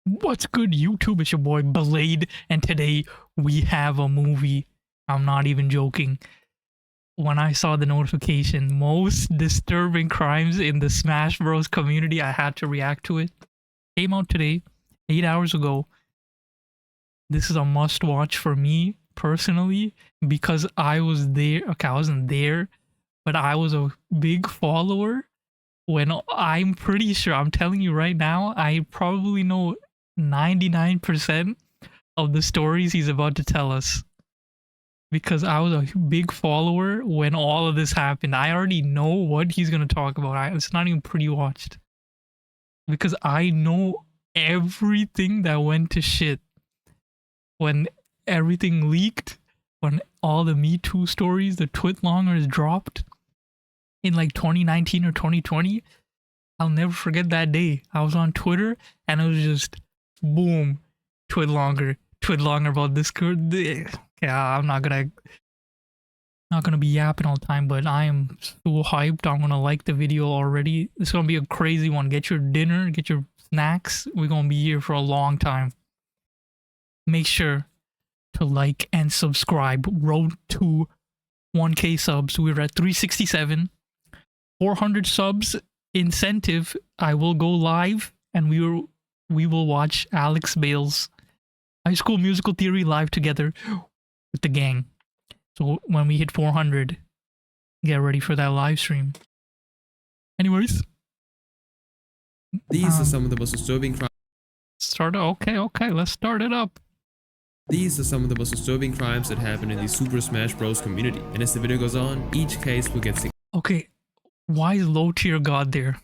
What's good, YouTube? It's your boy Blade, and today we have a movie. I'm not even joking. When I saw the notification, most disturbing crimes in the Smash Bros. Community, I had to react to it. Came out today, 8 hours ago. This is a must watch for me personally because I was there. Okay, I wasn't there, but I was a big follower. When I'm pretty sure, I'm telling you right now, I probably know 99% of the stories he's about to tell us because I was a big follower when all of this happened. I already know what he's going to talk about. It's not even pre-watched because I know everything that went to shit when everything leaked, when all the Me Too stories, the Twitlongers dropped in like 2019 or 2020. I'll never forget that day. I was on Twitter and it was just boom, Twitlonger about this girl. Yeah, I'm not gonna be yapping all the time, but I am so hyped. I'm gonna like the video already. It's gonna be a crazy one. Get your dinner, get your snacks. We're gonna be here for a long time. Make sure to like and subscribe. Road to 1K subs. We're at 367. 400 subs incentive. I will go live and we will watch Alex Bale's High School Musical Theory live together with the gang. So when we hit 400, get ready for that live stream. Anyways, these are some of the most disturbing crimes. Okay, let's start it up. These are some of the most disturbing crimes that happen in the Super Smash Bros. Community, and as the video goes on, each case will get Okay, why is low tier God there?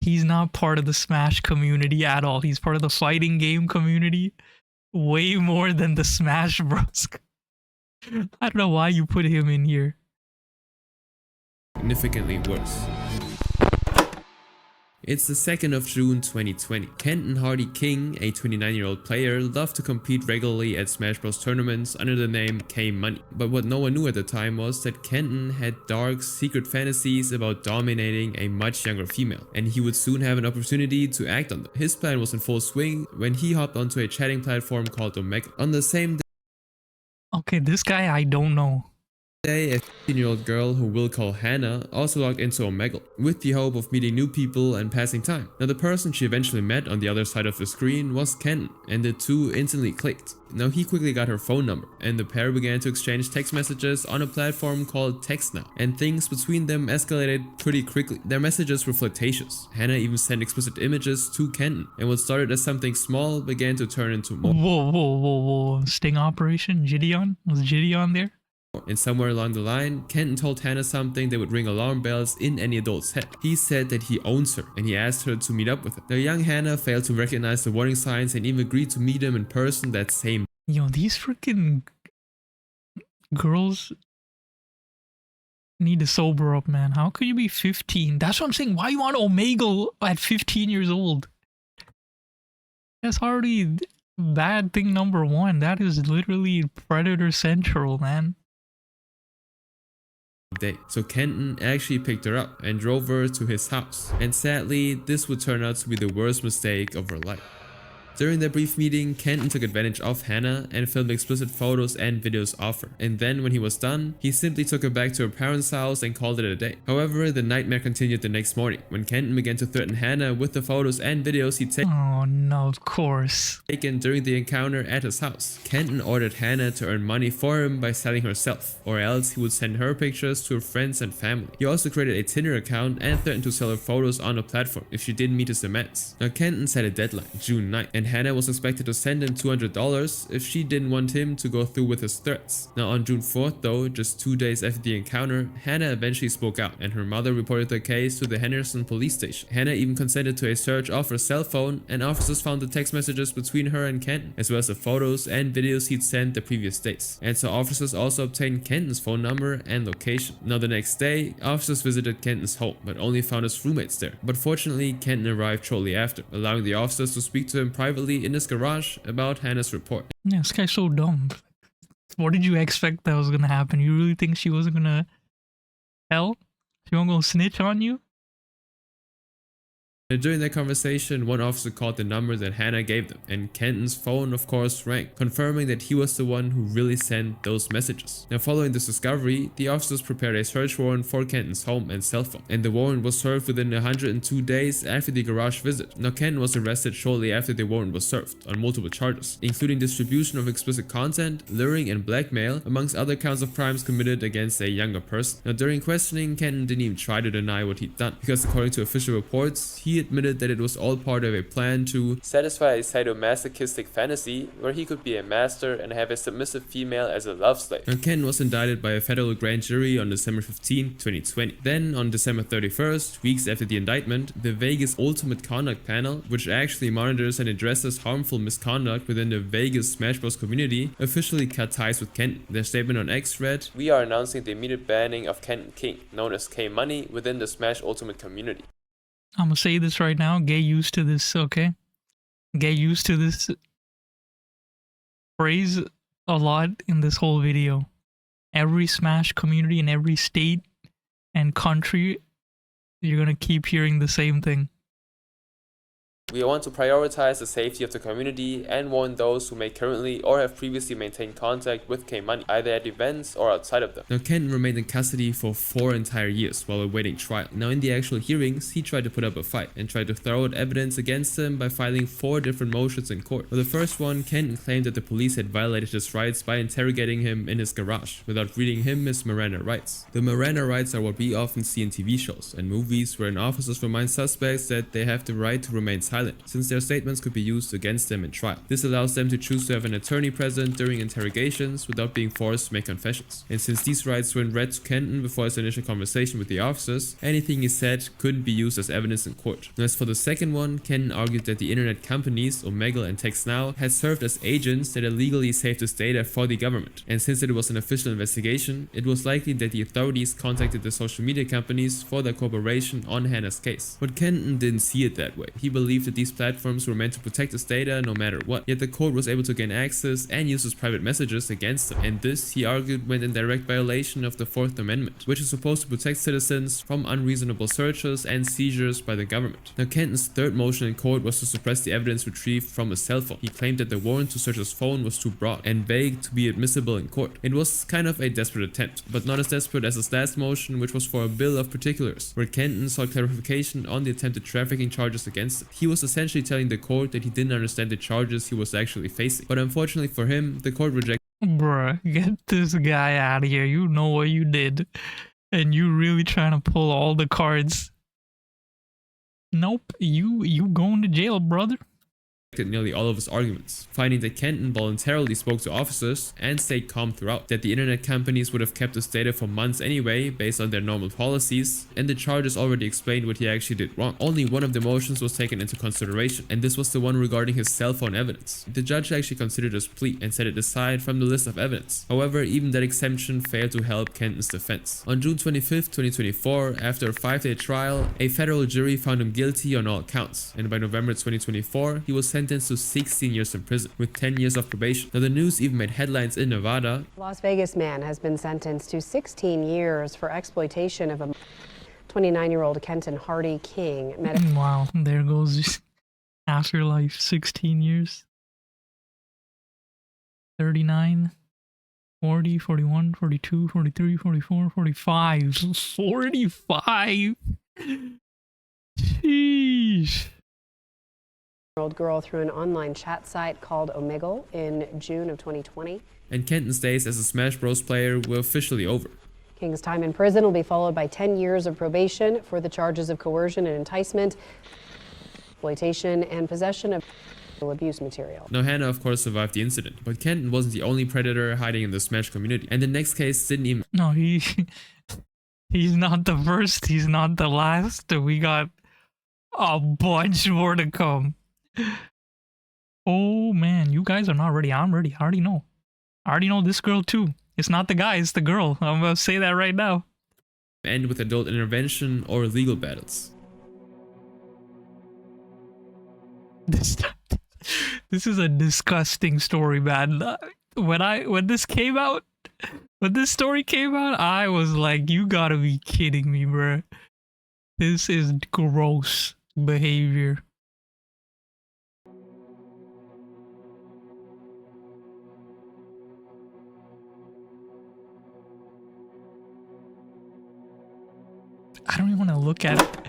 He's not part of the Smash community at all. He's part of the fighting game community way more than the Smash Bros. I don't know why you put him in here. significantly worse. It's the 2nd of June 2020. Kenton Hardy King, a 29-year-old player, loved to compete regularly at Smash Bros. Tournaments under the name K-Money. But what no one knew at the time was that Kenton had dark, secret fantasies about dominating a much younger female, and he would soon have an opportunity to act on them. His plan was in full swing when he hopped onto a chatting platform called Omega. On the same Okay, this guy I don't know. day, a 15-year-old girl who we'll call Hannah also logged into Omegle with the hope of meeting new people and passing time. Now, the person she eventually met on the other side of the screen was Kenton, and the two instantly clicked. Now, he quickly got her phone number, and the pair began to exchange text messages on a platform called TextNow, and things between them escalated pretty quickly. Their messages were flirtatious. Hannah even sent explicit images to Kenton, and what started as something small began to turn into more. Whoa. Sting operation? Gideon? Was Gideon there? And somewhere along the line, Kenton told Hannah something that would ring alarm bells in any adult's head. He said that he owns her, and he asked her to meet up with him. The young Hannah failed to recognize the warning signs and even agreed to meet him in person that same. Yo, these freaking girls need to sober up, man. How could you be 15? That's what I'm saying. Why you want Omegle at 15 years old? That's already bad thing number one. That is literally Predator Central, man. Day. So Kenton actually picked her up and drove her to his house. And sadly, this would turn out to be the worst mistake of her life. During their brief meeting, Kenton took advantage of Hannah and filmed explicit photos and videos of her. And then when he was done, he simply took her back to her parents' house and called it a day. However, the nightmare continued the next morning when Kenton began to threaten Hannah with the photos and videos he'd Oh no, of course. taken during the encounter at his house. Kenton ordered Hannah to earn money for him by selling herself, or else he would send her pictures to her friends and family. He also created a Tinder account and threatened to sell her photos on the platform if she didn't meet his demands. Now, Kenton set a deadline, June 9th, and Hannah was expected to send him $200 if she didn't want him to go through with his threats. Now, on June 4th though, just 2 days after the encounter, Hannah eventually spoke out, and her mother reported the case to the Henderson police station. Hannah even consented to a search of her cell phone, and officers found the text messages between her and Kenton, as well as the photos and videos he'd sent the previous days. And so officers also obtained Kenton's phone number and location. Now, the next day, officers visited Kenton's home, but only found his roommates there. But fortunately, Kenton arrived shortly after, allowing the officers to speak to him privately in his garage about Hannah's report. Yeah, this guy's so dumb. What did you expect that was gonna happen? You really think she wasn't gonna tell? She wasn't gonna snitch on you? And during that conversation, one officer called the number that Hannah gave them, and Kenton's phone of course rang, confirming that he was the one who really sent those messages. Now following this discovery, the officers prepared a search warrant for Kenton's home and cell phone, and the warrant was served within 102 days after the garage visit. Now Kenton was arrested shortly after the warrant was served, on multiple charges, including distribution of explicit content, luring and blackmail, amongst other counts of crimes committed against a younger person. Now during questioning, Kenton didn't even try to deny what he'd done, because according to official reports, he admitted that it was all part of a plan to satisfy a sadomasochistic fantasy where he could be a master and have a submissive female as a love slave. Now Kenton was indicted by a federal grand jury on December 15, 2020. Then on December 31st, weeks after the indictment, the Vegas Ultimate Conduct Panel, which actually monitors and addresses harmful misconduct within the Vegas Smash Bros community, officially cut ties with Kenton. Their statement on X read, "We are announcing the immediate banning of Kenton King, known as K Money, within the Smash Ultimate community." I'm gonna say this right now. Get used to this, okay? Get used to this phrase a lot in this whole video. Every Smash community in every state and country, you're gonna keep hearing the same thing. We want to prioritize the safety of the community and warn those who may currently or have previously maintained contact with K-Money, either at events or outside of them. Now Kenton remained in custody for 4 entire years while awaiting trial. Now in the actual hearings, he tried to put up a fight and tried to throw out evidence against him by filing 4 different motions in court. For the first one, Kenton claimed that the police had violated his rights by interrogating him in his garage without reading him his Miranda rights. The Miranda rights are what we often see in TV shows and movies wherein officers remind suspects that they have the right to remain silent, since their statements could be used against them in trial. This allows them to choose to have an attorney present during interrogations without being forced to make confessions. And since these rights weren't read to Kenton before his initial conversation with the officers, anything he said couldn't be used as evidence in court. And as for the second one, Kenton argued that the internet companies, Omegle and TextNow, had served as agents that illegally saved his data for the government. And since it was an official investigation, it was likely that the authorities contacted the social media companies for their cooperation on Hannah's case. But Kenton didn't see it that way. He believed that these platforms were meant to protect his data no matter what, yet the court was able to gain access and use his private messages against him, and this, he argued, went in direct violation of the 4th Amendment, which is supposed to protect citizens from unreasonable searches and seizures by the government. Now Kenton's third motion in court was to suppress the evidence retrieved from his cell phone. He claimed that the warrant to search his phone was too broad and vague to be admissible in court. It was kind of a desperate attempt, but not as desperate as his last motion, which was for a bill of particulars, where Kenton sought clarification on the attempted trafficking charges against him. He was essentially telling the court that he didn't understand the charges he was actually facing. But unfortunately for him, the court rejected. Bruh, get this guy out of here. You know what you did. And you really trying to pull all the cards. Nope, you going to jail, brother. Nearly all of his arguments, finding that Kenton voluntarily spoke to officers and stayed calm throughout, that the internet companies would have kept his data for months anyway based on their normal policies, and the charges already explained what he actually did wrong. Only one of the motions was taken into consideration, and this was the one regarding his cell phone evidence. The judge actually considered his plea and set it aside from the list of evidence. However, even that exemption failed to help Kenton's defense. On June 25th, 2024, after a 5-day trial, a federal jury found him guilty on all counts, and by November 2024, he was sentenced to 16 years in prison with 10 years of probation. Now the news even made headlines in Nevada. Las Vegas man has been sentenced to 16 years for exploitation of a 29-year-old Kenton Hardy King. Wow, there goes afterlife. 16 years. 39, 40, 41, 42, 43, 44, 45. 45! Sheesh. Old girl through an online chat site called Omegle in June of 2020. And Kenton's days as a Smash Bros player were officially over. King's time in prison will be followed by 10 years of probation for the charges of coercion and enticement, exploitation, and possession of abuse material. Now Hannah of course survived the incident, but Kenton wasn't the only predator hiding in the Smash community, and the next case didn't even— No, he's not the first, he's not the last. We got a bunch more to come. Oh man, you guys are not ready. I'm ready. I already know. I already know this girl too. It's not the guy, it's the girl. I'm gonna say that right now. End with adult intervention or legal battles. This is a disgusting story, man. When this came out, when this story came out, I was like, you gotta be kidding me, bro. This is gross. behavior. I don't even want to look at it.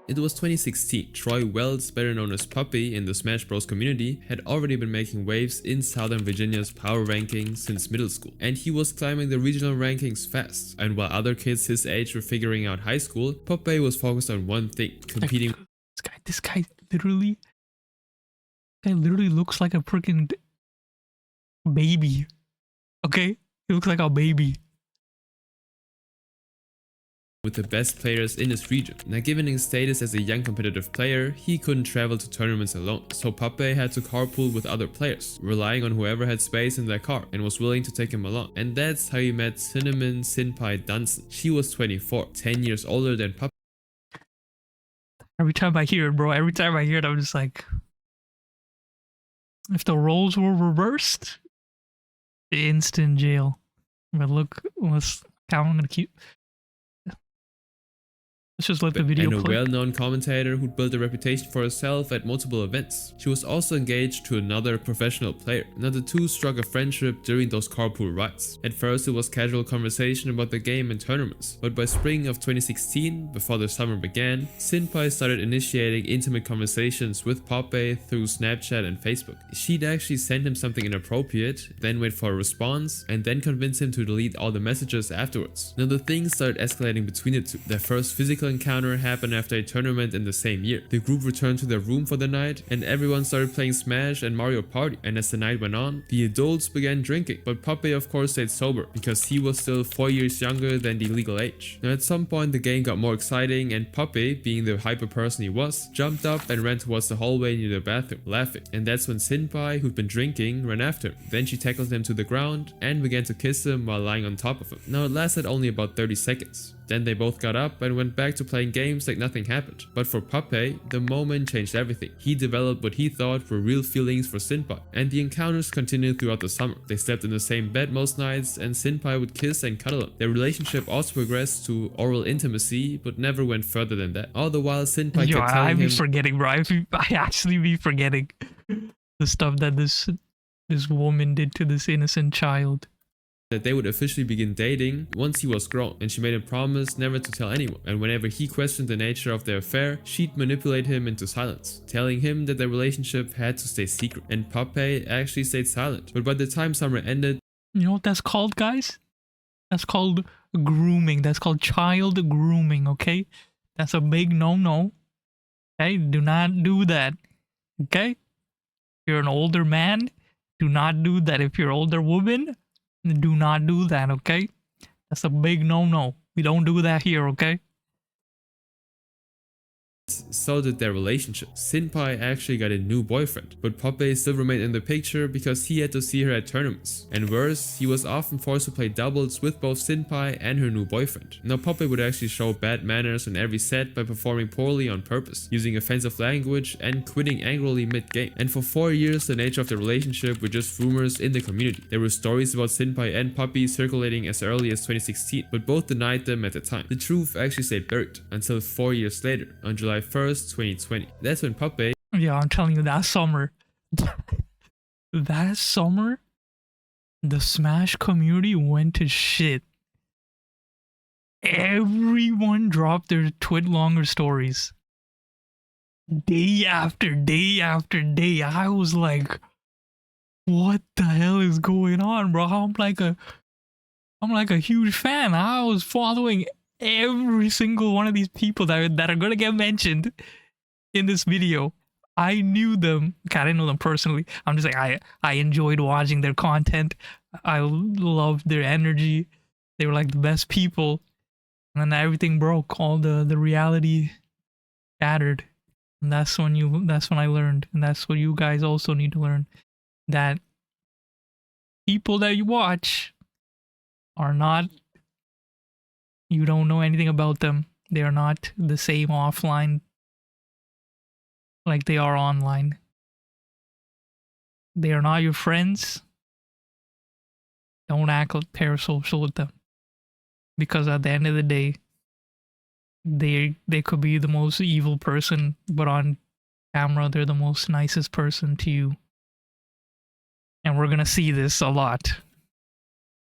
It was 2016. Troy Wells, better known as Puppy in the Smash Bros community, had already been making waves in Southern Virginia's power rankings since middle school, and he was climbing the regional rankings fast. And while other kids his age were figuring out high school, Puppy was focused on one thing: competing. This guy literally looks like a freaking baby. Okay, he looks like a baby. With the best players in his region. Now, given his status as a young competitive player, he couldn't travel to tournaments alone, so Pape had to carpool with other players, relying on whoever had space in their car and was willing to take him along. And that's how he met Cinnamon Sinpai Dunson. She was 24, 10 years older than Pape. Every time I hear it, bro, every time I hear it, I'm just like, if the roles were reversed, instant jail. But look, I'm gonna keep. Let's just let the video and a play. well-known commentator who'd built a reputation for herself at multiple events. She was also engaged to another professional player. Now the two struck a friendship during those carpool rides. At first it was casual conversation about the game and tournaments, but by spring of 2016, before the summer began, Sinpai started initiating intimate conversations with Pape through Snapchat and Facebook. She'd actually send him something inappropriate, then wait for a response, and then convince him to delete all the messages afterwards. Now the things started escalating between the two. Their first physical encounter happened after a tournament in the same year. The group returned to their room for the night and everyone started playing Smash and Mario Party, and as the night went on, the adults began drinking, but Pape of course stayed sober because he was still 4 years younger than the legal age. Now at some point the game got more exciting and Pape, being the hyper person he was, jumped up and ran towards the hallway near the bathroom, laughing, and that's when Sinpai, who'd been drinking, ran after him. Then she tackled him to the ground and began to kiss him while lying on top of him. Now it lasted only about 30 seconds. Then they both got up and went back to playing games like nothing happened. But for Pape, the moment changed everything. He developed what he thought were real feelings for Sinpai, and the encounters continued throughout the summer. They slept in the same bed most nights, and Sinpai would kiss and cuddle him. Their relationship also progressed to oral intimacy, but never went further than that. All the while, Sinpai kept telling him... I be forgetting, bro. I actually be forgetting the stuff that this woman did to this innocent child. That they would officially begin dating once he was grown, and she made a promise never to tell anyone. And whenever he questioned the nature of their affair, she'd manipulate him into silence, telling him that their relationship had to stay secret. And Pape actually stayed silent. But by the time summer ended... You know what that's called, guys? That's called grooming. That's called child grooming, okay? That's a big no-no. Okay? Do not do that. Okay? If you're an older man, do not do that. If you're an older woman, do not do that, okay? That's a big no-no. We don't do that here, okay? So did their relationship. Sinpai actually got a new boyfriend, but Pape still remained in the picture because he had to see her at tournaments. And worse, he was often forced to play doubles with both Sinpai and her new boyfriend. Now Pape would actually show bad manners in every set by performing poorly on purpose, using offensive language and quitting angrily mid-game. And for 4 years, the nature of the relationship were just rumors in the community. There were stories about Sinpai and Pape circulating as early as 2016, but both denied them at the time. The truth actually stayed buried until 4 years later, on July 1st, 2020. That's when Pape... Yeah, I'm telling you, that summer, the Smash community went to shit. Everyone dropped their twit-longer stories. Day after day after day. I was like, what the hell is going on, bro? I'm like a huge fan. I was following every single one of these people that are gonna get mentioned in this video. I knew them. Okay, I didn't know them personally. I'm just like, I enjoyed watching their content. I loved their energy. They were like the best people. And then everything broke. All the reality shattered. And that's when I learned, and that's what you guys also need to learn, that people that you watch are not, you don't know anything about them. They are not the same offline like they are online. They are not your friends. Don't act like parasocial with them. Because at the end of the day, they could be the most evil person, but on camera they're the most nicest person to you. And we're gonna see this a lot.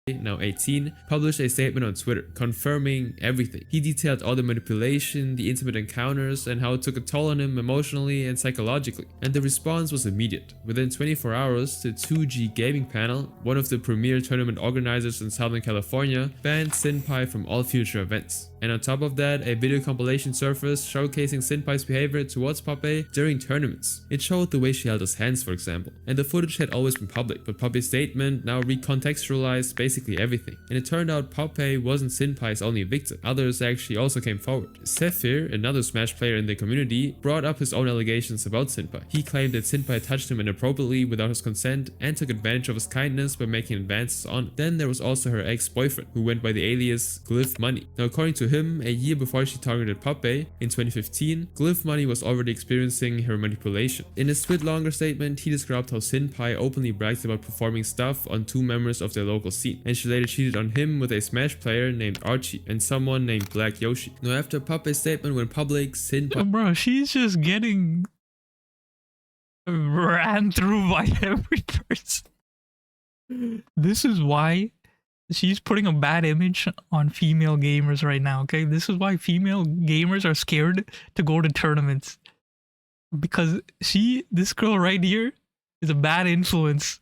Now 18, published a statement on Twitter confirming everything. He detailed all the manipulation, the intimate encounters, and how it took a toll on him emotionally and psychologically. And the response was immediate. Within 24 hours, the 2G Gaming Panel, one of the premier tournament organizers in Southern California, banned Senpai from all future events. And on top of that, a video compilation surfaced showcasing Senpai's behavior towards Pape during tournaments. It showed the way she held his hands, for example. And the footage had always been public, but Pape's statement now recontextualized basically everything. And it turned out Pape wasn't Senpai's only victim. Others actually also came forward. Zephyr, another Smash player in the community, brought up his own allegations about Senpai. He claimed that Senpai touched him inappropriately without his consent and took advantage of his kindness by making advances on him. Then there was also her ex-boyfriend, who went by the alias Glyph Money. Now according to him, a year before she targeted Pape, in 2015, Glyph Money was already experiencing her manipulation. In his tweet longer statement, he described how Senpai openly bragged about performing stuff on two members of their local scene, and she later cheated on him with a Smash player named Archie and someone named Black Yoshi. Now after Pape's statement went public, Senpai... Bro, she's just getting ran through by every person. This is why she's putting a bad image on female gamers right now, okay? This is why female gamers are scared to go to tournaments. Because this girl right here is a bad influence.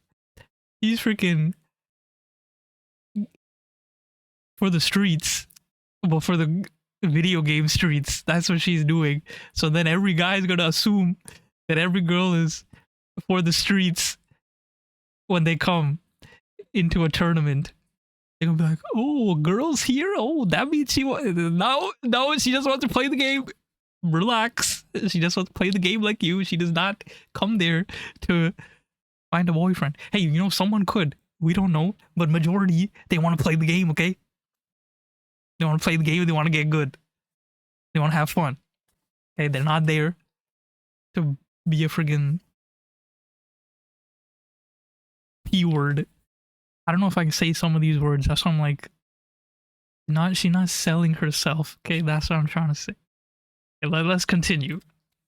She's freaking for the streets, well, for the video game streets. That's what she's doing. So then every guy is gonna assume that every girl is for the streets when they come into a tournament. They're gonna be like, oh, a girl's here? Oh, that means she no, she just wants to play the game. Relax. She just wants to play the game like you. She does not come there to find a boyfriend. Hey, you know, someone could. We don't know. But majority, they want to play the game, okay? They want to play the game. They want to get good. They want to have fun. Okay, they're not there to be a friggin' P word. I don't know if I can say some of these words. That's why I'm like, she's not selling herself. Okay, that's what I'm trying to say. Okay, let's continue.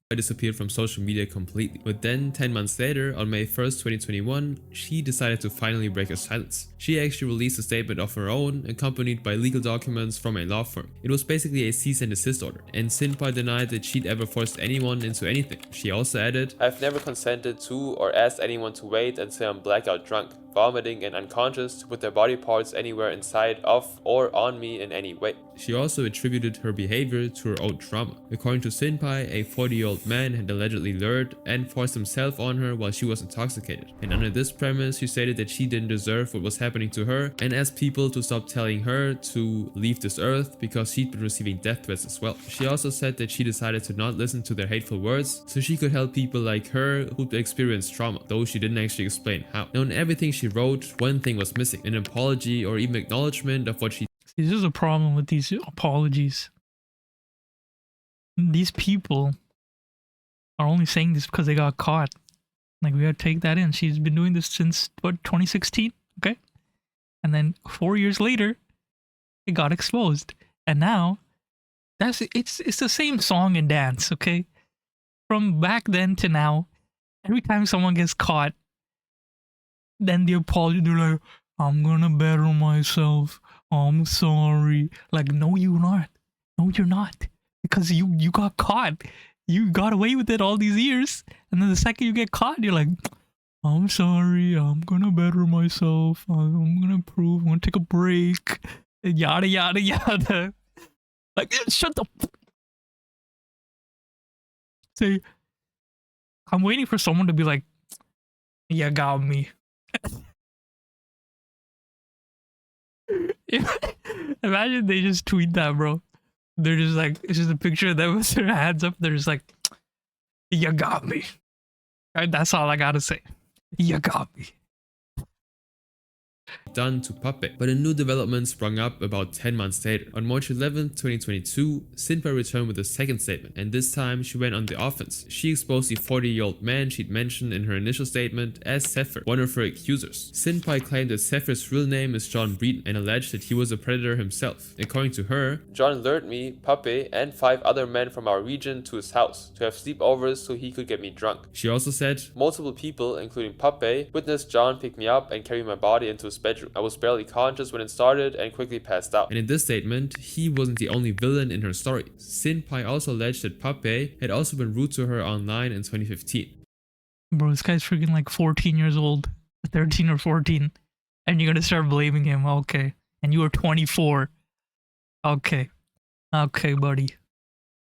Disappeared from social media completely. But then 10 months later, on May 1st, 2021, she decided to finally break her silence. She actually released a statement of her own, accompanied by legal documents from a law firm. It was basically a cease and desist order, and Senpai denied that she'd ever forced anyone into anything. She also added, "I've never consented to or asked anyone to wait until I'm blackout drunk, vomiting and unconscious to put their body parts anywhere inside of or on me in any way." She also attributed her behavior to her own trauma. According to Senpai, a 40-year-old man had allegedly lured and forced himself on her while she was intoxicated. And under this premise, she stated that she didn't deserve what was happening to her and asked people to stop telling her to leave this earth because she'd been receiving death threats as well. She also said that she decided to not listen to their hateful words so she could help people like her who'd experienced trauma, though she didn't actually explain how. Now in everything she wrote, one thing was missing: an apology or even acknowledgement of what she... This is a problem with these apologies. These people are only saying this because they got caught. Like, we gotta take that in. She's been doing this since, what, 2016? Okay? And then 4 years later, it got exposed. And now, it's the same song and dance, okay? From back then to now, every time someone gets caught, then the apology, they're like, I'm gonna better myself. I'm sorry. Like, no, you're not. No, you're not. Because you got caught. You got away with it all these years. And then the second you get caught, you're like, I'm sorry. I'm gonna better myself. I'm gonna improve. I'm gonna take a break. And yada, yada, yada. Like, shut the... Say, I'm waiting for someone to be like, you got me. Imagine they just tweet that, bro. They're just like, it's just a picture of them with their hands up. They're just like, you got me. Right? That's all I gotta say. You got me. done to Puppet. But a new development sprung up about 10 months later. On March 11, 2022, Sinpai returned with a second statement, and this time she went on the offense. She exposed the 40-year-old man she'd mentioned in her initial statement as Zephyr, one of her accusers. Sinpai claimed that Zephyr's real name is John Breeden and alleged that he was a predator himself. According to her, John lured me, Puppet, and 5 other men from our region to his house to have sleepovers so he could get me drunk. She also said, multiple people, including Puppet, witnessed John pick me up and carry my body into his bedroom. I was barely conscious when it started and quickly passed out. And in this statement, he wasn't the only villain in her story. Sinpai also alleged that Puppet had also been rude to her online in 2015. Bro, this guy's freaking like 14 years old, 13 or 14, and you're gonna start blaming him. Okay, and you were 24. Okay, buddy.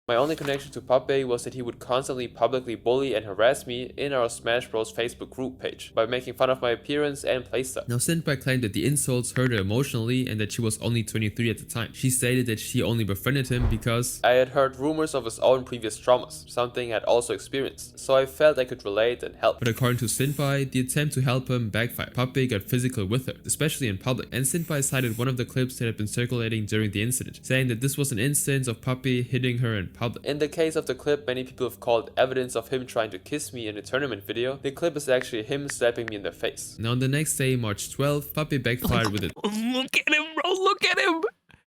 My only connection to Puppet was that he would constantly publicly bully and harass me in our Smash Bros Facebook group page by making fun of my appearance and playstyle. Now Sinpai claimed that the insults hurt her emotionally and that she was only 23 at the time. She stated that she only befriended him because I had heard rumors of his own previous traumas, something I'd also experienced, so I felt I could relate and help. But according to Sinpai, the attempt to help him backfired. Puppet got physical with her, especially in public, and Sinpai cited one of the clips that had been circulating during the incident, saying that this was an instance of Puppet hitting her in public. In the case of the clip many people have called evidence of him trying to kiss me in a tournament video, the clip is actually him slapping me in the face. Now on the next day, March 12th, Puppet backfired with it. Look at him, bro, look at him!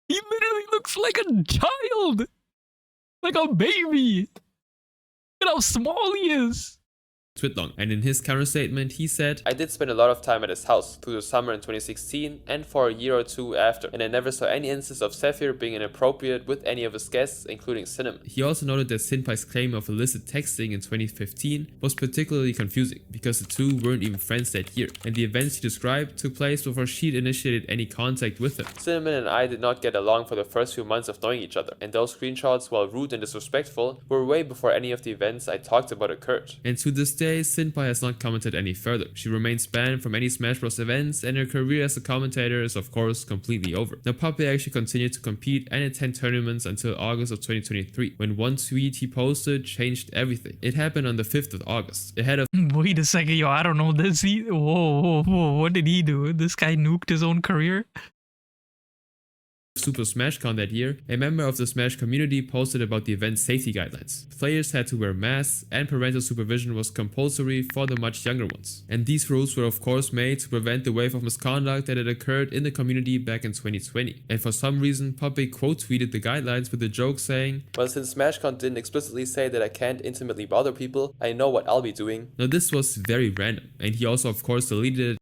He literally looks like a child! Like a baby! Look at how small he is! Tweet long, and in his counter statement he said, I did spend a lot of time at his house through the summer in 2016 and for a year or two after, and I never saw any instance of Zephyr being inappropriate with any of his guests, including Cinnamon. He also noted that Sinpai's claim of illicit texting in 2015 was particularly confusing because the two weren't even friends that year, and the events he described took place before she'd initiated any contact with him. Cinnamon and I did not get along for the first few months of knowing each other, and those screenshots, while rude and disrespectful, were way before any of the events I talked about occurred. And to this day, Sinpai has not commented any further. She remains banned from any Smash Bros events, and her career as a commentator is of course completely over. Now Puppet actually continued to compete and attend tournaments until August of 2023, when one tweet he posted changed everything. It happened on the 5th of August, ahead of Wait a second, yo, I don't know this. Whoa, what did he do? This guy nuked his own career? Super SmashCon that year, a member of the Smash community posted about the event's safety guidelines. Players had to wear masks, and parental supervision was compulsory for the much younger ones. And these rules were of course made to prevent the wave of misconduct that had occurred in the community back in 2020. And for some reason, Puppet quote-tweeted the guidelines with a joke saying, well, since SmashCon didn't explicitly say that I can't intimately bother people, I know what I'll be doing. Now this was very random, and he also of course deleted it.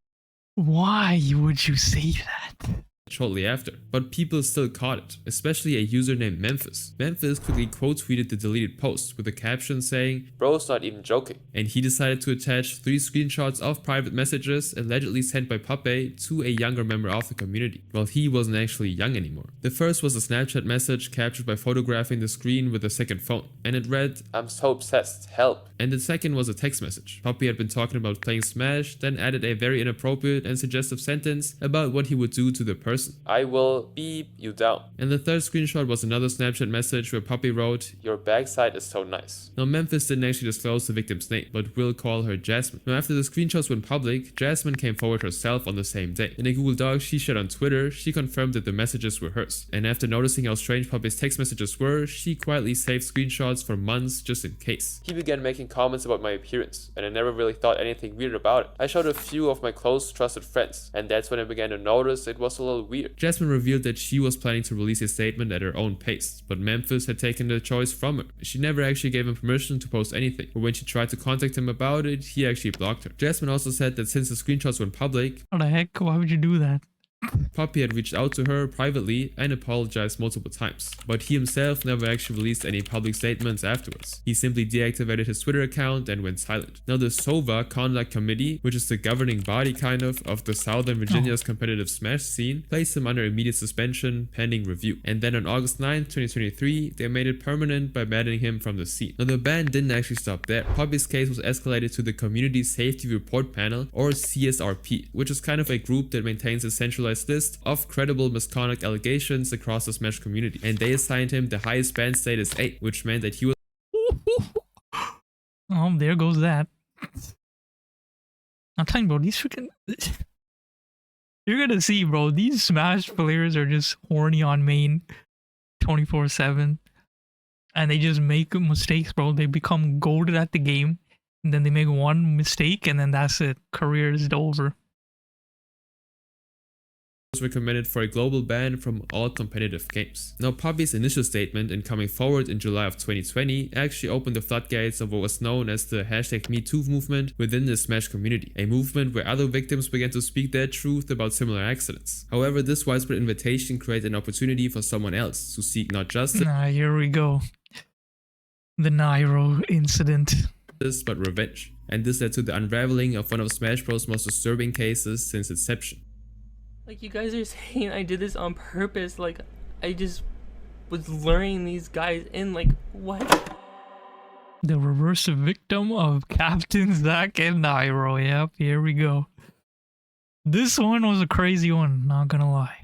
Why would you say that? Shortly after, but people still caught it, especially a user named Memphis. Memphis quickly quote-tweeted the deleted post with a caption saying, bro's not even joking, and he decided to attach 3 screenshots of private messages allegedly sent by Puppet to a younger member of the community, while he wasn't actually young anymore. The first was a Snapchat message captured by photographing the screen with a second phone, and it read, I'm so obsessed, help. And the second was a text message. Puppet had been talking about playing Smash, then added a very inappropriate and suggestive sentence about what he would do to the person. I will beep you down. And the third screenshot was another Snapchat message where Puppet wrote, your backside is so nice. Now Memphis didn't actually disclose the victim's name, but we'll call her Jasmine. Now after the screenshots went public, Jasmine came forward herself on the same day. In a Google Doc she shared on Twitter, she confirmed that the messages were hers. And after noticing how strange Puppet's text messages were, she quietly saved screenshots for months just in case. He began making comments about my appearance, and I never really thought anything weird about it. I showed a few of my close trusted friends, and that's when I began to notice it was a little weird. Jasmine revealed that she was planning to release a statement at her own pace, but Memphis had taken the choice from her. She never actually gave him permission to post anything, but when she tried to contact him about it, he actually blocked her. Jasmine also said that since the screenshots went public, What the heck? Why would you do that? Puppet had reached out to her privately and apologized multiple times, but he himself never actually released any public statements afterwards. He simply deactivated his Twitter account and went silent. Now the SOVA Conduct Committee, which is the governing body of the Southern Virginia's competitive Smash scene, placed him under immediate suspension pending review. And then on August 9th, 2023, they made it permanent by banning him from the scene. Now the ban didn't actually stop there. Puppet's case was escalated to the Community Safety Report Panel, or CSRP, which is kind of a group that maintains a centralized list of credible misconduct allegations across the Smash community, and they assigned him the highest ban status 8, which meant that he was Oh, there goes that. I'm telling you, bro, these freaking You're gonna see, bro. These Smash players are just horny on main 24/7. And they just make mistakes, bro. They become golded at the game. And then they make one mistake and then that's it. Career is over. Was recommended for a global ban from all competitive games. Now, Poppy's initial statement in coming forward in July of 2020 actually opened the floodgates of what was known as the #MeToo movement within the Smash community, a movement where other victims began to speak their truth about similar accidents. However, this widespread invitation created an opportunity for someone else to seek not justice, Here we go. The Nairo incident. but revenge. And this led to the unraveling of one of Smash Bros' most disturbing cases since inception. Like, you guys are saying I did this on purpose. Like, I just was luring these guys in. Like, what? The reverse victim of Captain Zack and Nairo. Yep, here we go. This one was a crazy one, not gonna lie.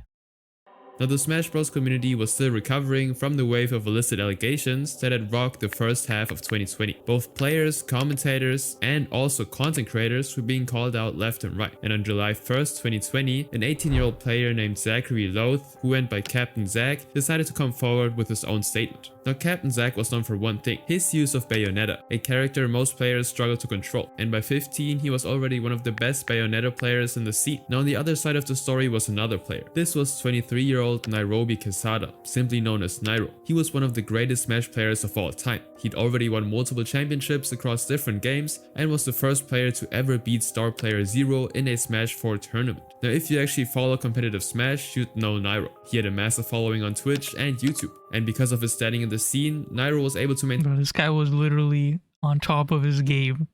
Now, the Smash Bros community was still recovering from the wave of illicit allegations that had rocked the first half of 2020. Both players, commentators, and also content creators were being called out left and right. And on July 1st, 2020, an 18-year-old player named Zachary Loth, who went by Captain Zack, decided to come forward with his own statement. Now, Captain Zack was known for one thing: his use of Bayonetta, a character most players struggle to control. And by 15, he was already one of the best Bayonetta players in the scene. Now, on the other side of the story was another player. This was 23-year-old Nairobi Quesada, simply known as Nairo. He was one of the greatest Smash players of all time. He'd already won multiple championships across different games and was the first player to ever beat star player 0 in a Smash 4 tournament. Now, if you actually follow competitive Smash, you'd know Nairo. He had a massive following on Twitch and YouTube, and because of his standing in the scene, Nairo was able to maintain. Bro, this guy was literally on top of his game.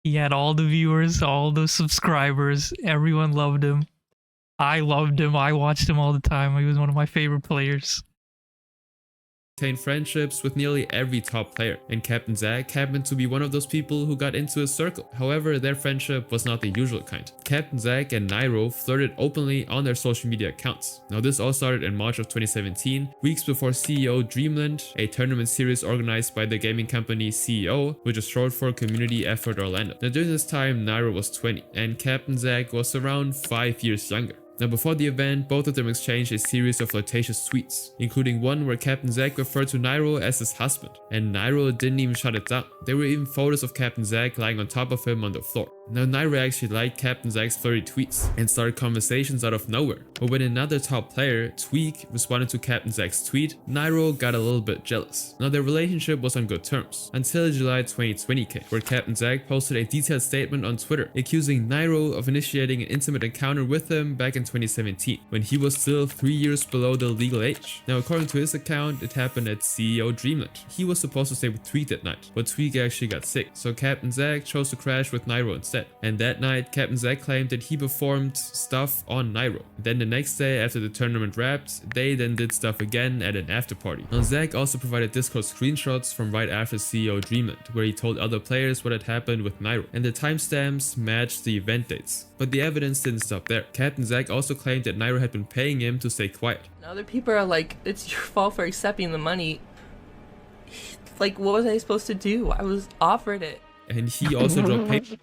He had all the viewers, all the subscribers, everyone loved him. I loved him. I watched him all the time. He was one of my favorite players. Friendships with nearly every top player, and Captain Zack happened to be one of those people who got into his circle. However, their friendship was not the usual kind. Captain Zack and Nairo flirted openly on their social media accounts. Now, this all started in March of 2017, weeks before CEO Dreamland, a tournament series organized by the gaming company CEO, which is short for Community Effort Orlando. Now, during this time, Nairo was 20, and Captain Zack was around 5 years younger. Now, before the event, both of them exchanged a series of flirtatious tweets, including one where Captain Zack referred to Nairo as his husband, and Nairo didn't even shut it down. There were even photos of Captain Zack lying on top of him on the floor. Now, Nairo actually liked Captain Zack's flirty tweets and started conversations out of nowhere, but when another top player, Tweak, responded to Captain Zack's tweet, Nairo got a little bit jealous. Now, their relationship was on good terms, until July 2020 came, where Captain Zack posted a detailed statement on Twitter, accusing Nairo of initiating an intimate encounter with him back in 2017, when he was still 3 years below the legal age. Now, according to his account, it happened at CEO Dreamland. He was supposed to stay with Tweak that night, but Tweak actually got sick, so Captain Zack chose to crash with Nairo instead. And that night, Captain Zack claimed that he performed stuff on Nairo. Then the next day, after the tournament wrapped, they then did stuff again at an after party. Now, Zack also provided Discord screenshots from right after CEO Dreamland, where he told other players what had happened with Nairo, and the timestamps matched the event dates. But the evidence didn't stop there. Captain Zack also claimed that Nairo had been paying him to stay quiet. Now other people are like, it's your fault for accepting the money. Like, what was I supposed to do? I was offered it. And he also dropped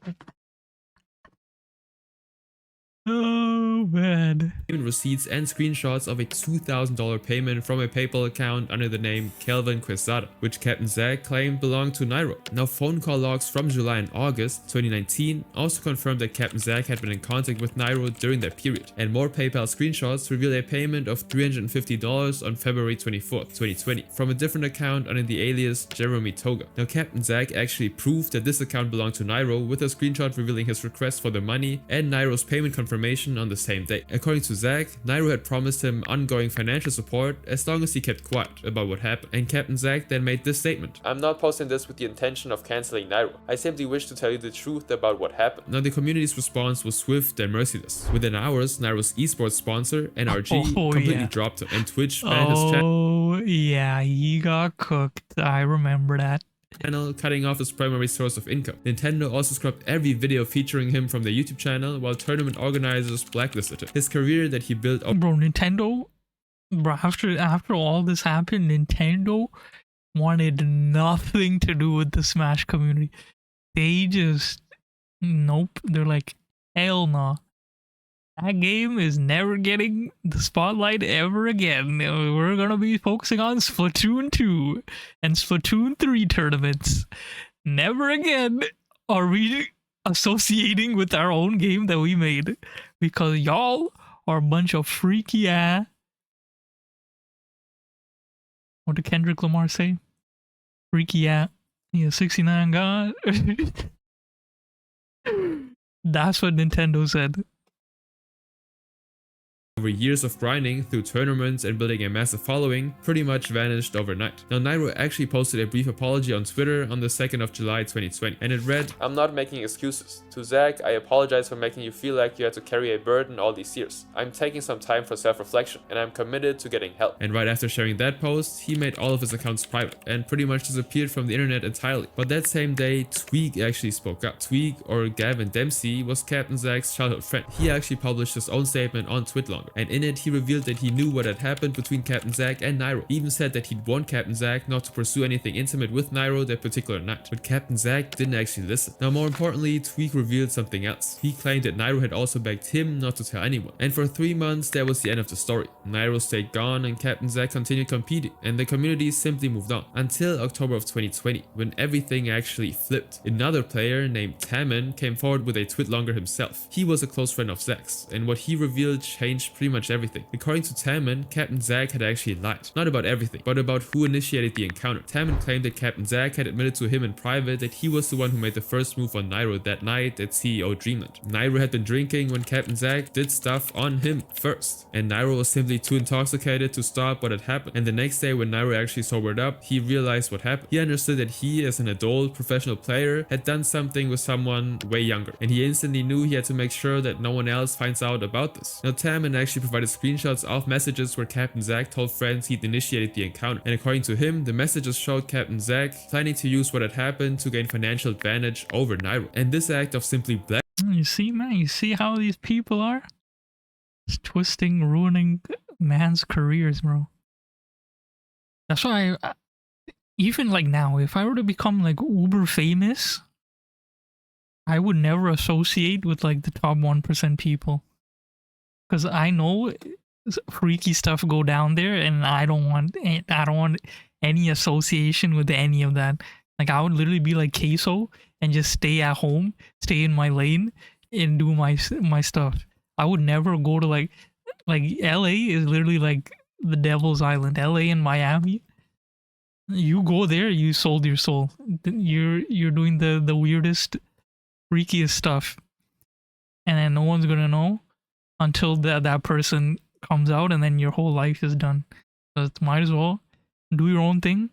Oh man. payment receipts and screenshots of a $2,000 payment from a PayPal account under the name Kelvin Quesada, which Captain Zack claimed belonged to Nairo. Now, phone call logs from July and August 2019 also confirmed that Captain Zack had been in contact with Nairo during that period, and more PayPal screenshots reveal a payment of $350 on February 24th, 2020 from a different account under the alias Jeremy Toga. Now, Captain Zack actually proved that this account belonged to Nairo with a screenshot revealing his request for the money and Nairo's payment confirmation on the same day. According to Zack, Nairo had promised him ongoing financial support as long as he kept quiet about what happened, and Captain Zack then made this statement: "I'm not posting this with the intention of canceling Nairo. I simply wish to tell you the truth about what happened." Now, the community's response was swift and merciless. Within hours, Nairo's esports sponsor, NRG, completely dropped him, and Twitch banned his channel. Oh yeah, he got cooked. I remember that. Cutting off his primary source of income. Nintendo also scrubbed every video featuring him from their YouTube channel, while tournament organizers blacklisted him. His career that he built up. Bro, Nintendo, bro, after all this happened, Nintendo wanted nothing to do with the Smash community. They just, nope. They're like, hell nah. That game is never getting the spotlight ever again. We're gonna be focusing on Splatoon 2 and Splatoon 3 tournaments. Never again are we associating with our own game that we made, because y'all are a bunch of freaky ass. What did Kendrick Lamar say? Freaky ass. Yeah, 69 God. That's what Nintendo said. Over years of grinding through tournaments and building a massive following, pretty much vanished overnight. Now, Nairo actually posted a brief apology on Twitter on the 2nd of July 2020, and it read, "I'm not making excuses. To Zach, I apologize for making you feel like you had to carry a burden all these years. I'm taking some time for self-reflection, and I'm committed to getting help." And right after sharing that post, he made all of his accounts private and pretty much disappeared from the internet entirely. But that same day, Tweak actually spoke up. Tweak, or Gavin Dempsey, was Captain Zach's childhood friend. He actually published his own statement on Twitlonger, and in it he revealed that he knew what had happened between Captain Zach and Nairo. He even said that he'd warned Captain Zach not to pursue anything intimate with Nairo that particular night. But Captain Zach didn't actually listen. Now, more importantly, Tweak revealed something else. He claimed that Nairo had also begged him not to tell anyone. And for 3 months, that was the end of the story. Nairo stayed gone and Captain Zach continued competing, and the community simply moved on. Until October of 2020, when everything actually flipped. Another player named Taman came forward with a Twitlonger himself. He was a close friend of Zach's, and what he revealed changed pretty much everything. According to Taman, Captain Zach had actually lied. Not about everything, but about who initiated the encounter. Taman claimed that Captain Zach had admitted to him in private that he was the one who made the first move on Nairo that night at CEO Dreamland. Nairo had been drinking when Captain Zach did stuff on him first, and Nairo was simply too intoxicated to stop what had happened. And the next day, when Nairo actually sobered up, he realized what happened. He understood that he, as an adult professional player, had done something with someone way younger, and he instantly knew he had to make sure that no one else finds out about this. Now, Taman actually provided screenshots of messages where Captain Zach told friends he'd initiated the encounter, and according to him, the messages showed Captain Zach planning to use what had happened to gain financial advantage over Nairo. And this act of simply You see, man, you see how these people are? Just twisting, ruining man's careers, bro. That's why even like now, if I were to become like uber famous, I would never associate with like the top 1% people. Because I know freaky stuff go down there, and I don't want any association with any of that. Like, I would literally be like Queso and just stay at home, stay in my lane, and do my stuff. I would never go to like LA is literally like the devil's island. LA and Miami, you go there, you sold your soul. You're doing the weirdest, freakiest stuff, and then no one's gonna know until that person comes out, and then your whole life is done. So might as well do your own thing,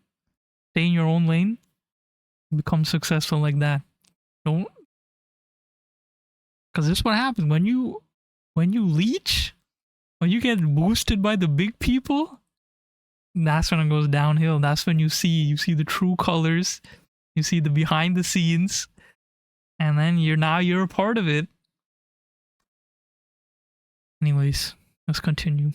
stay in your own lane, become successful like that. Don't, because this is what happens when you leech, when you get boosted by the big people. That's when it goes downhill. That's when you see the true colors, you see the behind the scenes, and then you're a part of it. Anyways, let's continue.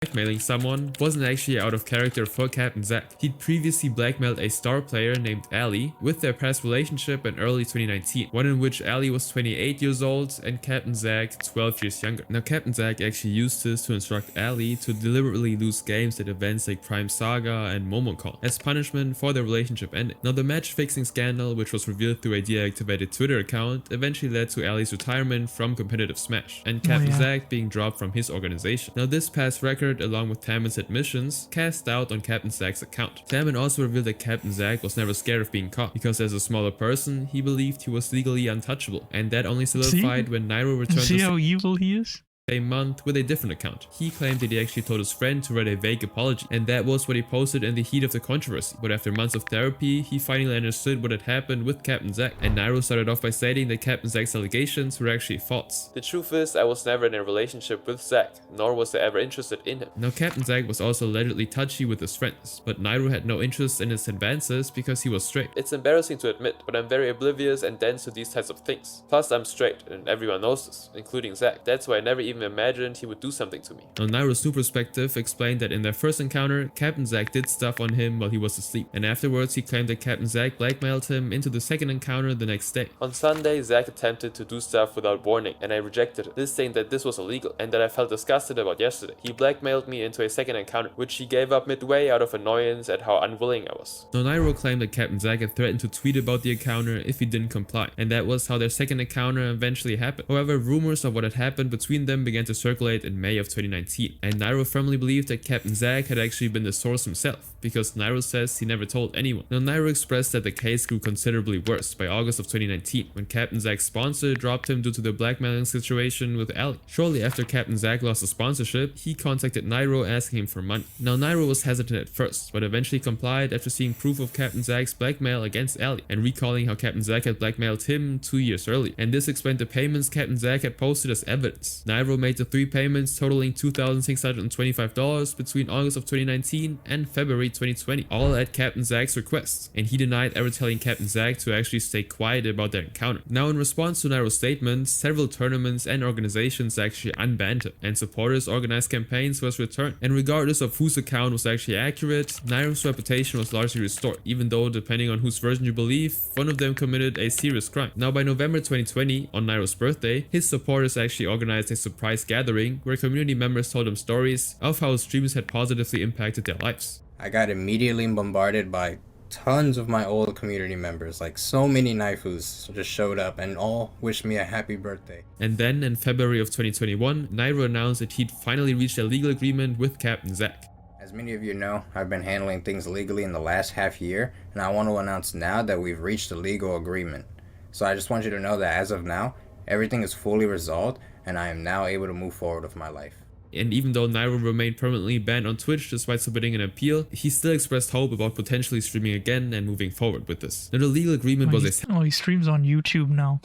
Blackmailing someone wasn't actually out of character for Captain Zach. He'd previously blackmailed a star player named Ali with their past relationship in early 2019, one in which Ali was 28 years old and Captain Zach 12 years younger. Now, Captain Zach actually used this to instruct Ali to deliberately lose games at events like Prime Saga and Momocon as punishment for their relationship ending. Now, the match fixing scandal, which was revealed through a deactivated Twitter account, eventually led to Ali's retirement from competitive Smash and Captain Zach being dropped from his organization. Now, this past record, along with Taman's admissions, cast doubt on Captain Zach's account. Taman also revealed that Captain Zach was never scared of being caught, because as a smaller person, he believed he was legally untouchable, and that only solidified when Nairo returned. See how evil he is? A month with a different account. He claimed that he actually told his friend to write a vague apology, and that was what he posted in the heat of the controversy. But after months of therapy, he finally understood what had happened with Captain Zach, and Nairo started off by stating that Captain Zach's allegations were actually false. The truth is, I was never in a relationship with Zach, nor was I ever interested in him. Now, Captain Zach was also allegedly touchy with his friends, but Nairo had no interest in his advances because he was straight. It's embarrassing to admit, but I'm very oblivious and dense to these types of things. Plus, I'm straight, and everyone knows this, including Zach. That's why I never even even imagined he would do something to me. Now, Nairo's new perspective explained that in their first encounter, Captain Zack did stuff on him while he was asleep, and afterwards he claimed that Captain Zack blackmailed him into the second encounter the next day. On Sunday, Zack attempted to do stuff without warning, and I rejected it, this saying that this was illegal, and that I felt disgusted about yesterday. He blackmailed me into a second encounter, which he gave up midway out of annoyance at how unwilling I was. Now, Nairo claimed that Captain Zack had threatened to tweet about the encounter if he didn't comply, and that was how their second encounter eventually happened. However, rumors of what had happened between them began to circulate in May of 2019, and Nairo firmly believed that Captain Zack had actually been the source himself, because Nairo says he never told anyone. Now, Nairo expressed that the case grew considerably worse by August of 2019, when Captain Zack's sponsor dropped him due to the blackmailing situation with Ali. Shortly after Captain Zack lost the sponsorship, he contacted Nairo asking him for money. Now, Nairo was hesitant at first, but eventually complied after seeing proof of Captain Zack's blackmail against Ali, and recalling how Captain Zack had blackmailed him 2 years earlier, and this explained the payments Captain Zack had posted as evidence. Nairo made the 3 payments totaling $2,625 between August of 2019 and February 2020, all at Captain Zack's request, and he denied ever telling Captain Zack to actually stay quiet about their encounter. Now, in response to Nairo's statements, several tournaments and organizations actually unbanned him, and supporters organized campaigns for his return, and regardless of whose account was actually accurate, Nairo's reputation was largely restored, even though, depending on whose version you believe, one of them committed a serious crime. Now, by November 2020, on Nairo's birthday, his supporters actually organized a surprise gathering where community members told him stories of how his streams had positively impacted their lives. I got immediately bombarded by tons of my old community members, like so many naifus just showed up and all wished me a happy birthday. And then in February of 2021, Nairo announced that he'd finally reached a legal agreement with Captain Zack. As many of you know, I've been handling things legally in the last half year, and I want to announce now that we've reached a legal agreement. So I just want you to know that as of now, everything is fully resolved, and I am now able to move forward with my life. And even though Nairo remained permanently banned on Twitch despite submitting an appeal, he still expressed hope about potentially streaming again and moving forward with this. Now, the legal agreement was he streams on YouTube now,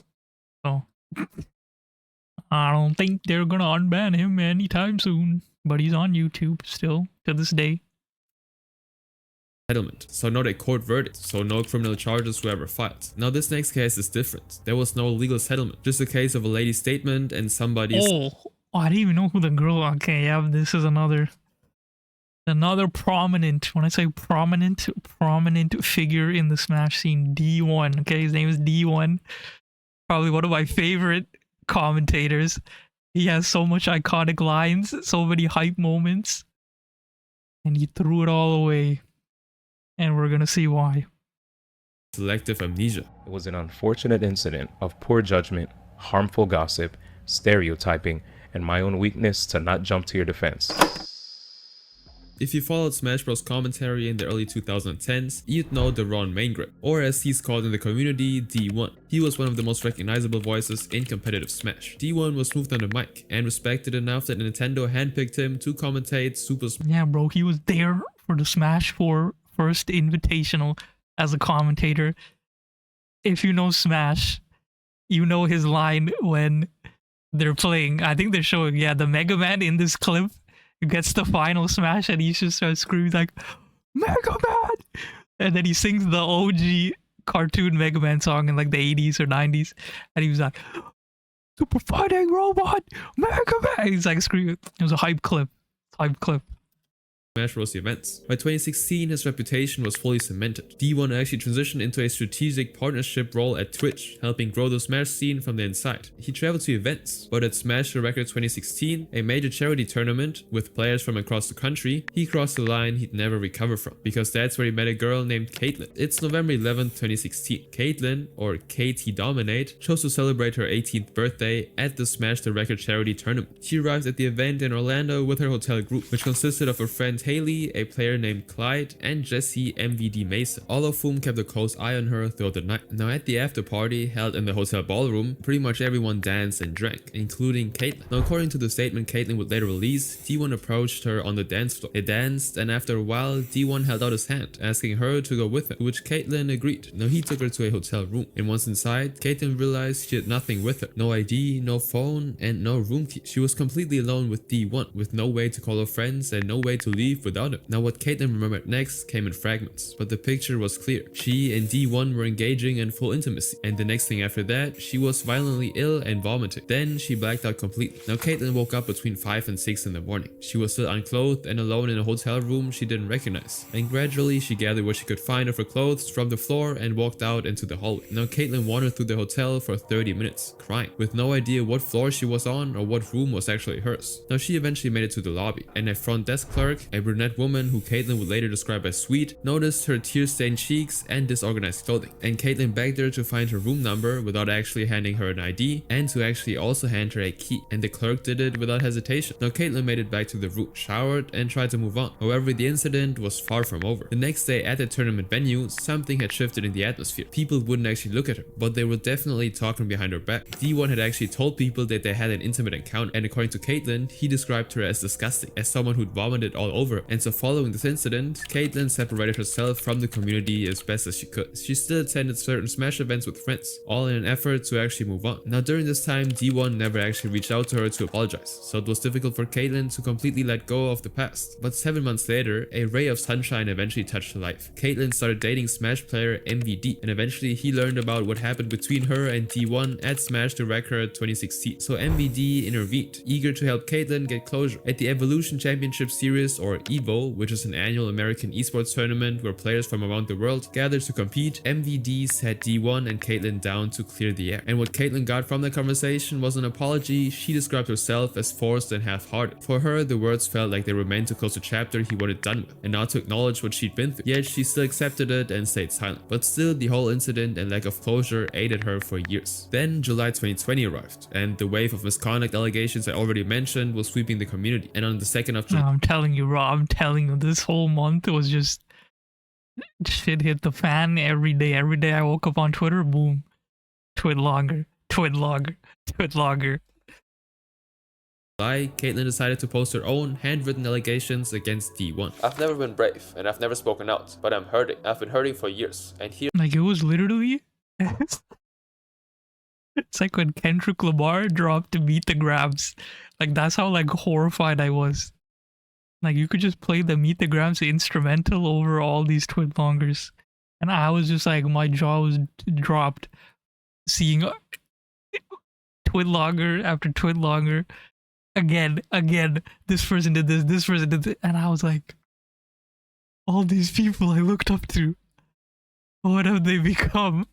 so I don't think they're gonna unban him anytime soon. But he's on YouTube still to this day. Settlement, so not a court verdict, so no criminal charges were ever filed. Now, this next case is different. There was no legal settlement, just a case of a lady's statement and somebody's... Oh, I didn't even know who the girl. Okay, yeah, this is another prominent. When I say prominent figure in the Smash scene, D1. Okay, his name is D1. Probably one of my favorite commentators. He has so much iconic lines, so many hype moments, and he threw it all away. And we're gonna see why. Selective amnesia. It was an unfortunate incident of poor judgment, harmful gossip, stereotyping, and my own weakness to not jump to your defense. If you followed Smash Bros commentary in the early 2010s, you'd know the Ron Maingrip, or as he's called in the community, D1. He was one of the most recognizable voices in competitive Smash. D1 was smooth on the mic, and respected enough that Nintendo handpicked him to commentate Super Smash. Yeah, bro, he was there for the Smash 4 first invitational as a commentator. If you know Smash, you know his line when they're playing. I think they're showing, the Mega Man in this clip gets the final Smash and he just starts screaming like, Mega Man! And then he sings the OG cartoon Mega Man song in like the 80s or 90s. And he was like, Super Fighting Robot, Mega Man! He's like screaming. It was a hype clip. Smash Bros events. By 2016, his reputation was fully cemented. D1 actually transitioned into a strategic partnership role at Twitch, helping grow the Smash scene from the inside. He traveled to events, but at Smash the Record 2016, a major charity tournament with players from across the country, he crossed the line he'd never recover from, because that's where he met a girl named Caitlyn. It's November 11th, 2016. Caitlyn, or KT Dominate, chose to celebrate her 18th birthday at the Smash the Record charity tournament. She arrived at the event in Orlando with her hotel group, which consisted of her friend Haley, a player named Clyde, and Jesse MVD Mason, all of whom kept a close eye on her throughout the night. Now, at the after party held in the hotel ballroom, pretty much everyone danced and drank, including Caitlyn. Now, according to the statement Caitlyn would later release, D1 approached her on the dance floor. They danced, and after a while, D1 held out his hand, asking her to go with him, to which Caitlyn agreed. Now, he took her to a hotel room, and once inside, Caitlyn realized she had nothing with her. No ID, no phone, and no room key. She was completely alone with D1, with no way to call her friends and no way to leave leave without him. Now what Caitlyn remembered next came in fragments, but the picture was clear. She and D1 were engaging in full intimacy, and the next thing after that, she was violently ill and vomiting. Then she blacked out completely. Now Caitlyn woke up between 5 and 6 in the morning. She was still unclothed and alone in a hotel room she didn't recognize, and gradually she gathered what she could find of her clothes from the floor and walked out into the hallway. Now Caitlyn wandered through the hotel for 30 minutes, crying, with no idea what floor she was on or what room was actually hers. Now she eventually made it to the lobby, and a front desk clerk, a brunette woman who Caitlyn would later describe as sweet, noticed her tear-stained cheeks and disorganized clothing, and Caitlyn begged her to find her room number without actually handing her an ID, and to actually also hand her a key, and the clerk did it without hesitation. Now Caitlyn made it back to the room, showered, and tried to move on. However, the incident was far from over. The next day at the tournament venue, something had shifted in the atmosphere. People wouldn't actually look at her, but they were definitely talking behind her back. D1 had actually told people that they had an intimate encounter, and according to Caitlyn, he described her as disgusting, as someone who'd vomited all over her. And so following this incident, Caitlyn separated herself from the community as best as she could. She still attended certain Smash events with friends, all in an effort to actually move on. Now during this time, D1 never actually reached out to her to apologize, so it was difficult for Caitlyn to completely let go of the past. But 7 months later, a ray of sunshine eventually touched her life. Caitlyn started dating Smash player MVD, and eventually he learned about what happened between her and D1 at Smash the Record 2016. So MVD intervened, eager to help Caitlyn get closure. At the Evolution Championship Series, or EVO, which is an annual American esports tournament where players from around the world gather to compete, MVD sat D1 and Caitlyn down to clear the air. And what Caitlyn got from the conversation was an apology. She described herself as forced and half-hearted. For her, the words felt like they were meant to close a chapter he wanted done with, and not to acknowledge what she'd been through. Yet she still accepted it and stayed silent. But still, the whole incident and lack of closure ate at her for years. Then July 2020 arrived, and the wave of misconduct allegations I already mentioned was sweeping the community. And on the 2nd of No, July, I'm telling you, Rob, I'm telling you, this whole month was just shit hit the fan every day. Every day I woke up on Twitter, boom, twidlogger, twidlogger, twidlogger. Caitlyn decided to post her own handwritten allegations against D1. I've never been brave, and I've never spoken out, but I'm hurting. I've been hurting for years, and here Like, it was literally it's like when Kendrick Lamar dropped to Meet the Grabs. Like, that's how like horrified I was. Like, you could just play the Meet the Grabs instrumental over all these twidlongers, and I was just like, my jaw was dropped seeing twidlonger after twidlonger. Again, this person did this person did this, and I was like, all these people I looked up to, what have they become?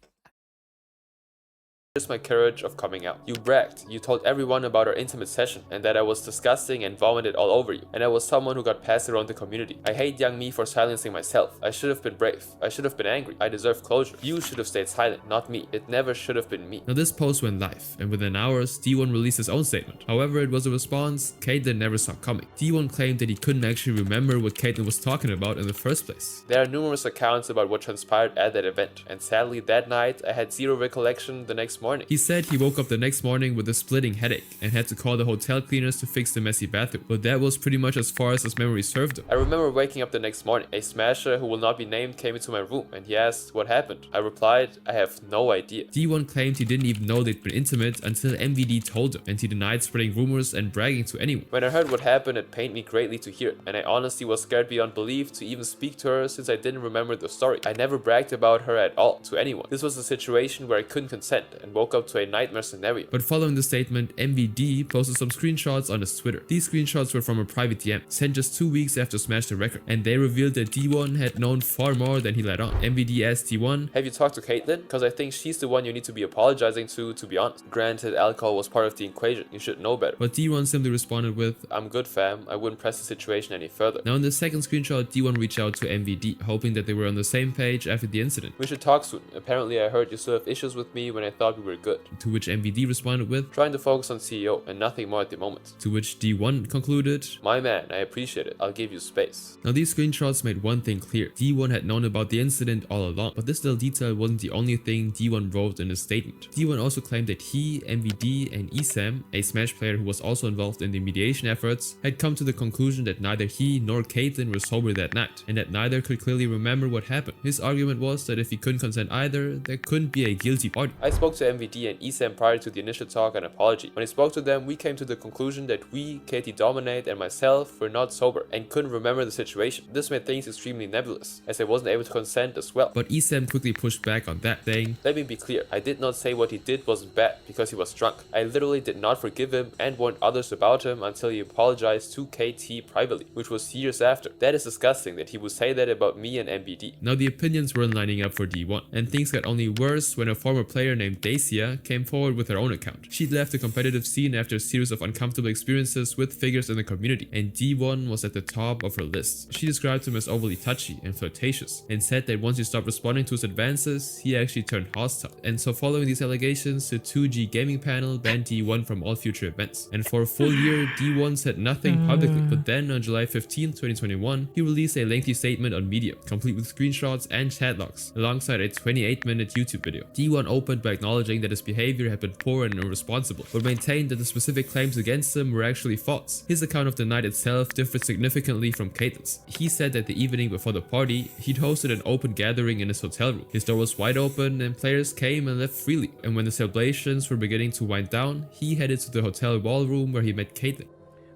here's my courage of coming out. You bragged. You told everyone about our intimate session and that I was disgusting and vomited all over you. And I was someone who got passed around the community. I hate young me for silencing myself. I should have been brave. I should have been angry. I deserve closure. You should have stayed silent, not me. It never should have been me. Now this post went live, and within hours, D1 released his own statement. However, it was a response Caitlyn never saw coming. D1 claimed that he couldn't actually remember what Caitlyn was talking about in the first place. There are numerous accounts about what transpired at that event, and sadly that night I had zero recollection the next morning. He said he woke up the next morning with a splitting headache and had to call the hotel cleaners to fix the messy bathroom, but that was pretty much as far as his memory served him. I remember waking up the next morning. A smasher who will not be named came into my room and he asked what happened. I replied, I have no idea. D1 claimed he didn't even know they'd been intimate until MVD told him, and he denied spreading rumors and bragging to anyone. When I heard what happened, it pained me greatly to hear, and I honestly was scared beyond belief to even speak to her since I didn't remember the story. I never bragged about her at all to anyone. This was a situation where I couldn't consent and woke up to a nightmare scenario. But following the statement, MVD posted some screenshots on his Twitter. These screenshots were from a private DM sent just 2 weeks after Smash the Record, and they revealed that D1 had known far more than he let on. MVD asked D1, have you talked to Caitlyn? Because I think she's the one you need to be apologizing to be honest. Granted, alcohol was part of the equation. You should know better. But D1 simply responded with, I'm good fam, I wouldn't press the situation any further. Now in the second screenshot, D1 reached out to MVD, hoping that they were on the same page after the incident. We should talk soon. Apparently I heard you still have issues with me when I thought we were good. To which MVD responded with, trying to focus on CEO and nothing more at the moment. To which D1 concluded, my man, I appreciate it. I'll give you space. Now these screenshots made one thing clear. D1 had known about the incident all along, but this little detail wasn't the only thing D1 wrote in his statement. D1 also claimed that he, MVD, and Esam, a Smash player who was also involved in the mediation efforts, had come to the conclusion that neither he nor Caitlyn were sober that night, and that neither could clearly remember what happened. His argument was that if he couldn't consent either, there couldn't be a guilty party. I spoke to MVD and ESAM prior to the initial talk and apology. When I spoke to them, we came to the conclusion that we, Katie Dominate, and myself were not sober and couldn't remember the situation. This made things extremely nebulous, as I wasn't able to consent as well. But ESAM quickly pushed back on that, saying, "Let me be clear, I did not say what he did wasn't bad because he was drunk. I literally did not forgive him and warned others about him until he apologized to KT privately, which was years after. That is disgusting that he would say that about me and MBD." Now the opinions weren't lining up for D1, and things got only worse when a former player named Dacia came forward with her own account. She'd left the competitive scene after a series of uncomfortable experiences with figures in the community, and D1 was at the top of her list. She described him as overly touchy and flirtatious, and said that once he stopped responding to his advances, he actually turned hostile. And so following these allegations, the 2G gaming panel banned D1 from all future events. And for a full year, D1 said nothing publicly, but then on July 15, 2021, he released a lengthy statement on Medium, complete with screenshots and chat logs, alongside a 28-minute YouTube video. D1 opened by acknowledging that his behavior had been poor and irresponsible, but maintained that the specific claims against him were actually false. His account of the night itself differed significantly from Caitlin's. He said that the evening before the party, he'd hosted an open gathering in his hotel room. His door was wide open and players came and left freely, and when the celebrations were beginning to wind down, he headed to the hotel ballroom where he met Caitlin.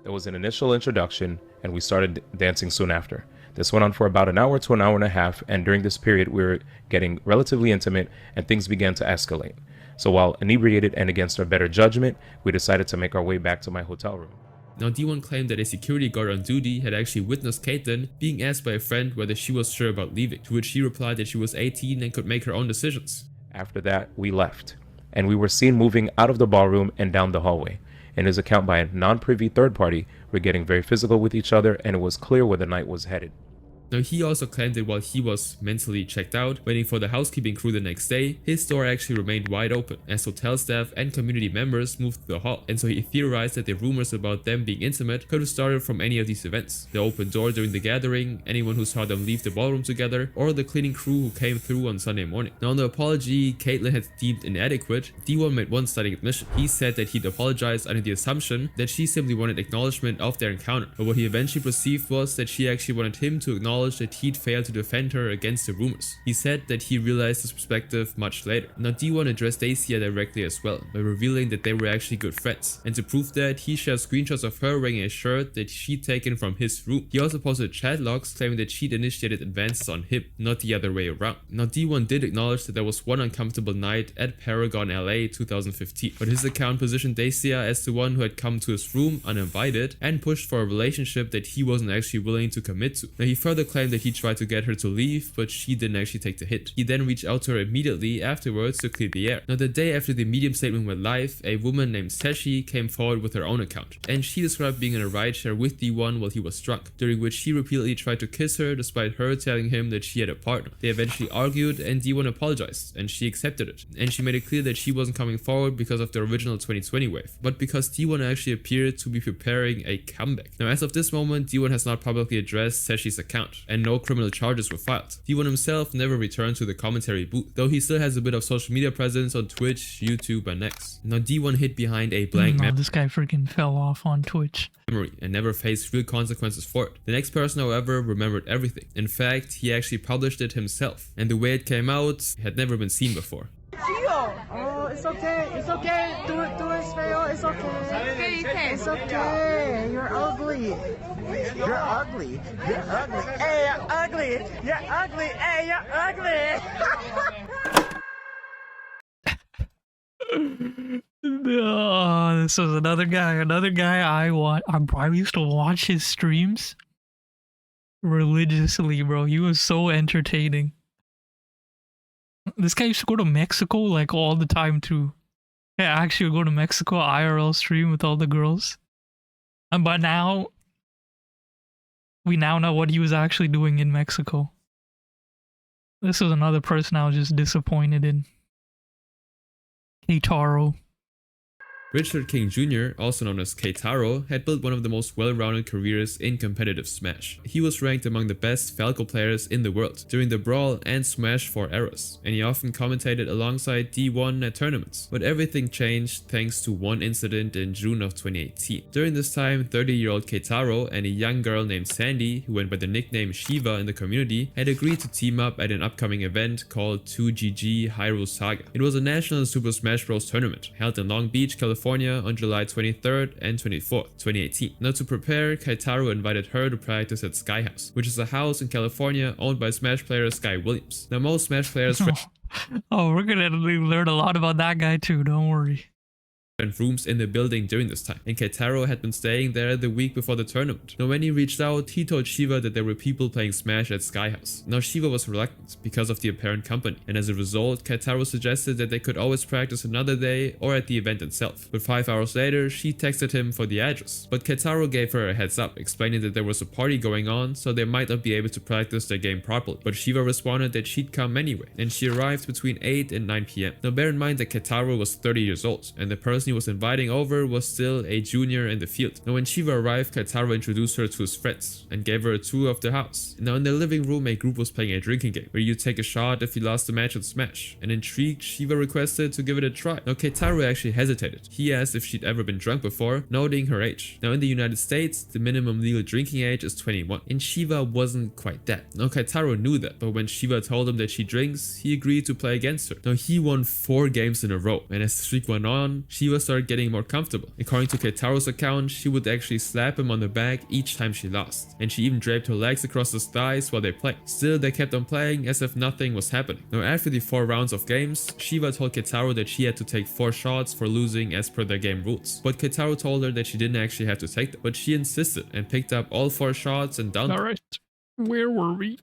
There was an initial introduction, and we started dancing soon after. This went on for about an hour to an hour and a half, and during this period we were getting relatively intimate and things began to escalate. So while inebriated and against our better judgment, we decided to make our way back to my hotel room. Now D1 claimed that a security guard on duty had actually witnessed Caitlin being asked by a friend whether she was sure about leaving, to which she replied that she was 18 and could make her own decisions. After that, we left, and we were seen moving out of the ballroom and down the hallway. In his account by a non-privy third party, we're getting very physical with each other, and it was clear where the night was headed. Now he also claimed that while he was mentally checked out, waiting for the housekeeping crew the next day, his door actually remained wide open as hotel staff and community members moved to the hall, and so he theorized that the rumors about them being intimate could have started from any of these events: the open door during the gathering, anyone who saw them leave the ballroom together, or the cleaning crew who came through on Sunday morning. Now on the apology Caitlin had deemed inadequate, D1 made one stunning admission. He said that he'd apologized under the assumption that she simply wanted acknowledgement of their encounter, but what he eventually perceived was that she actually wanted him to acknowledge that he'd failed to defend her against the rumors. He said that he realized his perspective much later. Now D1 addressed Dacia directly as well, by revealing that they were actually good friends, and to prove that, he shared screenshots of her wearing a shirt that she'd taken from his room. He also posted chat logs claiming that she'd initiated advances on him, not the other way around. Now D1 did acknowledge that there was one uncomfortable night at Paragon LA 2015, but his account positioned Dacia as the one who had come to his room uninvited and pushed for a relationship that he wasn't actually willing to commit to. Now he further claimed that he tried to get her to leave, but she didn't actually take the hit. He then reached out to her immediately afterwards to clear the air. Now the day after the Medium statement went live, a woman named Seshi came forward with her own account, and she described being in a rideshare with D1 while he was drunk, during which he repeatedly tried to kiss her despite her telling him that she had a partner. They eventually argued and D1 apologized, and she accepted it, and she made it clear that she wasn't coming forward because of the original 2020 wave, but because D1 actually appeared to be preparing a comeback. Now as of this moment, D1 has not publicly addressed Seshi's account, and no criminal charges were filed. D1 himself never returned to the commentary booth, though he still has a bit of social media presence on Twitch, YouTube, and X. Now D1 hid behind a blank This guy freaking fell off on Twitch. memory and never faced real consequences for it. The next person, however, remembered everything. In fact, he actually published it himself, and the way it came out had never been seen before. Oh, it's okay. It's okay. Do it, Israel. It's okay. It's okay. You're ugly. You're ugly. You're ugly. Hey, you're ugly. You're ugly. Hey, you're ugly. This was another guy I used to watch his streams religiously, bro. He was so entertaining. This guy used to go to Mexico like all the time too. Yeah, actually go to Mexico IRL stream with all the girls. But now we now know what he was actually doing in Mexico. This was another person I was just disappointed in. Keitaro. Richard King Jr., also known as Keitaro, had built one of the most well-rounded careers in competitive Smash. He was ranked among the best Falco players in the world during the Brawl and Smash 4 eras, and he often commentated alongside D1 at tournaments. But everything changed thanks to one incident in June of 2018. During this time, 30-year-old Keitaro and a young girl named Sandy, who went by the nickname Shiva in the community, had agreed to team up at an upcoming event called 2GG Hyrule Saga. It was a national Super Smash Bros. Tournament held in Long Beach, California on July 23rd and 24th, 2018. Now to prepare, Keitaro invited her to practice at Sky House, which is a house in California owned by Smash player Sky Williams. Now most Smash players Oh, we're gonna learn a lot about that guy too, don't worry. and rooms in the building during this time, and Keitaro had been staying there the week before the tournament. Now when he reached out, he told Shiva that there were people playing Smash at Sky House. Now Shiva was reluctant because of the apparent company, and as a result, Keitaro suggested that they could always practice another day or at the event itself. But 5 hours later, she texted him for the address. But Keitaro gave her a heads up, explaining that there was a party going on, so they might not be able to practice their game properly. But Shiva responded that she'd come anyway, and she arrived between 8 and 9 PM. Now bear in mind that Keitaro was 30 years old, and the person he was inviting over was still a junior in the field. Now when Shiva arrived, Keitaro introduced her to his friends and gave her a tour of the house. Now in the living room, a group was playing a drinking game where you take a shot if you lost the match in Smash, and intrigued, Shiva requested to give it a try. Now Keitaro actually hesitated. He asked if she'd ever been drunk before, noting her age. Now in the United States, the minimum legal drinking age is 21, and Shiva wasn't quite that. Now Keitaro knew that, but when Shiva told him that she drinks, he agreed to play against her. Now he won 4 games in a row, and as the streak went on, Shiva started getting more comfortable. According to Keitaro's account, she would actually slap him on the back each time she lost, and she even draped her legs across his thighs while they played. Still, they kept on playing as if nothing was happening. Now after the 4 rounds of games, Shiva told Keitaro that she had to take 4 shots for losing as per their game rules. But Keitaro told her that she didn't actually have to take them, but she insisted and picked up all 4 shots and downed them. Alright, where were we?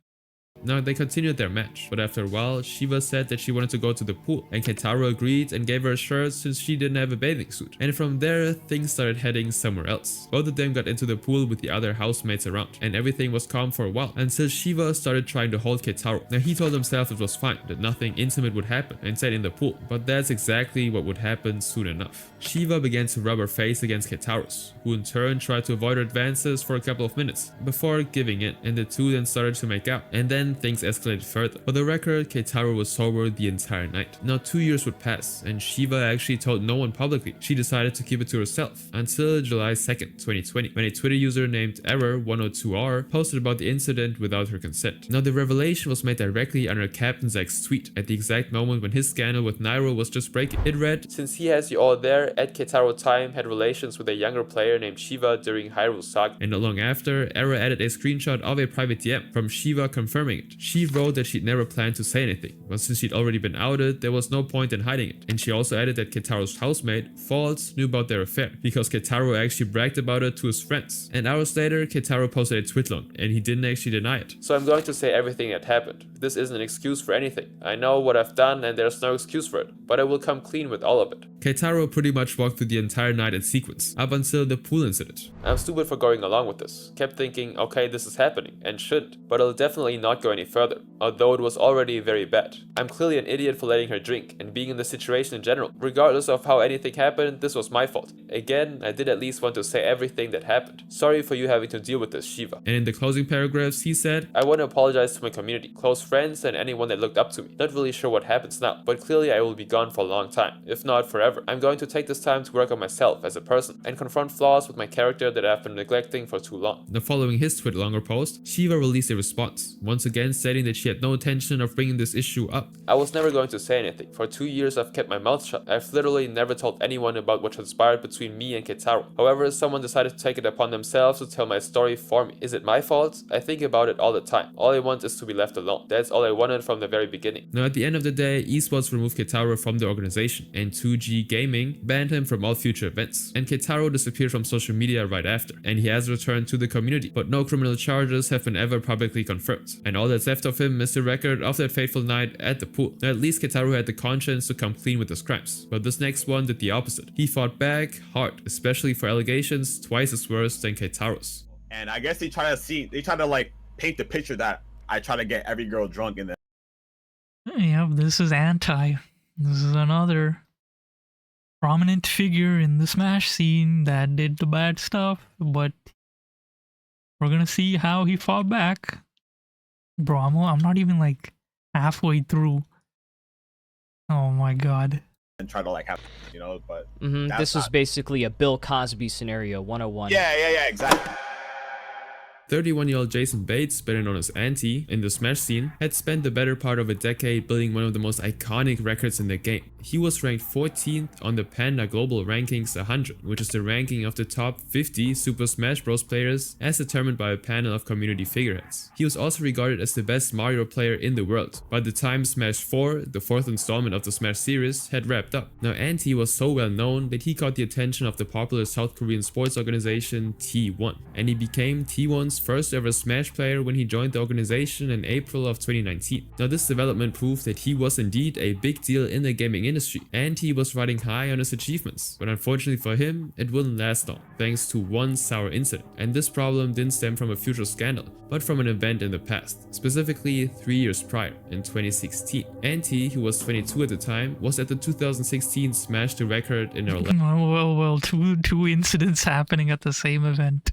Now they continued their match, but after a while, Shiva said that she wanted to go to the pool, and Keitaro agreed and gave her a shirt since she didn't have a bathing suit. And from there, things started heading somewhere else. Both of them got into the pool with the other housemates around, and everything was calm for a while, until Shiva started trying to hold Keitaro. Now he told himself it was fine, that nothing intimate would happen, and stayed in the pool, but that's exactly what would happen soon enough. Shiva began to rub her face against Keitaro's, who in turn tried to avoid her advances for a couple of minutes, before giving in, and the two then started to make out, and then things escalated further. For the record, Keitaro was sober the entire night. Now 2 years would pass, and Shiva actually told no one publicly. She decided to keep it to herself, until July 2nd, 2020, when a Twitter user named Error102R posted about the incident without her consent. Now the revelation was made directly under Captain Zack's tweet, at the exact moment when his scandal with Nairo was just breaking. It read, "Since he has you all there, at Keitaro time had relations with a younger player named Shiva during Hyrule Saga." And not long after, Error added a screenshot of a private DM from Shiva confirming it. She wrote that she'd never planned to say anything, but since she'd already been outed, there was no point in hiding it. And she also added that Keitaro's housemate, Falls, knew about their affair, because Keitaro actually bragged about it to his friends. And hours later, Keitaro posted a tweet long, and he didn't actually deny it. "So I'm going to say everything that happened. This isn't an excuse for anything. I know what I've done and there's no excuse for it, but I will come clean with all of it." Keitaro pretty much walked through the entire night in sequence, up until the pool incident. "I'm stupid for going along with this. Kept thinking, okay, this is happening, and shouldn't, but I'll definitely not go any further, although it was already very bad. I'm clearly an idiot for letting her drink, and being in the situation in general. Regardless of how anything happened, this was my fault. Again, I did at least want to say everything that happened. Sorry for you having to deal with this, Shiva." And in the closing paragraphs, he said, "I want to apologize to my community, close friends, and anyone that looked up to me. Not really sure what happens now, but clearly I will be gone for a long time, if not forever. I'm going to take this time to work on myself as a person, and confront flaws with my character that I've been neglecting for too long." Now following his Twitter longer post, Shiva released a response, once again stating that she had no intention of bringing this issue up. "I was never going to say anything. For 2 years I've kept my mouth shut. I've literally never told anyone about what transpired between me and Keitaro. However, someone decided to take it upon themselves to tell my story for me. Is it my fault? I think about it all the time. All I want is to be left alone. That's all I wanted from the very beginning." Now at the end of the day, esports removed Keitaro from the organization, and 2G Gaming banned him from all future events. And Keitaro disappeared from social media right after, and he has returned to the community, but no criminal charges have been ever publicly confirmed. And all that's left of him is the record of that fateful night at the pool. Now at least Keitaro had the conscience to come clean with his crimes, but this next one did the opposite. He fought back hard, especially for allegations twice as worse than Keitaro's. And I guess they try to like paint the picture that I try to get every girl drunk in the Yeah, this is anti. This is another prominent figure in the Smash scene that did the bad stuff, but we're gonna see how he fought back. Bro, I'm not even like halfway through. Oh my god. and try to like have, but that's This was not- basically a Bill Cosby scenario 101. yeah, exactly. 31-year-old Jason Bates, better known as Anti, in the Smash scene, had spent the better part of a decade building one of the most iconic records in the game. He was ranked 14th on the Panda Global Rankings 100, which is the ranking of the top 50 Super Smash Bros. Players as determined by a panel of community figureheads. He was also regarded as the best Mario player in the world by the time Smash 4, the fourth installment of the Smash series, had wrapped up. Now Anti was so well known that he caught the attention of the popular South Korean sports organization T1, and he became T1's first ever Smash player when he joined the organization in April of 2019. Now this development proved that he was indeed a big deal in the gaming industry, and he was riding high on his achievements, but unfortunately for him, it wouldn't last long, thanks to one sour incident. And this problem didn't stem from a future scandal, but from an event in the past, specifically 3 years prior, in 2016. Anti, who was 22 at the time, was at the 2016 Smash the Record in Orlando. Well, two incidents happening at the same event.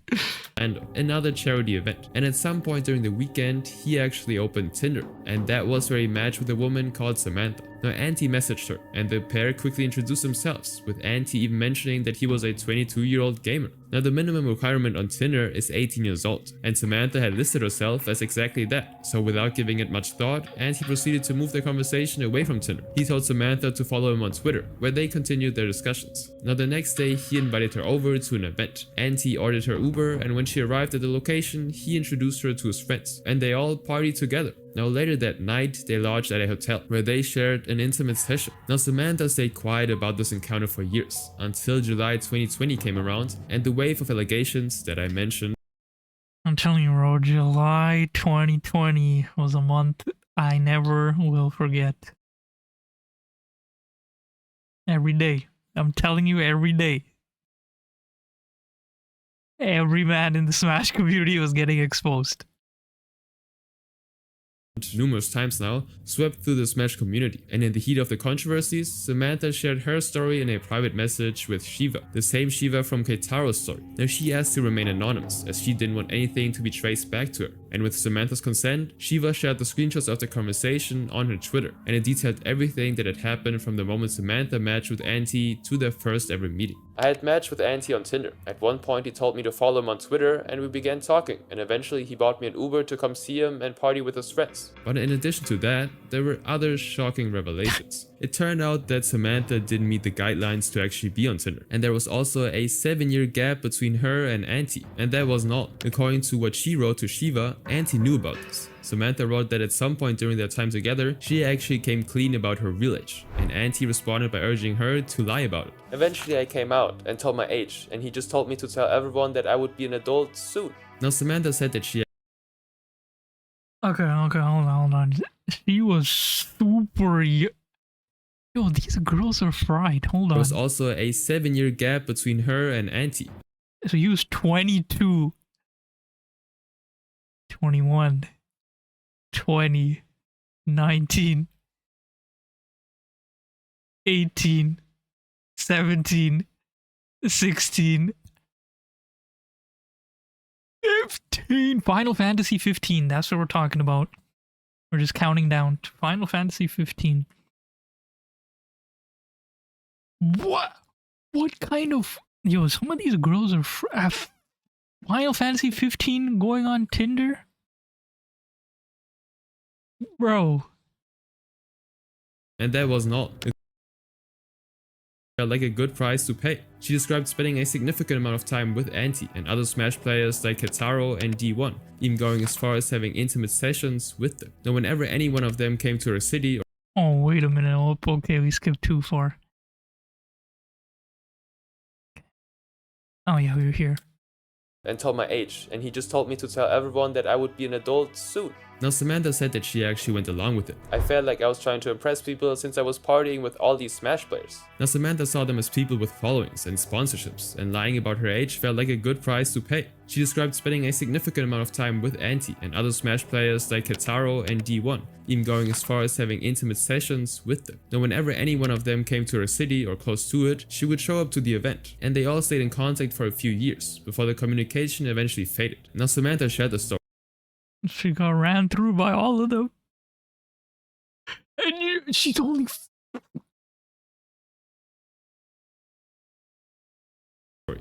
And another charity event. And at some point during the weekend, he actually opened Tinder, and that was where he matched with a woman called Samantha. Now Anti messaged her, and the pair quickly introduced themselves, with Anti even mentioning that he was a 22-year-old gamer. Now the minimum requirement on Tinder is 18 years old, and Samantha had listed herself as exactly that, so without giving it much thought, Anti proceeded to move the conversation away from Tinder. He told Samantha to follow him on Twitter, where they continued their discussions. Now the next day, he invited her over to an event. Anti ordered her Uber, and when she arrived at the location, he introduced her to his friends, and they all partied together. Now later that night, they lodged at a hotel, where they shared an intimate session. Now Samantha stayed quiet about this encounter for years, until July 2020 came around, and the wave of allegations that I mentioned. I'm telling you, bro, July 2020 was a month I never will forget. Every day. I'm telling you, every day. Every man in the Smash community was getting exposed. Numerous times now, swept through the Smash community, and in the heat of the controversies, Samantha shared her story in a private message with Shiva, the same Shiva from Keitaro's story. Now she asked to remain anonymous, as she didn't want anything to be traced back to her, and with Samantha's consent, Shiva shared the screenshots of the conversation on her Twitter, and it detailed everything that had happened from the moment Samantha matched with Anti to their first ever meeting. I had matched with Anti on Tinder. At one point he told me to follow him on Twitter, and we began talking, and eventually he bought me an Uber to come see him and party with his friends. But in addition to that, there were other shocking revelations. It turned out that Samantha didn't meet the guidelines to actually be on Tinder, and there was also a 7-year gap between her and Anti, and that wasn't all. According to what she wrote to Shiva, Anti knew about this. Samantha wrote that at some point during their time together, she actually came clean about her real age, and Anti responded by urging her to lie about it. Eventually I came out and told my age, and he just told me to tell everyone that I would be an adult soon. Now Samantha said that she Okay, hold on. She was super Yo, these girls are fried. Hold on. there was also a 7-year gap between her and Anti. So he was 22, 21, 20, 19, 18, 17, 16, 15. Final Fantasy 15. That's what we're talking about. We're just counting down to Final Fantasy 15. What kind of... Yo, some of these girls are... Final Fantasy 15 going on Tinder? Bro. And that wasn't all. Like a good price to pay. She described spending a significant amount of time with Anti and other Smash players like Keitaro and D1, even going as far as having intimate sessions with them. Now whenever any one of them came to her city... Oh, wait a minute. Oh, okay, we skipped too far. Oh yeah, we were here. And told my age, and he just told me to tell everyone that I would be an adult soon. Now Samantha said that she actually went along with it. I felt like I was trying to impress people since I was partying with all these Smash players. Now Samantha saw them as people with followings and sponsorships, and lying about her age felt like a good price to pay. She described spending a significant amount of time with Auntie and other Smash players like Kataro and D1, even going as far as having intimate sessions with them. Now whenever any one of them came to her city or close to it, she would show up to the event, and they all stayed in contact for a few years before the communication eventually faded. Now Samantha shared the story. She got ran through by all of them. And she's only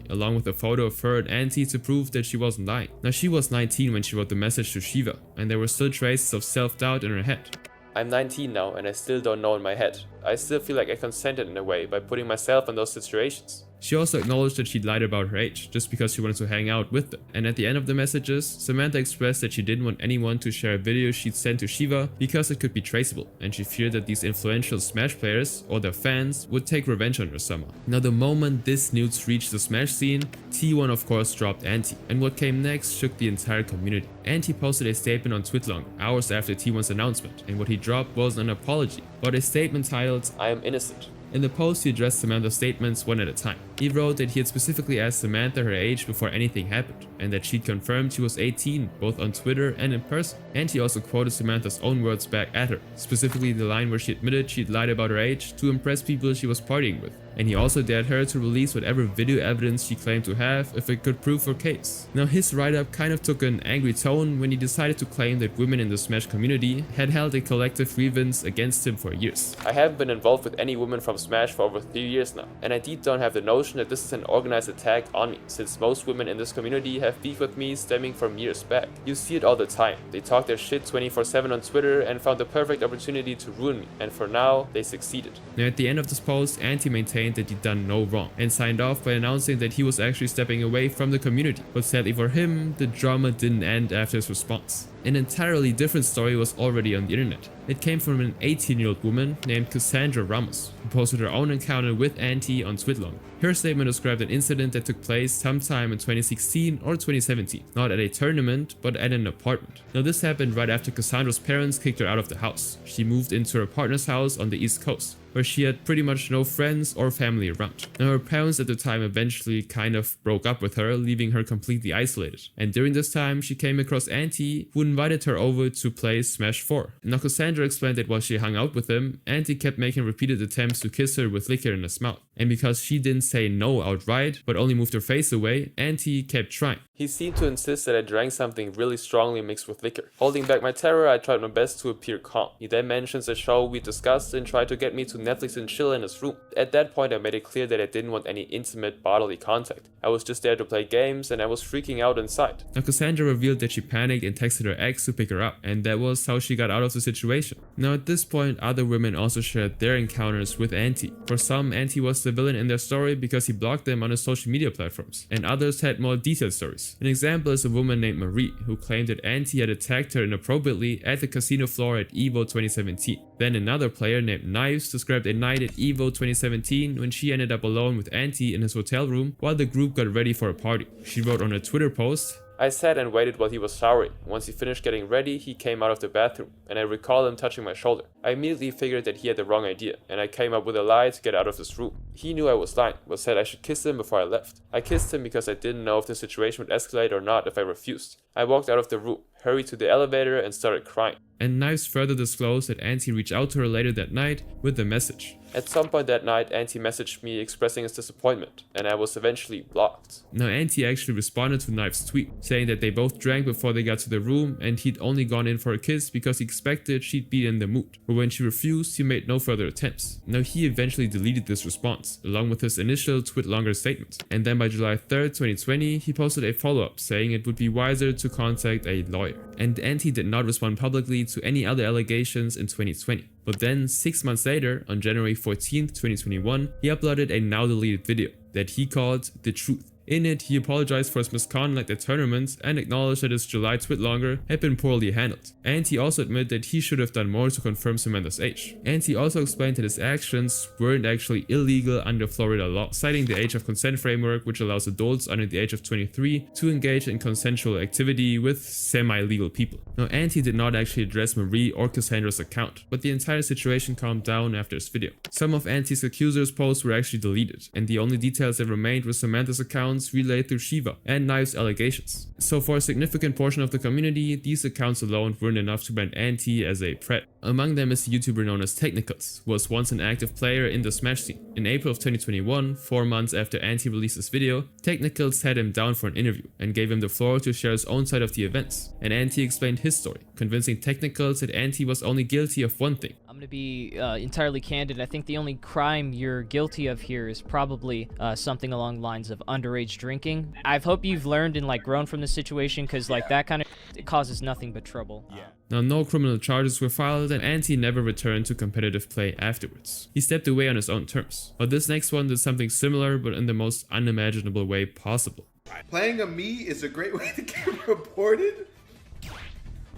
along with a photo of her and Auntie to prove that she wasn't lying. Now she was 19 when she wrote the message to Shiva, and there were still traces of self-doubt in her head. I'm 19 now and I still don't know in my head. I still feel like I consented in a way by putting myself in those situations. She also acknowledged that she'd lied about her age, just because she wanted to hang out with them. And at the end of the messages, Samantha expressed that she didn't want anyone to share a video she'd sent to Shiva because it could be traceable, and she feared that these influential Smash players, or their fans, would take revenge on her somehow. Now the moment this news reached the Smash scene, T1 of course dropped Auntie, and what came next shook the entire community. Auntie posted a statement on Twitter hours after T1's announcement, and what he dropped was an apology, but a statement titled, "I am innocent." In the post, he addressed Samantha's statements one at a time. He wrote that he had specifically asked Samantha her age before anything happened, and that she'd confirmed she was 18, both on Twitter and in person. And he also quoted Samantha's own words back at her, specifically the line where she admitted she'd lied about her age to impress people she was partying with. And he also dared her to release whatever video evidence she claimed to have if it could prove her case. Now his write-up kind of took an angry tone when he decided to claim that women in the Smash community had held a collective grievance against him for years. I haven't been involved with any women from Smash for over 3 years now, and I deep down have the notion that this is an organized attack on me, since most women in this community have beef with me stemming from years back. You see it all the time. They talk their shit 24/7 on Twitter and found the perfect opportunity to ruin me, and for now, they succeeded. Now at the end of this post, Auntie maintained that he'd done no wrong, and signed off by announcing that he was actually stepping away from the community. But sadly for him, the drama didn't end after his response. An entirely different story was already on the internet. It came from an 18-year-old woman named Cassandra Ramos, who posted her own encounter with Auntie on Twitter. Her statement described an incident that took place sometime in 2016 or 2017, not at a tournament, but at an apartment. Now this happened right after Cassandra's parents kicked her out of the house. She moved into her partner's house on the East Coast, where she had pretty much no friends or family around. Now her parents at the time eventually kind of broke up with her, leaving her completely isolated. And during this time, she came across Auntie, who invited her over to play Smash 4. Now Cassandra explained that while she hung out with him, Auntie kept making repeated attempts to kiss her with liquor in his mouth. And because she didn't say no outright, but only moved her face away, Auntie kept trying. He seemed to insist that I drank something really strongly mixed with liquor. Holding back my terror, I tried my best to appear calm. He then mentions a show we discussed and tried to get me to Netflix and chill in his room. At that point, I made it clear that I didn't want any intimate bodily contact. I was just there to play games, and I was freaking out inside. Now Cassandra revealed that she panicked and texted her ex to pick her up, and that was how she got out of the situation. Now at this point, other women also shared their encounters with Auntie. For some, Auntie was the villain in their story because he blocked them on his social media platforms, and others had more detailed stories. An example is a woman named Marie, who claimed that Auntie had attacked her inappropriately at the casino floor at EVO 2017. Then another player named Knives described a night at EVO 2017 when she ended up alone with Auntie in his hotel room while the group got ready for a party. She wrote on her Twitter post, "I sat and waited while he was showering. Once he finished getting ready, he came out of the bathroom, and I recall him touching my shoulder. I immediately figured that he had the wrong idea, and I came up with a lie to get out of this room. He knew I was lying, but said I should kiss him before I left. I kissed him because I didn't know if the situation would escalate or not if I refused. I walked out of the room, hurried to the elevator, and started crying." And Knives further disclosed that Auntie reached out to her later that night with a message. At some point that night, Auntie messaged me expressing his disappointment, and I was eventually blocked. Now Auntie actually responded to Knives' tweet, saying that they both drank before they got to the room and he'd only gone in for a kiss because he expected she'd be in the mood. But when she refused, he made no further attempts. Now he eventually deleted this response, along with his initial Twitlonger statement. And then by July 3rd, 2020, he posted a follow-up saying it would be wiser to contact a lawyer. And Auntie did not respond publicly to any other allegations in 2020. But then 6 months later, on January 14th, 2021, he uploaded a now deleted video that he called The Truth. In it, he apologized for his misconduct at tournaments and acknowledged that his July twitlonger had been poorly handled. And he also admitted that he should have done more to confirm Samantha's age. And he also explained that his actions weren't actually illegal under Florida law, citing the age of consent framework, which allows adults under the age of 23 to engage in consensual activity with semi-legal people. Now, Auntie did not actually address Marie or Cassandra's account, but the entire situation calmed down after his video. Some of Auntie's accusers' posts were actually deleted, and the only details that remained were Samantha's accounts relayed through Shiva and Knife's allegations. So for a significant portion of the community, these accounts alone weren't enough to brand Auntie as a threat. Among them is a YouTuber known as Technicals, who was once an active player in the Smash scene. In April of 2021, 4 months after Auntie released this video, Technicals sat him down for an interview and gave him the floor to share his own side of the events, and Auntie explained his story, convincing Technicals that Auntie was only guilty of one thing. I'm gonna be entirely candid. I think the only crime you're guilty of here is probably something along the lines of underage drinking. I hope you've learned and like grown from this situation, because like that kind of it causes nothing but trouble. Now, no criminal charges were filed, and Auntie never returned to competitive play afterwards. He stepped away on his own terms. But this next one did something similar, but in the most unimaginable way possible. Playing a me is a great way to get reported?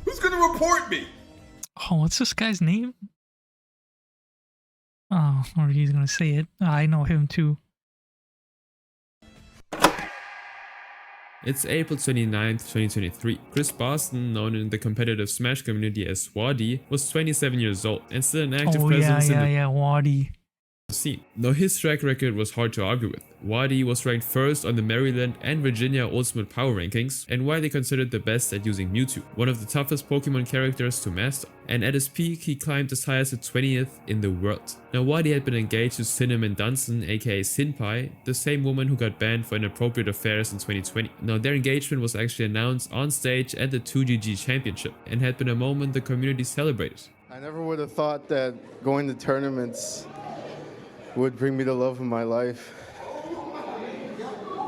Who's gonna report me? Oh, what's this guy's name? Oh, or he's gonna say it. I know him too. It's April 29th, 2023. Chris Boston, known in the competitive Smash community as Wadi, was 27 years old and still an active presence in the Wadi. scene. Though his track record was hard to argue with, Wadi was ranked first on the Maryland and Virginia Ultimate Power Rankings and widely considered the best at using Mewtwo, one of the toughest Pokemon characters to master. And at his peak, he climbed as high as the 20th in the world. Now, Wadi had been engaged to Cinnamon Dunson, aka Sinpai, the same woman who got banned for inappropriate affairs in 2020. Now, their engagement was actually announced on stage at the 2GG Championship and had been a moment the community celebrated. I never would have thought that going to tournaments would bring me the love of my life,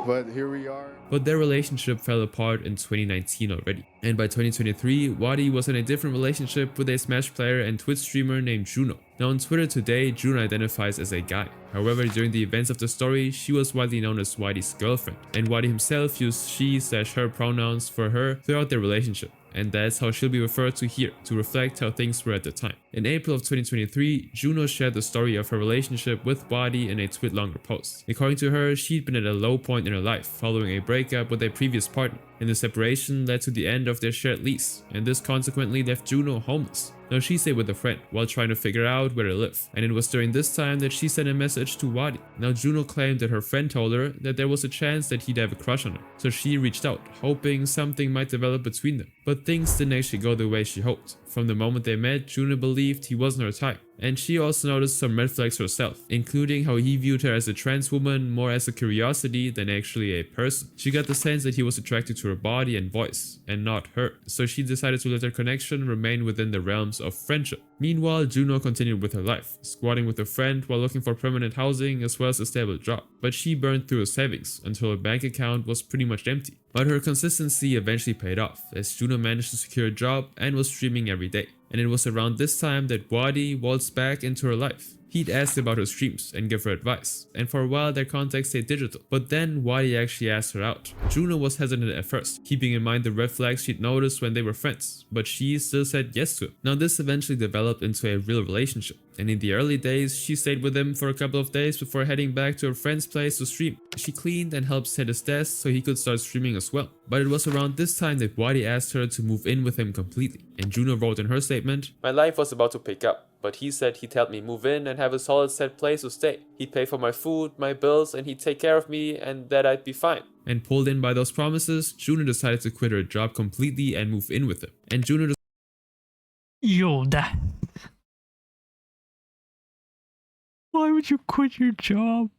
but here we are. But their relationship fell apart in 2019 already. And by 2023, Wadi was in a different relationship with a Smash player and Twitch streamer named Juno. Now on Twitter today, Juno identifies as a guy. However, during the events of the story, she was widely known as Wadi's girlfriend, and Wadi himself used she/her pronouns for her throughout their relationship. And that's how she'll be referred to here, to reflect how things were at the time. In April of 2023, Juno shared the story of her relationship with Wadi in a twitlonger post. According to her, she'd been at a low point in her life following a breakup with a previous partner, and the separation led to the end of their shared lease, and this consequently left Juno homeless. Now she stayed with a friend while trying to figure out where to live, and it was during this time that she sent a message to Wadi. Now Juno claimed that her friend told her that there was a chance that he'd have a crush on her, so she reached out, hoping something might develop between them. But things didn't actually go the way she hoped. From the moment they met, Juno believed he wasn't her type. And she also noticed some red flags herself, including how he viewed her as a trans woman more as a curiosity than actually a person. She got the sense that he was attracted to her body and voice, and not her, so she decided to let their connection remain within the realms of friendship. Meanwhile, Juno continued with her life, squatting with a friend while looking for permanent housing as well as a stable job. But she burned through her savings until her bank account was pretty much empty. But her consistency eventually paid off, as Juno managed to secure a job and was streaming every day. And it was around this time that Wadi waltzed back into her life. He'd asked about her streams and give her advice, and for a while their contact stayed digital. But then Wadi actually asked her out. Juno was hesitant at first, keeping in mind the red flags she'd noticed when they were friends, but she still said yes to him. Now this eventually developed into a real relationship, and in the early days she stayed with him for a couple of days before heading back to her friend's place to stream. She cleaned and helped set his desk so he could start streaming as well. But it was around this time that Wadi asked her to move in with him completely, and Juno wrote in her statement, "My life was about to pick up, but he said he'd help me move in and have a solid set place to stay. He'd pay for my food, my bills, and he'd take care of me, and that I'd be fine." And pulled in by those promises, Juno decided to quit her job completely and move in with him. And Juno Yo, that. Why would you quit your job?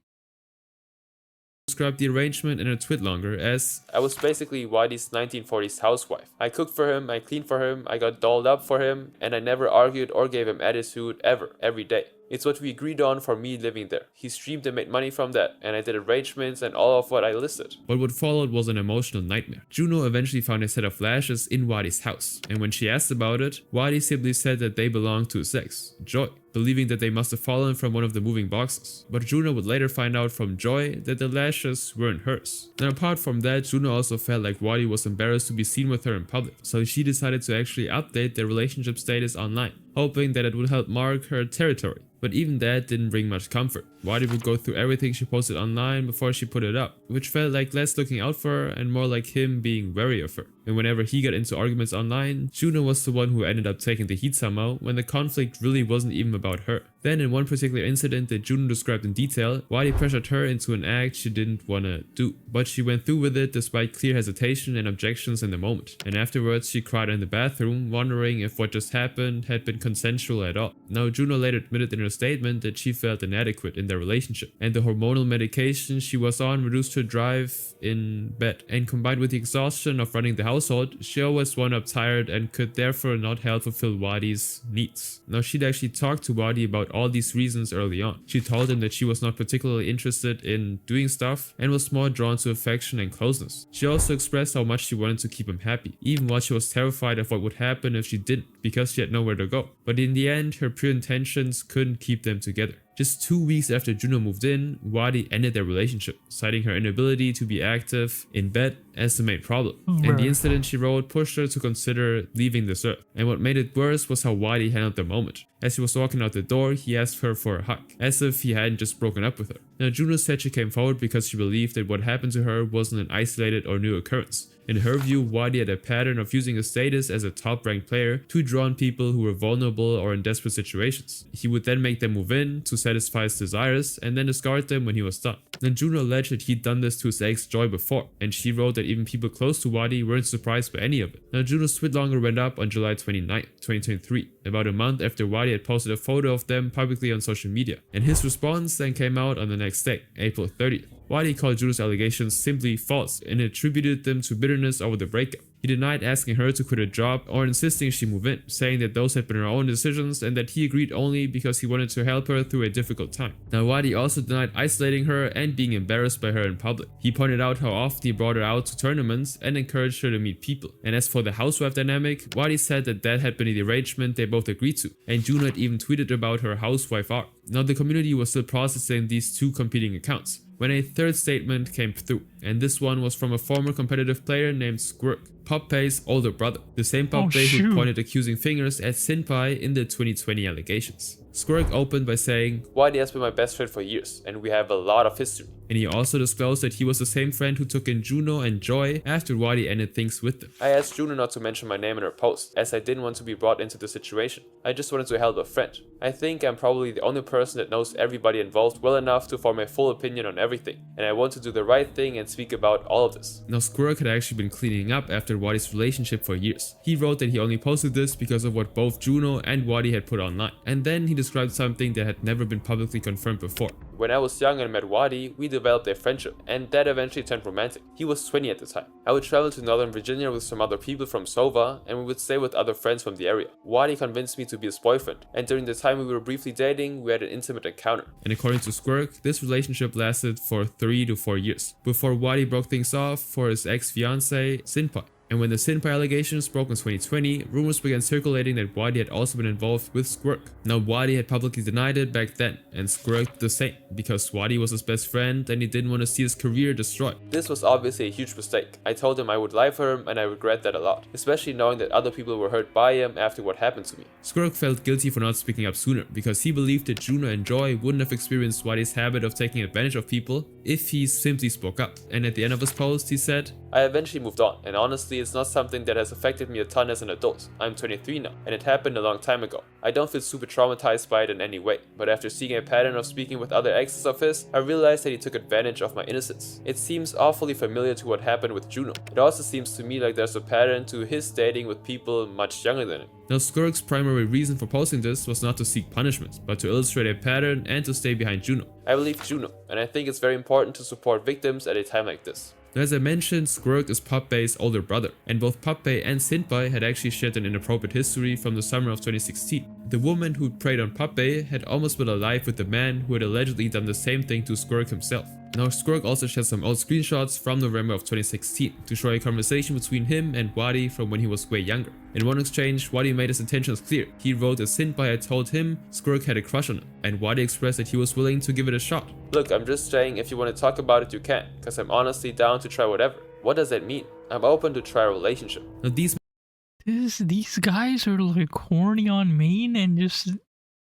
described the arrangement in her twitlonger as, "I was basically Wadi's 1940s housewife. I cooked for him, I cleaned for him, I got dolled up for him, and I never argued or gave him attitude ever, every day. It's what we agreed on for me living there. He streamed and made money from that, and I did arrangements and all of what I listed." But what followed was an emotional nightmare. Juno eventually found a set of lashes in Wadi's house, and when she asked about it, Wadi simply said that they belonged to his ex, Joy. believing that they must have fallen from one of the moving boxes. But Juno would later find out from Joy that the lashes weren't hers. And apart from that, Juno also felt like Wadi was embarrassed to be seen with her in public, so she decided to actually update their relationship status online, hoping that it would help mark her territory. But even that didn't bring much comfort. Wadi would go through everything she posted online before she put it up, which felt like less looking out for her and more like him being wary of her. And whenever he got into arguments online, Juno was the one who ended up taking the heat somehow, when the conflict really wasn't even about her. Then in one particular incident that Juno described in detail, Wadi pressured her into an act she didn't wanna do, but she went through with it despite clear hesitation and objections in the moment. And afterwards she cried in the bathroom, wondering if what just happened had been consensual at all. Now Juno later admitted in her statement that she felt inadequate in their relationship, and the hormonal medication she was on reduced her drive in bed. And combined with the exhaustion of running the household, she always wound up tired and could therefore not help fulfill Wadi's needs. Now she'd actually talked to Wadi about all these reasons early on. She told him that she was not particularly interested in doing stuff and was more drawn to affection and closeness. She also expressed how much she wanted to keep him happy, even while she was terrified of what would happen if she didn't, because she had nowhere to go. But in the end, her pure intentions couldn't keep them together. Just 2 weeks after Juno moved in, Wadi ended their relationship, citing her inability to be active in bed as the main problem. And the incident, she wrote, pushed her to consider leaving this earth. And what made it worse was how Wadi handled the moment. As he was walking out the door, he asked her for a hug, as if he hadn't just broken up with her. Now Juno said she came forward because she believed that what happened to her wasn't an isolated or new occurrence. In her view, Wadi had a pattern of using his status as a top-ranked player to draw on people who were vulnerable or in desperate situations. He would then make them move in to satisfy his desires and then discard them when he was done. Then Juno alleged that he'd done this to his ex Joy before, and she wrote that even people close to Wadi weren't surprised by any of it. Now Juno's tweet longer went up on July 29, 2023, about a month after Wadi had posted a photo of them publicly on social media, and his response then came out on the next day, April 30th. Wadi called Juno's allegations simply false and attributed them to bitterness over the breakup. He denied asking her to quit her job or insisting she move in, saying that those had been her own decisions and that he agreed only because he wanted to help her through a difficult time. Now Wadi also denied isolating her and being embarrassed by her in public. He pointed out how often he brought her out to tournaments and encouraged her to meet people. And as for the housewife dynamic, Wadi said that had been the arrangement they both agreed to, and Juno had even tweeted about her housewife arc. Now the community was still processing these two competing accounts when a third statement came through, and this one was from a former competitive player named Squirk, Poppay's older brother, the same Poppay who pointed accusing fingers at Senpai in the 2020 allegations. Squirk opened by saying, "Wadi has been my best friend for years, and we have a lot of history." And he also disclosed that he was the same friend who took in Juno and Joy after Wadi ended things with them. "I asked Juno not to mention my name in her post, as I didn't want to be brought into the situation. I just wanted to help a friend. I think I'm probably the only person that knows everybody involved well enough to form a full opinion on everything, and I want to do the right thing and speak about all of this." Now Squirk had actually been cleaning up after Wadi's relationship for years. He wrote that he only posted this because of what both Juno and Wadi had put online, and then he described something that had never been publicly confirmed before. "When I was young and met Wadi, we developed a friendship, and that eventually turned romantic. He was 20 at the time. I would travel to Northern Virginia with some other people from Sova, and we would stay with other friends from the area. Wadi convinced me to be his boyfriend, and during the time we were briefly dating, we had an intimate encounter." And according to Squirk, this relationship lasted for 3 to 4 years, before Wadi broke things off for his ex-fiancée, Senpai. And when the Senpai allegations broke in 2020, rumors began circulating that Wadi had also been involved with Squirk. Now Wadi had publicly denied it back then, and Squirk the same, because Wadi was his best friend and he didn't want to see his career destroyed. "This was obviously a huge mistake. I told him I would lie for him and I regret that a lot, especially knowing that other people were hurt by him after what happened to me." Squirk felt guilty for not speaking up sooner, because he believed that Juno and Joy wouldn't have experienced Wadi's habit of taking advantage of people if he simply spoke up. And at the end of his post he said, "I eventually moved on, and honestly it's not something that has affected me a ton as an adult. I'm 23 now, and it happened a long time ago. I don't feel super traumatized by it in any way, but after seeing a pattern of speaking with other exes of his, I realized that he took advantage of my innocence. It seems awfully familiar to what happened with Juno. It also seems to me like there's a pattern to his dating with people much younger than him." Now Squirk's primary reason for posting this was not to seek punishment, but to illustrate a pattern and to stay behind Juno. "I believe Juno, and I think it's very important to support victims at a time like this." Now, as I mentioned, Squirk is Poppay's older brother, and both Poppay and Senpai had actually shared an inappropriate history from the summer of 2016. The woman who preyed on Poppay had almost been alive with the man who had allegedly done the same thing to Squirk himself. Now, Squirk also shared some old screenshots from November of 2016 to show a conversation between him and Wadi from when he was way younger. In one exchange, Wadi made his intentions clear. He wrote a Sinpai had told him Squirk had a crush on him, and Wadi expressed that he was willing to give it a shot. Look, I'm just saying if you want to talk about it you can, cause I'm honestly down to try whatever. What does that mean? I'm open to try a relationship. Now These guys are like horny on main and just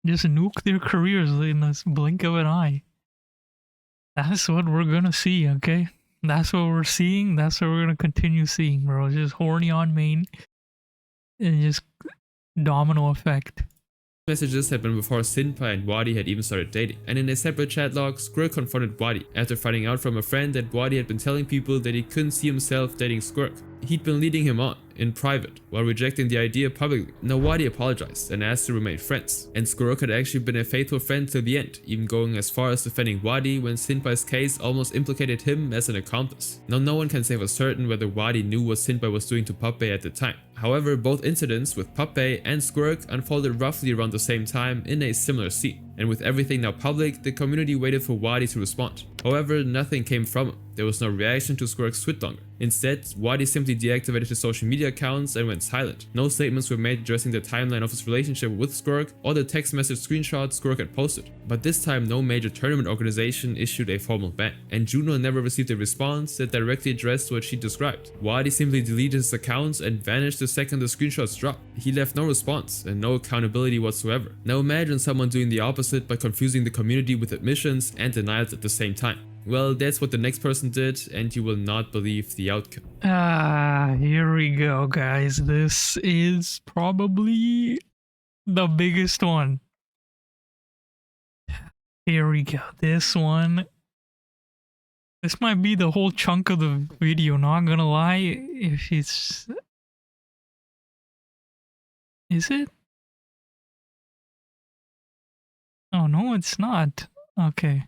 nuke their careers in this blink of an eye. That's what we're gonna see, okay? That's what we're seeing. That's what we're gonna continue seeing, bro. Just horny on main and just domino effect. messages happened before Sinpai and Wadi had even started dating, and in a separate chat log, Squirk confronted Wadi after finding out from a friend that Wadi had been telling people that he couldn't see himself dating Squirk. He'd been leading him on, in private, while rejecting the idea publicly. Now Wadi apologized and asked to remain friends, and Squirk had actually been a faithful friend till the end, even going as far as defending Wadi when Sinpai's case almost implicated him as an accomplice. Now no one can say for certain whether Wadi knew what Sinpai was doing to Puppey at the time. However, both incidents with Puppey and Squirk unfolded roughly around the same time in a similar scene, and with everything now public, the community waited for Wadi to respond. However, nothing came from him. There was no reaction to Squirk's tweet longer. Instead, Wadi simply deactivated his social media accounts and went silent. No statements were made addressing the timeline of his relationship with Squirk or the text message screenshots Squirk had posted. But this time, no major tournament organization issued a formal ban, and Juno never received a response that directly addressed what she described. Wadi simply deleted his accounts and vanished the second the screenshots dropped. He left no response and no accountability whatsoever. Now imagine someone doing the opposite by confusing the community with admissions and denials at the same time. Well, that's what the next person did, and you will not believe the outcome. Here we go, guys. This is probably the biggest one. Here we go. This one. This might be the whole chunk of the video, not gonna lie. If it's... Is it? Oh, no, it's not. Okay.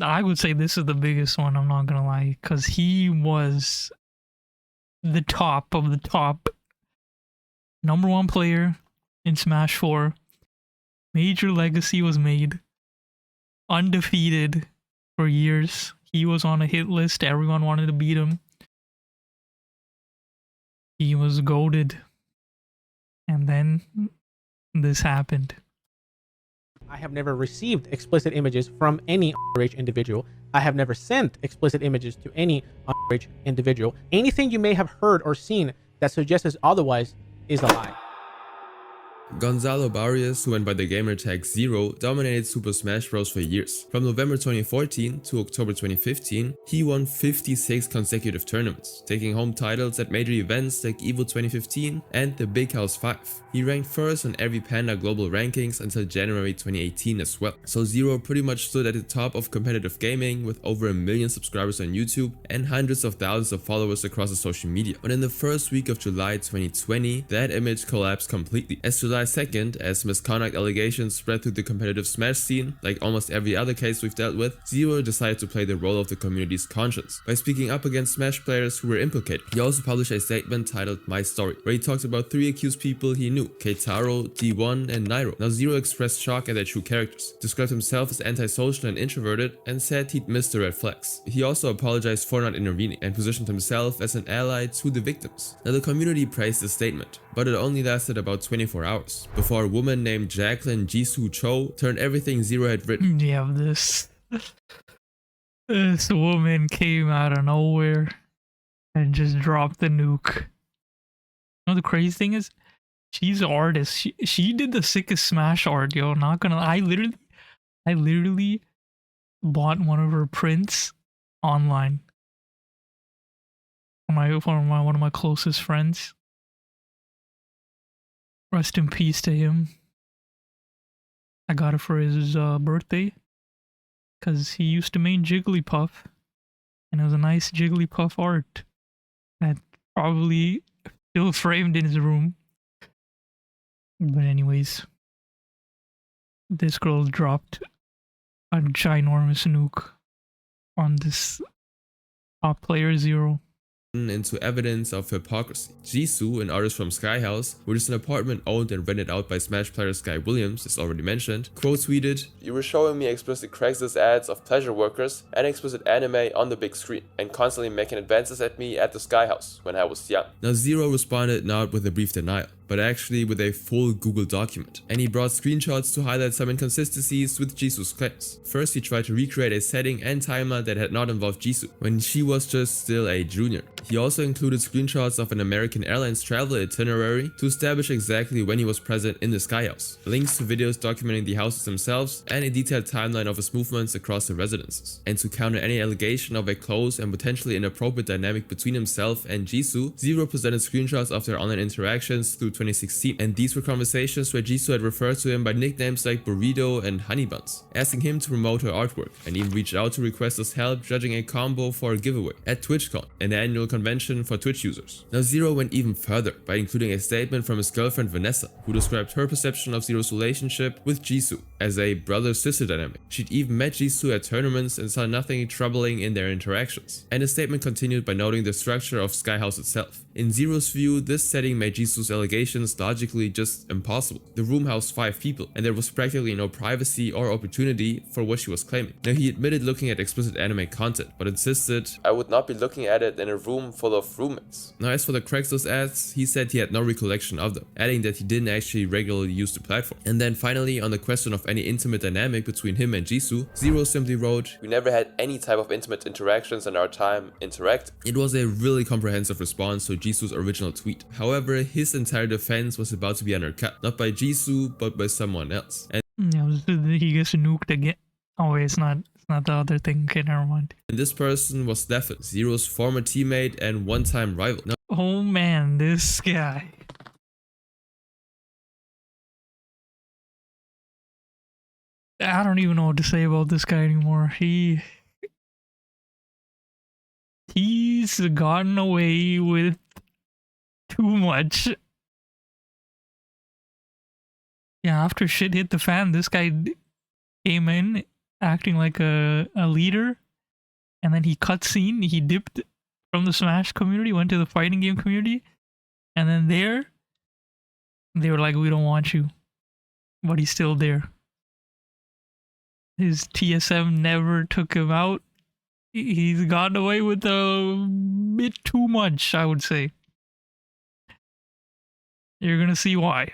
I would say this is the biggest one, I'm not gonna lie, because he was the top of the top. #1 player in Smash 4. Major legacy was made. Undefeated for years. He was on a hit list, everyone wanted to beat him. He was goated. And then this happened. I have never received explicit images from any underage individual. I have never sent explicit images to any underage individual. Anything you may have heard or seen that suggests otherwise is a lie. Gonzalo Barrios, who went by the gamertag Zero, dominated Super Smash Bros. For years. From November 2014 to October 2015, he won 56 consecutive tournaments, taking home titles at major events like EVO 2015 and the Big House 5. He ranked first on every Panda global rankings until January 2018 as well. So Zero pretty much stood at the top of competitive gaming with over 1 million subscribers on YouTube and hundreds of thousands of followers across the social media. But in the first week of July 2020, that image collapsed completely. As July 2nd, as misconduct allegations spread through the competitive Smash scene, like almost every other case we've dealt with, Zero decided to play the role of the community's conscience by speaking up against Smash players who were implicated. He also published a statement titled My Story, where he talked about 3 accused people he knew: Keitaro, D1, and Nairo. Now Zero expressed shock at their true characters, described himself as antisocial and introverted, and said he'd missed the red flags. He also apologized for not intervening and positioned himself as an ally to the victims. Now the community praised the statement, but it only lasted about 24 hours, before a woman named Jacqueline Jisoo Cho turned everything Zero had written. Yeah, this woman came out of nowhere and just dropped the nuke. You know the crazy thing is, she's an artist. She did the sickest Smash art, yo. Not gonna. I literally bought one of her prints online. One of my closest friends. Rest in peace to him. I got it for his birthday because he used to main Jigglypuff, and it was a nice Jigglypuff art that probably still framed in his room. But anyways, this girl dropped a ginormous nuke on this top player Zero. into evidence of hypocrisy. Jisoo and others from Sky House, which is an apartment owned and rented out by Smash player Sky Williams, as already mentioned, quote tweeted, "You were showing me explicit Craigslist ads of pleasure workers and explicit anime on the big screen, and constantly making advances at me at the Sky House when I was young." Now Zero responded not with a brief denial, but actually with a full Google document, and he brought screenshots to highlight some inconsistencies with Jisoo's claims. First, he tried to recreate a setting and timeline that had not involved Jisoo, when she was just still a junior. He also included screenshots of an American Airlines travel itinerary to establish exactly when he was present in the Sky House, links to videos documenting the houses themselves, and a detailed timeline of his movements across the residences. And to counter any allegation of a close and potentially inappropriate dynamic between himself and Jisoo, Zero presented screenshots of their online interactions through 2016, and these were conversations where Jisoo had referred to him by nicknames like Burrito and Honey Buns, asking him to promote her artwork, and even reached out to request his help judging a combo for a giveaway at TwitchCon, an annual convention for Twitch users. Now Zero went even further by including a statement from his girlfriend Vanessa, who described her perception of Zero's relationship with Jisoo as a brother-sister dynamic. She'd even met Jisoo at tournaments and saw nothing troubling in their interactions. And the statement continued by noting the structure of Sky House itself. In Zero's view, this setting made Jisoo's allegations logically just impossible. The room housed 5 people, and there was practically no privacy or opportunity for what she was claiming. Now he admitted looking at explicit anime content, but insisted, "I would not be looking at it in a room full of roommates." Now as for the Craigslist ads, he said he had no recollection of them, adding that he didn't actually regularly use the platform. And then finally, on the question of any intimate dynamic between him and Jisoo, Zero simply wrote, "We never had any type of intimate interactions in our time interacting." It was a really comprehensive response to Jisoo's original tweet. However, his entire defense was about to be undercut, not by Jisoo, but by someone else. And Yeah, he gets nuked again. Oh wait, it's not the other thing. Okay, never mind. this person was Stefan, Zero's former teammate and one-time rival. Now, Oh man, this guy. I don't even know what to say about this guy anymore. He's gotten away with too much. Yeah, after shit hit the fan, this guy came in acting like a leader, and then he cutscene. He dipped from the Smash community, went to the fighting game community, and then they were like, "We don't want you," but he's still there. His TSM never took him out. He's gotten away with a bit too much, I would say. You're gonna see why.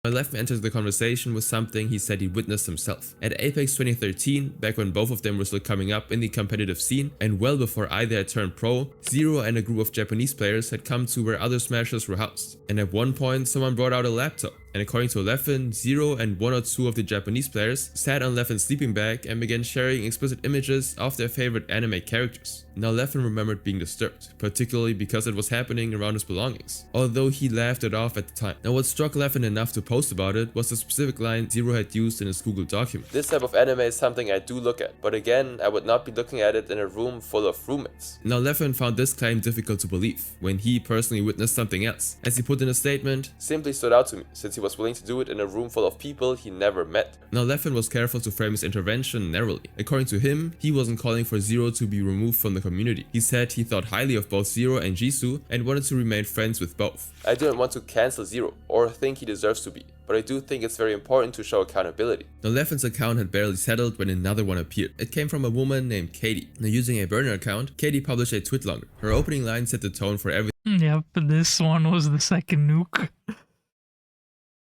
Leffen entered the conversation with something he said he witnessed himself. At Apex 2013, back when both of them were still coming up in the competitive scene, and well before either had turned pro, Zero and a group of Japanese players had come to where other Smashers were housed. And at one point, someone brought out a laptop. And according to Leffen, Zero and 1 or 2 of the Japanese players sat on Leffen's sleeping bag and began sharing explicit images of their favorite anime characters. Now Leffen remembered being disturbed, particularly because it was happening around his belongings, although he laughed it off at the time. Now what struck Leffen enough to post about it was the specific line Zero had used in his Google document. "This type of anime is something I do look at, but again, I would not be looking at it in a room full of roommates." Now Leffen found this claim difficult to believe, when he personally witnessed something else. As he put in a statement, "Simply stood out to me, since he was willing to do it in a room full of people he never met." Now Leffen was careful to frame his intervention narrowly. According to him, he wasn't calling for Zero to be removed from the community. He said he thought highly of both Zero and Jisoo and wanted to remain friends with both. "I don't want to cancel Zero, or think he deserves to be, but I do think it's very important to show accountability." Now Leffen's account had barely settled when another one appeared. It came from a woman named Katie. Now using a burner account, Katie published a tweet longer. Her opening line set the tone for everything. Yep, this one was the second nuke.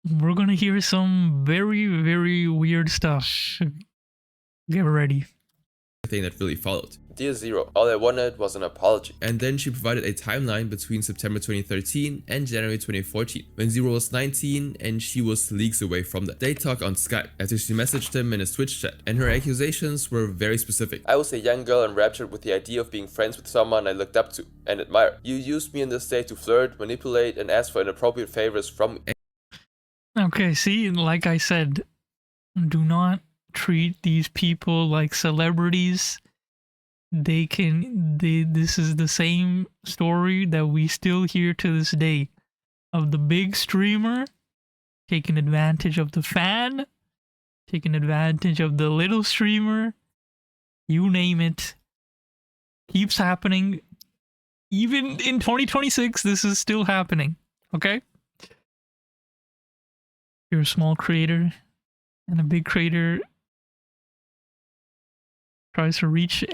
We're gonna hear some very, very weird stuff. Get ready. That really followed. "Dear Zero, all I wanted was an apology." And then she provided a timeline between September 2013 and January 2014, when Zero was 19 and she was leagues away from that. They talked on Skype after she messaged him in his Twitch chat, and her accusations were very specific. "I was a young girl enraptured with the idea of being friends with someone I looked up to and admired. You used me in this state to flirt, manipulate, and ask for inappropriate favors from me." Okay, see, like I said, do not treat these people like celebrities. This is the same story that we still hear to this day, of the big streamer taking advantage of the fan, taking advantage of the little streamer, you name it. Keeps happening. Even in 2026, this is still happening. Okay? You're a small creator, and a big creator tries to reach.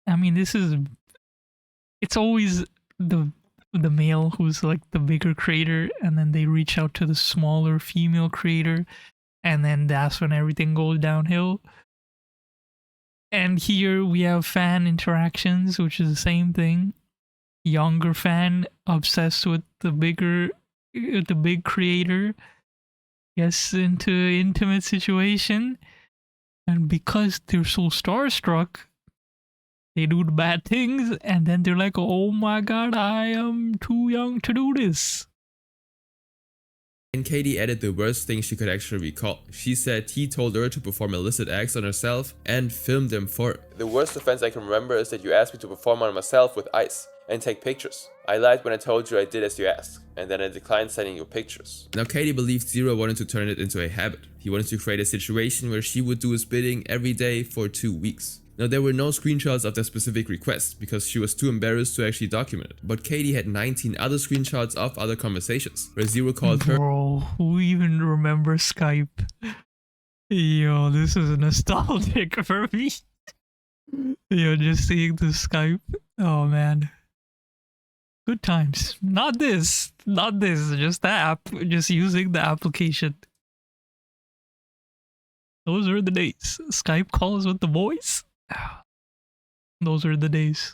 I mean, it's always the male who's like the bigger creator, and then they reach out to the smaller female creator, and then that's when everything goes downhill. And here we have fan interactions, which is the same thing. Younger fan obsessed with the big creator, gets into intimate situation, and because they're so starstruck, they do the bad things, and then they're like, oh my god, I am too young to do this. And Katie added the worst thing she could actually recall. She said he told her to perform illicit acts on herself and filmed them for her. The worst offense I can remember is that you asked me to perform on myself with ice and take pictures. I lied when I told you I did as you asked, and then I declined sending you pictures. Now Katie believed Zero wanted to turn it into a habit. He wanted to create a situation where she would do his bidding every day for 2 weeks. Now there were no screenshots of that specific request because she was too embarrassed to actually document it. But Katie had 19 other screenshots of other conversations where Zero called her. Bro, who even remembers Skype? Yo, this is nostalgic for me. Yo, just seeing the Skype. Oh man. Good times. Not this, just the app, just using the application. Those were the days. Skype calls with the voice. Those are the days.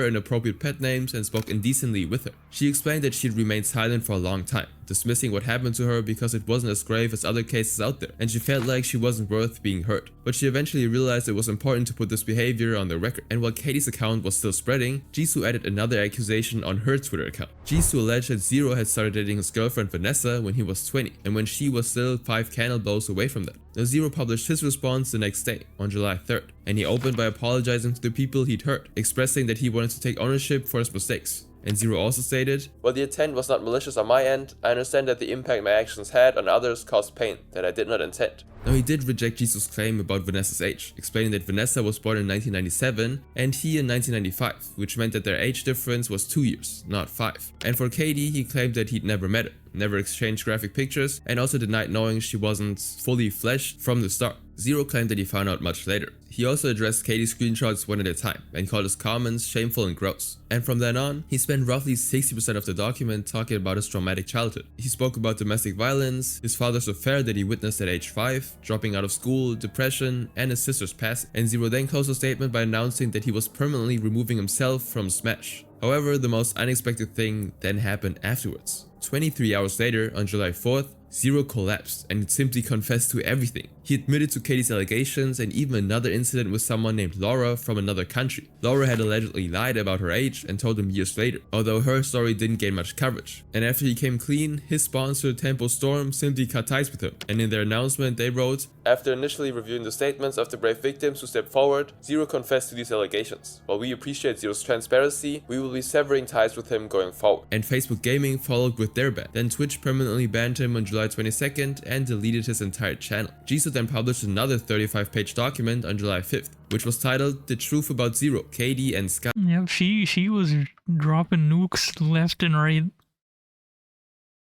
Inappropriate pet names and spoke indecently with her. She explained that she'd remained silent for a long time, dismissing what happened to her because it wasn't as grave as other cases out there, and she felt like she wasn't worth being hurt. But she eventually realized it was important to put this behavior on the record. And while Katie's account was still spreading, Jisoo added another accusation on her Twitter account. Jisoo alleged that Zero had started dating his girlfriend Vanessa when he was 20, and when she was still 5 candle blows away from that. Now Zero published his response the next day, on July 3rd, and he opened by apologizing to the people he'd hurt, expressing that he wanted to take ownership for his mistakes. And Zero also stated, "While the intent was not malicious on my end, I understand that the impact my actions had on others caused pain that I did not intend." Now he did reject Jisoo's claim about Vanessa's age, explaining that Vanessa was born in 1997 and he in 1995, which meant that their age difference was 2 years, not 5. And for Katie, he claimed that he'd never met her, never exchanged graphic pictures, and also denied knowing she wasn't fully fleshed from the start. Zero claimed that he found out much later. He also addressed Katie's screenshots one at a time and called his comments shameful and gross. And from then on, he spent roughly 60% of the document talking about his traumatic childhood. He spoke about domestic violence, his father's affair that he witnessed at age 5, dropping out of school, depression, and his sister's passing. And Zero then closed the statement by announcing that he was permanently removing himself from Smash. However, the most unexpected thing then happened afterwards. 23 hours later, on July 4th, Zero collapsed and simply confessed to everything. He admitted to Katie's allegations and even another incident with someone named Laura from another country. Laura had allegedly lied about her age and told him years later, although her story didn't gain much coverage. And after he came clean, his sponsor Tempo Storm simply cut ties with him. And in their announcement they wrote, "After initially reviewing the statements of the brave victims who stepped forward, Zero confessed to these allegations. While we appreciate Zero's transparency, we will be severing ties with him going forward." And Facebook Gaming followed with their ban. Then Twitch permanently banned him on July 22nd and deleted his entire channel. Jisoo then published another 35-page document on July 5th, which was titled "The Truth About Zero, Katie and Sky." Yep, she was dropping nukes left and right.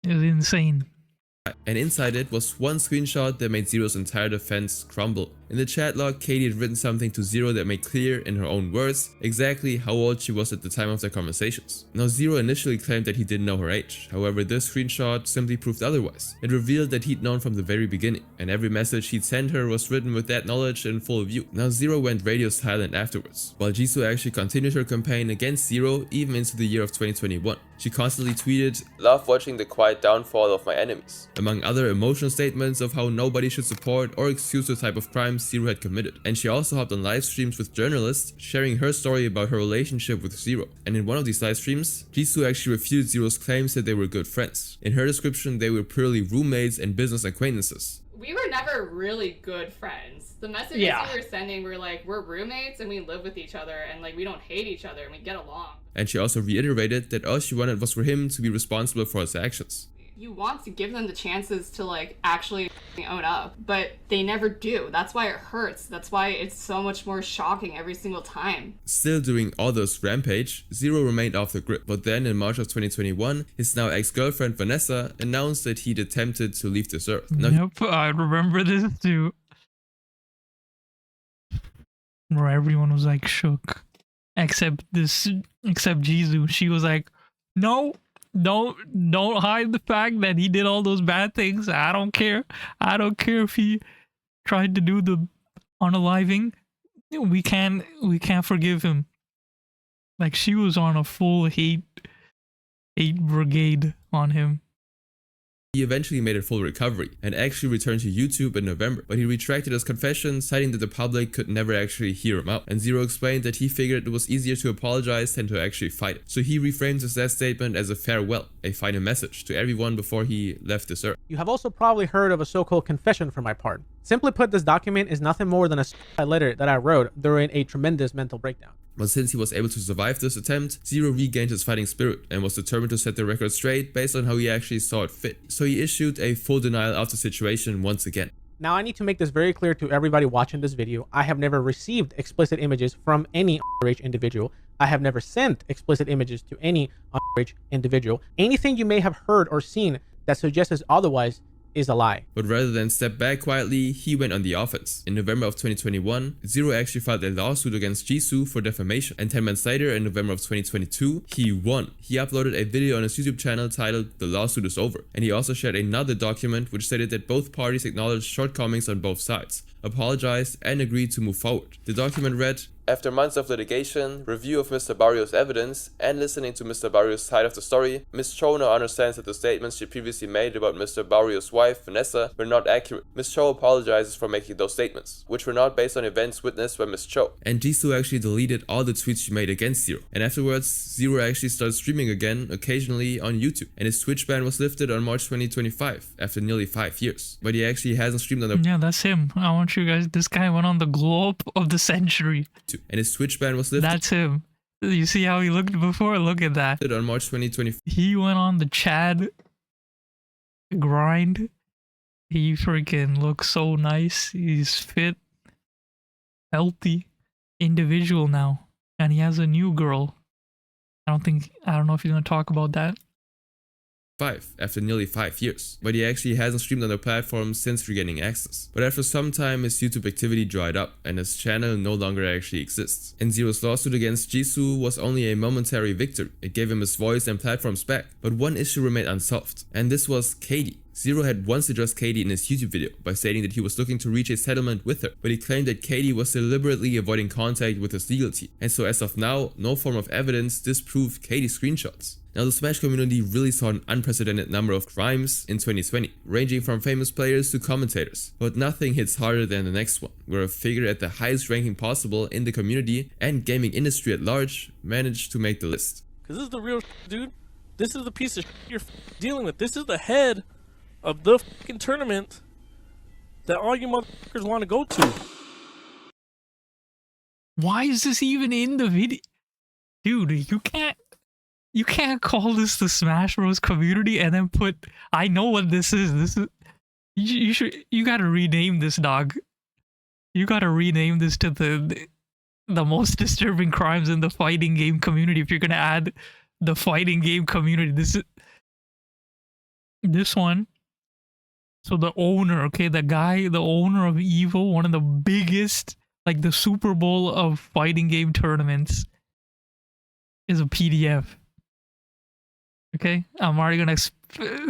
It was insane. And inside it was one screenshot that made Zero's entire defense crumble. In the chat log, Katie had written something to Zero that made clear, in her own words, exactly how old she was at the time of their conversations. Now Zero initially claimed that he didn't know her age, however this screenshot simply proved otherwise. It revealed that he'd known from the very beginning, and every message he'd sent her was written with that knowledge in full view. Now Zero went radio silent afterwards, while Jisoo actually continued her campaign against Zero even into the year of 2021. She constantly tweeted, "Love watching the quiet downfall of my enemies," among other emotional statements of how nobody should support or excuse the type of crimes Zero had committed. And she also hopped on live streams with journalists, sharing her story about her relationship with Zero. And in one of these live streams, Jisoo actually refuted Zero's claims that they were good friends. In her description, they were purely roommates and business acquaintances. We were never really good friends. The messages we were sending were like, we're roommates and we live with each other and like we don't hate each other and we get along. And she also reiterated that all she wanted was for him to be responsible for his actions. You want to give them the chances to like actually own up, but they never do. That's why it hurts. That's why it's so much more shocking every single time. Still during Other's rampage, Zero remained off the grid, but then in March of 2021, his now ex-girlfriend Vanessa announced that he'd attempted to leave this earth. Now, Yep, I remember this too. Where everyone was like shook. Except Jisoo. She was like, no, don't hide the fact that he did all those bad things. I don't care. I don't care if he tried to do the unaliving. We can't forgive him. Like, she was on a full hate brigade on him. he eventually made a full recovery and actually returned to YouTube in November, but he retracted his confession, citing that the public could never actually hear him out. And Zero explained that he figured it was easier to apologize than to actually fight it. So he reframed his last statement as a farewell, a final message to everyone before he left this earth. You have also probably heard of a so-called confession for my part. Simply put, this document is nothing more than a letter that I wrote during a tremendous mental breakdown. But since he was able to survive this attempt, Zero regained his fighting spirit and was determined to set the record straight based on how he actually saw it fit. So he issued a full denial of the situation once again. Now I need to make this very clear to everybody watching this video. I have never received explicit images from any underage individual. I have never sent explicit images to any underage individual. Anything you may have heard or seen that suggests otherwise is a lie. But rather than step back quietly, he went on the offense. In November of 2021, Zero actually filed a lawsuit against Jisoo for defamation, and 10 months later, in November of 2022, he won. He uploaded a video on his YouTube channel titled "The Lawsuit is Over," and he also shared another document which stated that both parties acknowledged shortcomings on both sides, apologized, and agreed to move forward. The document read, "After months of litigation, review of Mr. Barrio's evidence, and listening to Mr. Barrio's side of the story, Ms. Cho now understands that the statements she previously made about Mr. Barrio's wife, Vanessa, were not accurate. Ms. Cho apologizes for making those statements, which were not based on events witnessed by Ms. Cho." And Jisoo actually deleted all the tweets she made against Zero. And afterwards, Zero actually started streaming again, occasionally on YouTube. And his Twitch ban was lifted on March 2025, after nearly 5 years. But he actually hasn't streamed on the... Yeah, that's him. I want you guys... This guy went on the glow up of the century. And his Twitch ban was lifted. That's him. You see how he looked before? Look at that. On March 2020. He went on the Chad grind. He freaking looks so nice. He's fit, healthy individual now. And he has a new girl. I don't know if he's gonna talk about that. After nearly 5 years, but he actually hasn't streamed on the platform since regaining access. But after some time, his YouTube activity dried up and his channel no longer actually exists. And Zero's lawsuit against Jisoo was only a momentary victory. It gave him his voice and platforms back, but one issue remained unsolved, and this was Katie. Zero had once addressed Katie in his YouTube video by stating that he was looking to reach a settlement with her, but he claimed that Katie was deliberately avoiding contact with his legal team. And so as of now, no form of evidence disproved Katie's screenshots. Now the Smash community really saw an unprecedented number of crimes in 2020, ranging from famous players to commentators. But nothing hits harder than the next one, where a figure at the highest ranking possible in the community and gaming industry at large managed to make the list. Cause this is the real dude. This is the piece of you're dealing with. This is the head of the fucking tournament that all you motherfuckers want to go to. Why is this even in the video? Dude, you can't call this the Smash Bros community and then put, I know what this is. This is you gotta rename this, dog. You gotta rename this to the most disturbing crimes in the fighting game community if you're gonna add the fighting game community. This one. So the owner, okay, the owner of EVO, one of the biggest, like the Super Bowl of fighting game tournaments, is a PDF. Okay, I'm already gonna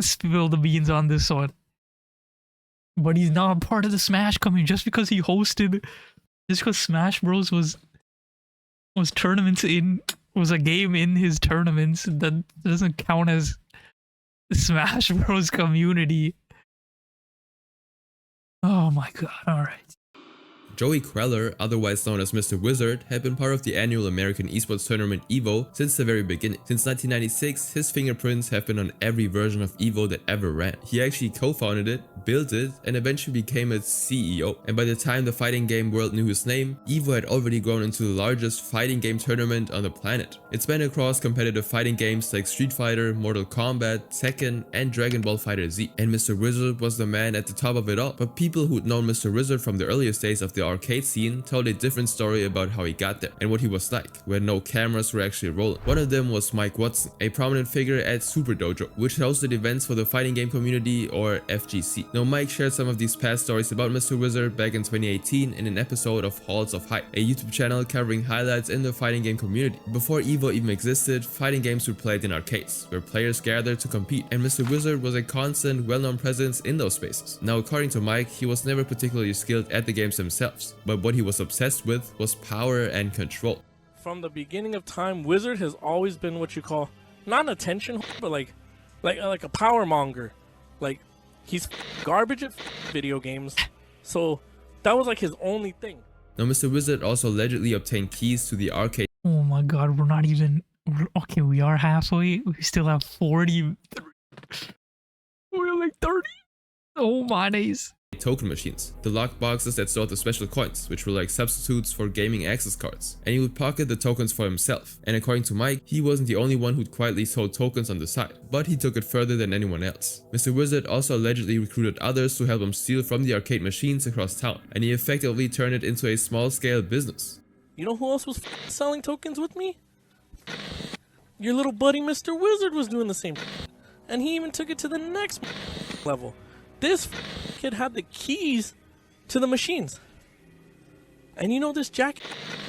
spill the beans on this one. But he's not part of the Smash community just because he hosted, just because Smash Bros was a game in his tournaments, that doesn't count as Smash Bros community. Oh my god, alright. Joey Queller, otherwise known as Mr. Wizard, had been part of the annual American esports tournament EVO since the very beginning. Since 1996, his fingerprints have been on every version of EVO that ever ran. He actually co-founded it, built it, and eventually became its CEO. And by the time the fighting game world knew his name, EVO had already grown into the largest fighting game tournament on the planet. It spanned across competitive fighting games like Street Fighter, Mortal Kombat, Tekken, and Dragon Ball FighterZ. And Mr. Wizard was the man at the top of it all. But people who'd known Mr. Wizard from the earliest days of the arcade scene told a different story about how he got there and what he was like, where no cameras were actually rolling. One of them was Mike Watson, a prominent figure at Super Dojo, which hosted events for the fighting game community, or FGC. Now, Mike shared some of these past stories about Mr. Wizard back in 2018 in an episode of Halls of Hype, a YouTube channel covering highlights in the fighting game community. Before EVO even existed, fighting games were played in arcades, where players gathered to compete, and Mr. Wizard was a constant, well-known presence in those spaces. Now, according to Mike, he was never particularly skilled at the games themselves, but what he was obsessed with was power and control. From the beginning of time, Wizard has always been what you call not an attention whore, but like a power monger. Like, he's garbage at video games, so that was like his only thing. Now, Mr. Wizard also allegedly obtained keys to the arcade. Oh my god, we're not even... Okay, we are halfway. We still have 40... We're like 30. Oh my days. Token machines, the lock boxes that stored the special coins, which were like substitutes for gaming access cards, and he would pocket the tokens for himself. And according to Mike, he wasn't the only one who'd quietly sold tokens on the side, but he took it further than anyone else. Mr. Wizard also allegedly recruited others to help him steal from the arcade machines across town, and he effectively turned it into a small-scale business. You know who else was selling tokens with me? Your little buddy Mr. Wizard was doing the same, and he even took it to the next level. This kid had the keys to the machines. And you know this jack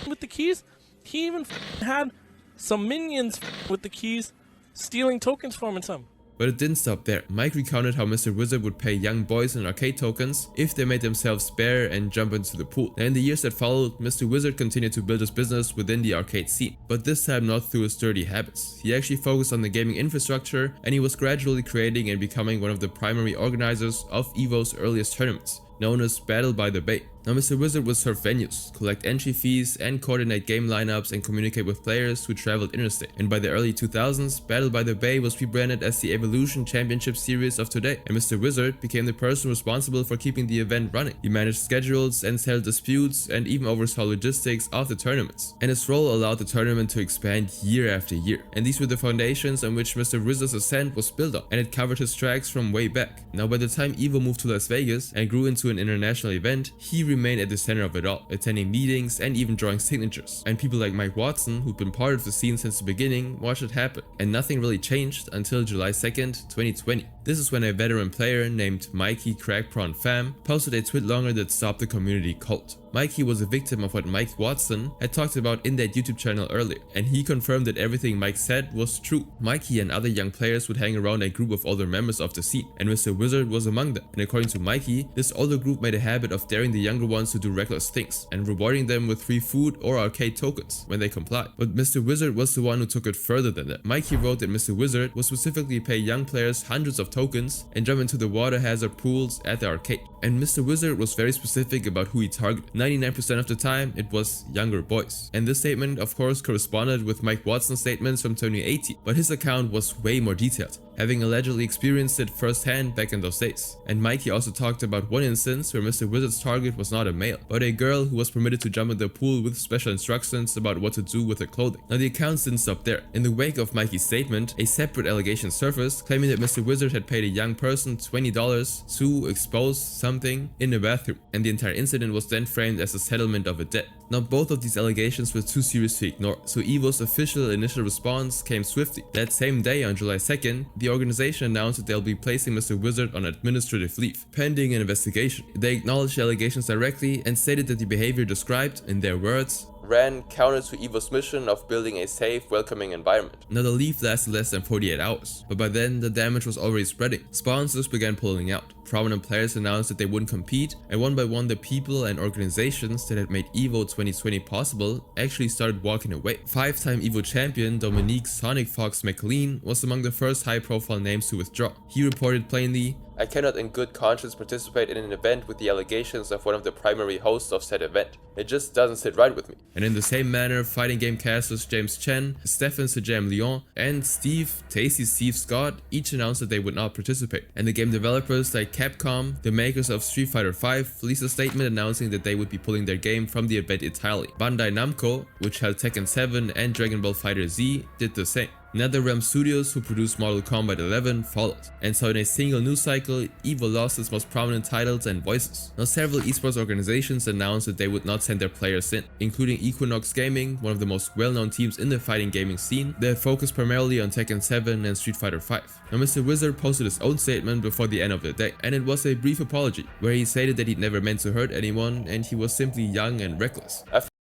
with the keys? He even had some minions with the keys stealing tokens from him and some. But it didn't stop there. Mike recounted how Mr. Wizard would pay young boys in arcade tokens if they made themselves bare and jump into the pool. And in the years that followed, Mr. Wizard continued to build his business within the arcade scene, but this time not through his dirty habits. He actually focused on the gaming infrastructure, and he was gradually creating and becoming one of the primary organizers of EVO's earliest tournaments, known as Battle by the Bay. Now, Mr. Wizard would serve venues, collect entry fees, and coordinate game lineups and communicate with players who traveled interstate. And by the early 2000s, Battle by the Bay was rebranded as the Evolution Championship Series of today, and Mr. Wizard became the person responsible for keeping the event running. He managed schedules and settled disputes and even oversaw logistics of the tournaments. And his role allowed the tournament to expand year after year. And these were the foundations on which Mr. Wizard's ascent was built on, and it covered his tracks from way back. Now, by the time EVO moved to Las Vegas and grew into an international event, he remained at the center of it all, attending meetings and even drawing signatures. And people like Mike Watson, who'd been part of the scene since the beginning, watched it happen. And nothing really changed until July 2nd, 2020. This is when a veteran player named Mikey Crackprawn Fam posted a tweet longer that stopped the community cold. Mikey was a victim of what Mike Watson had talked about in that YouTube channel earlier, and he confirmed that everything Mike said was true. Mikey and other young players would hang around a group of older members of the scene, and Mr. Wizard was among them. And according to Mikey, this older group made a habit of daring the younger ones to do reckless things, and rewarding them with free food or arcade tokens when they complied. But Mr. Wizard was the one who took it further than that. Mikey wrote that Mr. Wizard would specifically pay young players hundreds of tokens and jump into the water hazard pools at the arcade. And Mr. Wizard was very specific about who he targeted. 99% of the time, it was younger boys. And this statement, of course, corresponded with Mike Watson's statements from 2018, but his account was way more detailed, having allegedly experienced it firsthand back in those days. And Mikey also talked about one instance where Mr. Wizard's target was not a male, but a girl who was permitted to jump in the pool with special instructions about what to do with her clothing. Now, the accounts didn't stop there. In the wake of Mikey's statement, a separate allegation surfaced, claiming that Mr. Wizard had paid a young person $20 to expose something in the bathroom, and the entire incident was then framed as a settlement of a debt. Now, both of these allegations were too serious to ignore, so EVO's official initial response came swiftly. That same day, on July 2nd, the organization announced that they'll be placing Mr. Wizard on administrative leave, pending an investigation. They acknowledged the allegations directly and stated that the behavior described, in their words, ran counter to EVO's mission of building a safe, welcoming environment. Now, the leave lasted less than 48 hours, but by then the damage was already spreading. Sponsors began pulling out. Prominent players announced that they wouldn't compete, and one by one the people and organizations that had made EVO 2020 possible actually started walking away. Five-time EVO champion Dominique Sonic Fox McLean was among the first high-profile names to withdraw. He reported plainly, I cannot in good conscience participate in an event with the allegations of one of the primary hosts of said event. It just doesn't sit right with me. And in the same manner, fighting game casters James Chen, Stefan Sejam Lyon, and Tasty Steve Scott each announced that they would not participate. And the game developers like Capcom, the makers of Street Fighter V, released a statement announcing that they would be pulling their game from the event entirely. Bandai Namco, which held Tekken 7 and Dragon Ball FighterZ, did the same. NetherRealm Studios, who produced Mortal Kombat 11, followed. And so in a single news cycle, EVO lost its most prominent titles and voices. Now several esports organizations announced that they would not send their players in, including Equinox Gaming, one of the most well-known teams in the fighting gaming scene. They focused primarily on Tekken 7 and Street Fighter V. Now Mr. Wizard posted his own statement before the end of the day, and it was a brief apology, where he stated that he'd never meant to hurt anyone and he was simply young and reckless.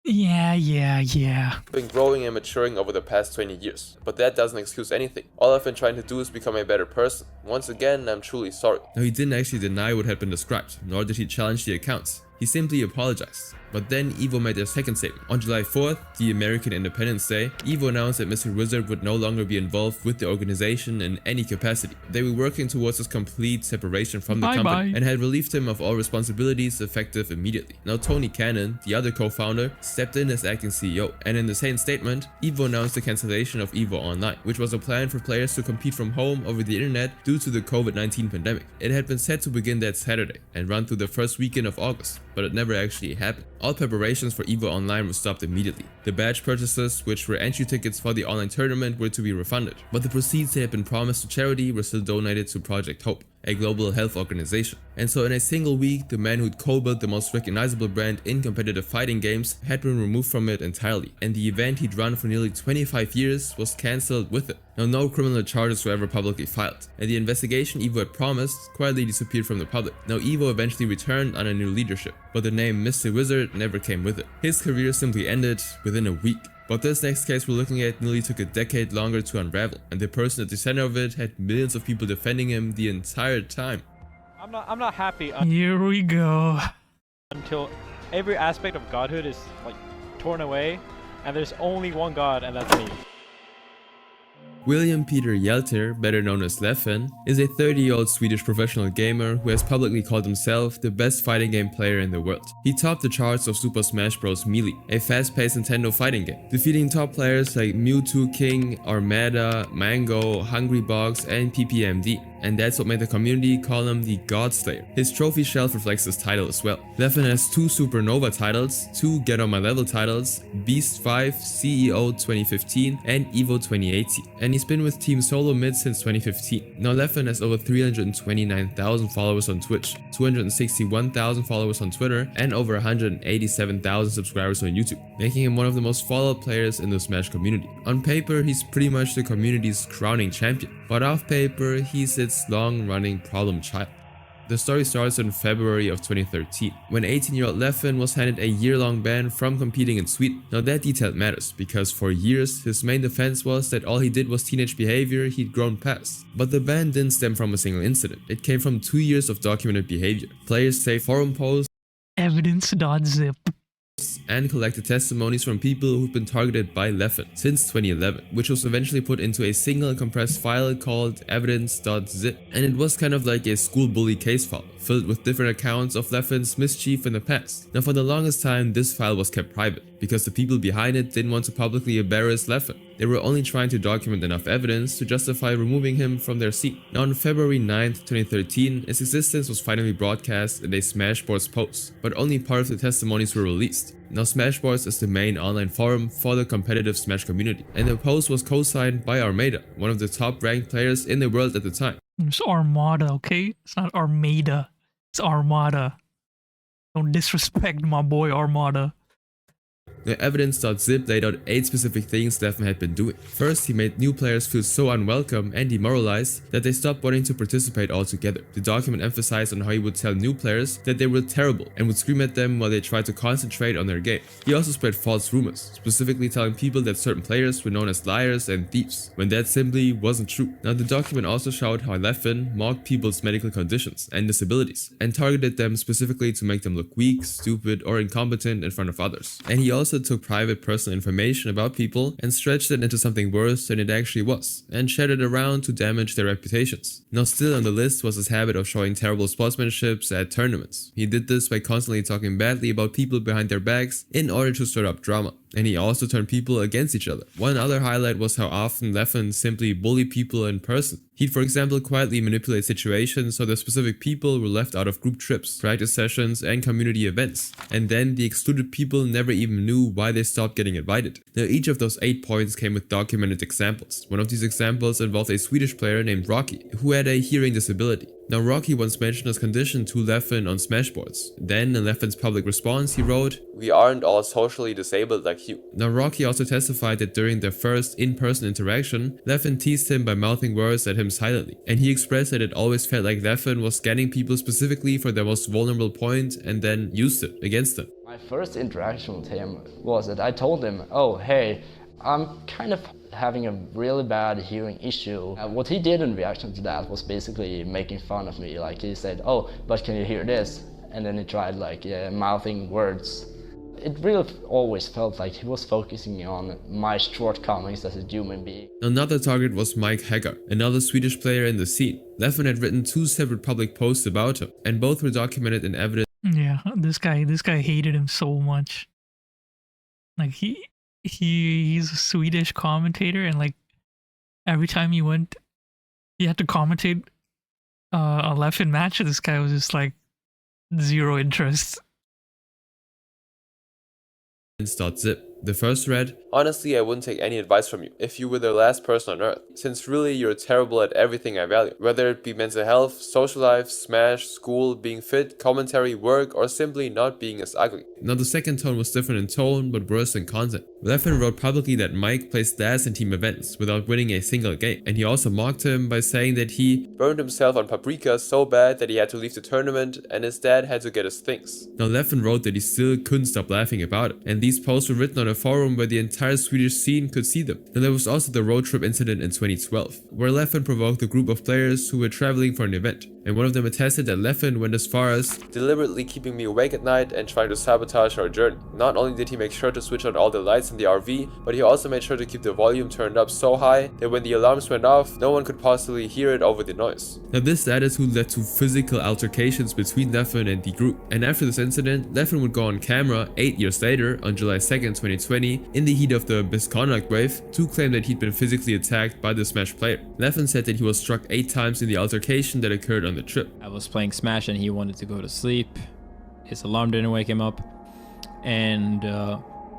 Yeah. Been growing and maturing over the past 20 years, but that doesn't excuse anything. All I've been trying to do is become a better person. Once again, I'm truly sorry. Now he didn't actually deny what had been described, nor did he challenge the accounts. He simply apologized. But then EVO made their second statement. On July 4th, the American Independence Day, EVO announced that Mr. Wizard would no longer be involved with the organization in any capacity. They were working towards his complete separation from the company and had relieved him of all responsibilities effective immediately. Now Tony Cannon, the other co-founder, stepped in as acting CEO, and in the same statement, EVO announced the cancellation of EVO Online, which was a plan for players to compete from home over the internet due to the COVID-19 pandemic. It had been set to begin that Saturday and run through the first weekend of August, but it never actually happened. All preparations for EVO Online were stopped immediately. The badge purchases, which were entry tickets for the online tournament, were to be refunded, but the proceeds that had been promised to charity were still donated to Project Hope, a global health organization. And so in a single week, the man who'd co-built the most recognizable brand in competitive fighting games had been removed from it entirely, and the event he'd run for nearly 25 years was cancelled with it. Now no criminal charges were ever publicly filed, and the investigation EVO had promised quietly disappeared from the public. Now EVO eventually returned under new leadership, but the name Mr. Wizard never came with it. His career simply ended within a week. But this next case we're looking at nearly took a decade longer to unravel, and the person at the center of it had millions of people defending him the entire time. I'm not happy Here we go. until every aspect of godhood is like torn away, and there's only one god, and that's me. William Peter Hjelter, better known as Leffen, is a 30-year-old Swedish professional gamer who has publicly called himself the best fighting game player in the world. He topped the charts of Super Smash Bros. Melee, a fast-paced Nintendo fighting game, defeating top players like Mewtwo King, Armada, Mango, Hungrybox, and PPMD. And that's what made the community call him the God Slayer. His trophy shelf reflects this title as well. Leffen has 2 Supernova titles, 2 Get On My Level titles, Beast 5, CEO 2015, and EVO 2018. And he's been with Team Solo Mid since 2015. Now Leffen has over 329,000 followers on Twitch, 261,000 followers on Twitter, and over 187,000 subscribers on YouTube, making him one of the most followed players in the Smash community. On paper, he's pretty much the community's crowning champion, but off paper, he's its long-running problem child. The story starts in February of 2013, when 18-year-old Leffen was handed a year-long ban from competing in Sweden. Now that detail matters, because for years, his main defense was that all he did was teenage behavior he'd grown past. But the ban didn't stem from a single incident. It came from 2 years of documented behavior. Players say forum posts, evidence.zip, and collected testimonies from people who've been targeted by Leffen since 2011, which was eventually put into a single compressed file called evidence.zip. And it was kind of like a school bully case file, filled with different accounts of Leffen's mischief in the past. Now for the longest time, this file was kept private, because the people behind it didn't want to publicly embarrass Leffen. They were only trying to document enough evidence to justify removing him from their seat. Now on February 9th, 2013, his existence was finally broadcast in a Smashboards post, but only part of the testimonies were released. Now Smashboards is the main online forum for the competitive Smash community, and the post was co-signed by Armada, one of the top ranked players in the world at the time. It's Armada, okay? It's not Armada. It's Armada. Don't disrespect my boy Armada. The evidence.zip laid out 8 specific things Leffen had been doing. First, he made new players feel so unwelcome and demoralized that they stopped wanting to participate altogether. The document emphasized on how he would tell new players that they were terrible and would scream at them while they tried to concentrate on their game. He also spread false rumors, specifically telling people that certain players were known as liars and thieves, when that simply wasn't true. Now the document also showed how Leffen mocked people's medical conditions and disabilities, and targeted them specifically to make them look weak, stupid, or incompetent in front of others. And he also also took private personal information about people and stretched it into something worse than it actually was, and shared it around to damage their reputations. Now still on the list was his habit of showing terrible sportsmanships at tournaments. He did this by constantly talking badly about people behind their backs in order to stir up drama. And he also turned people against each other. One other highlight was how often Leffen simply bullied people in person. He'd, for example, quietly manipulate situations so that specific people were left out of group trips, practice sessions, and community events. And then the excluded people never even knew why they stopped getting invited. Now, each of those 8 points came with documented examples. One of these examples involved a Swedish player named Rocky, who had a hearing disability. Now, Rocky once mentioned his condition to Leffen on Smashboards. Then, in Leffen's public response, he wrote, "We aren't all socially disabled like you." Now, Rocky also testified that during their first in-person interaction, Leffen teased him by mouthing words at him silently. And he expressed that it always felt like Leffen was scanning people specifically for their most vulnerable point and then used it against them. My first interaction with him was that I told him, oh, hey, I'm kind of having a really bad hearing issue. What he did in reaction to that was basically making fun of me. Like he said, oh, but can you hear this? And then he tried mouthing words. It really always felt like he was focusing on my shortcomings as a human being. Another target was Mike Hagar, another Swedish player in the scene. Leffen had written 2 separate public posts about him, and both were documented in evidence. Yeah, this guy hated him so much. Like he's a Swedish commentator, and like every time he had to commentate a Leffen match. This guy was just like zero interest. Zip. The first read, "Honestly, I wouldn't take any advice from you if you were the last person on earth, since really you're terrible at everything I value, whether it be mental health, social life, Smash, school, being fit, commentary, work, or simply not being as ugly." Now the second tone was different in tone, but worse in content. Leffen wrote publicly that Mike placed last in team events without winning a single game, and he also mocked him by saying that he burned himself on paprika so bad that he had to leave the tournament and his dad had to get his things. Now Leffen wrote that he still couldn't stop laughing about it, and these posts were written on a forum where the entire Swedish scene could see them. And there was also the road trip incident in 2012, where Leffen provoked a group of players who were traveling for an event. And one of them attested that Leffen went as far as deliberately keeping me awake at night and trying to sabotage our journey. Not only did he make sure to switch on all the lights in the RV, but he also made sure to keep the volume turned up so high that when the alarms went off, no one could possibly hear it over the noise. Now this attitude led to physical altercations between Leffen and the group. And after this incident, Leffen would go on camera 8 years later, on July 2nd, 2020, in the heat of the misconduct wave, to claim that he'd been physically attacked by the Smash player. Leffen said that he was struck 8 times in the altercation that occurred on the trip. I was playing Smash and he wanted to go to sleep. His alarm didn't wake him up, and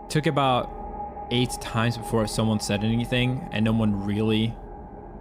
took about 8 times before someone said anything, and no one really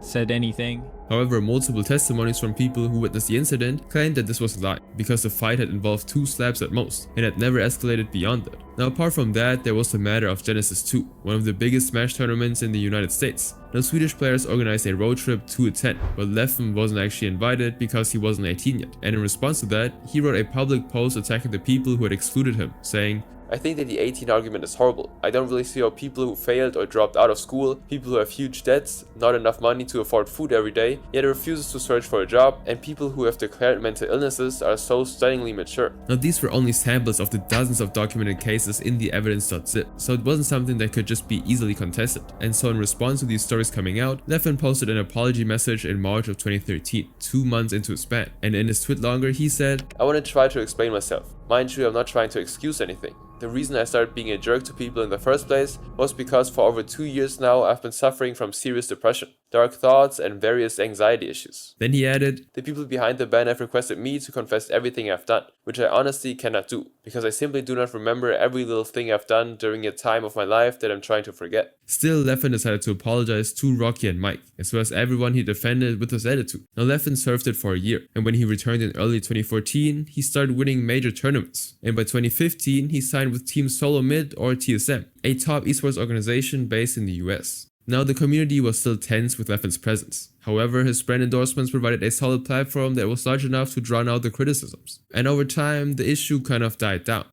said anything. However, multiple testimonies from people who witnessed the incident claimed that this was a lie, because the fight had involved 2 slaps at most, and had never escalated beyond that. Now apart from that, there was the matter of Genesis 2, one of the biggest Smash tournaments in the United States. Now Swedish players organized a road trip to attend, but Leffen wasn't actually invited because he wasn't 18 yet. And in response to that, he wrote a public post attacking the people who had excluded him, saying, "I think that the 18 argument is horrible. I don't really see how people who failed or dropped out of school, people who have huge debts, not enough money to afford food every day, yet refuses to search for a job, and people who have declared mental illnesses are so stunningly mature." Now these were only samples of the dozens of documented cases in the evidence.zip, so it wasn't something that could just be easily contested. And so in response to these stories coming out, Leffen posted an apology message in March of 2013, 2 months into his ban. And in his tweet longer, he said, "I want to try to explain myself. Mind you, I'm not trying to excuse anything. The reason I started being a jerk to people in the first place was because for over 2 years now I've been suffering from serious depression, dark thoughts, and various anxiety issues." Then he added, "The people behind the ban have requested me to confess everything I've done, which I honestly cannot do, because I simply do not remember every little thing I've done during a time of my life that I'm trying to forget." Still, Leffen decided to apologize to Rocky and Mike, as well as everyone he defended with his attitude. Now Leffen served it for a year, and when he returned in early 2014, he started winning major tournaments. And by 2015, he signed with Team Solo Mid, or TSM, a top esports organization based in the US. Now the community was still tense with Leffen's presence. However, his brand endorsements provided a solid platform that was large enough to drown out the criticisms. And over time, the issue kind of died down.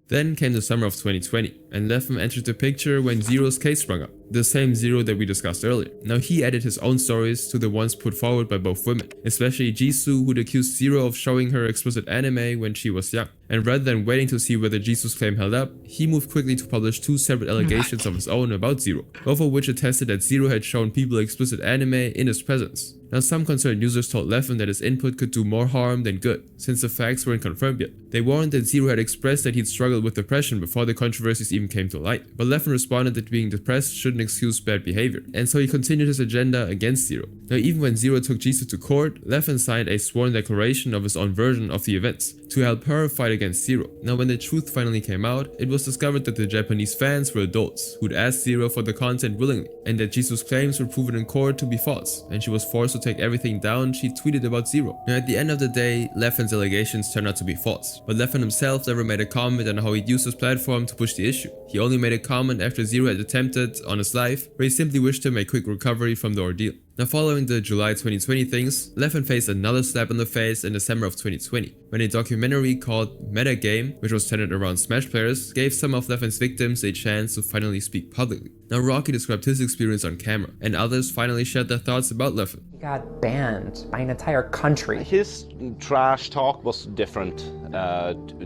Then came the summer of 2020, and Leffen entered the picture when Zero's case sprung up. the same Zero that we discussed earlier. Now he added his own stories to the ones put forward by both women, especially Jisoo, who'd accused Zero of showing her explicit anime when she was young. And rather than waiting to see whether Jisoo's claim held up, he moved quickly to publish 2 separate allegations of his own about Zero, both of which attested that Zero had shown people explicit anime in his presence. Now some concerned users told Leffen that his input could do more harm than good, since the facts weren't confirmed yet. They warned that Zero had expressed that he'd struggled with depression before the controversies even came to light, but Leffen responded that being depressed shouldn't excuse bad behavior, and so he continued his agenda against Zero. Now even when Zero took Jisoo to court, Leffen signed a sworn declaration of his own version of the events, to help her fight against Zero. Now when the truth finally came out, it was discovered that the Japanese fans were adults, who'd asked Zero for the content willingly, and that Jisoo's claims were proven in court to be false, and she was forced to take everything down she tweeted about Zero. Now at the end of the day, Leffen's allegations turned out to be false, but Leffen himself never made a comment on how he'd used his platform to push the issue. He only made a comment after Zero had attempted on his life, where he simply wished him a quick recovery from the ordeal. Now following the July 2020 things, Leffen faced another slap in the face in December of 2020, when a documentary called Metagame, which was centered around Smash players, gave some of Leffen's victims a chance to finally speak publicly. Now Rocky described his experience on camera, and others finally shared their thoughts about Leffen. He got banned by an entire country. His trash talk was different,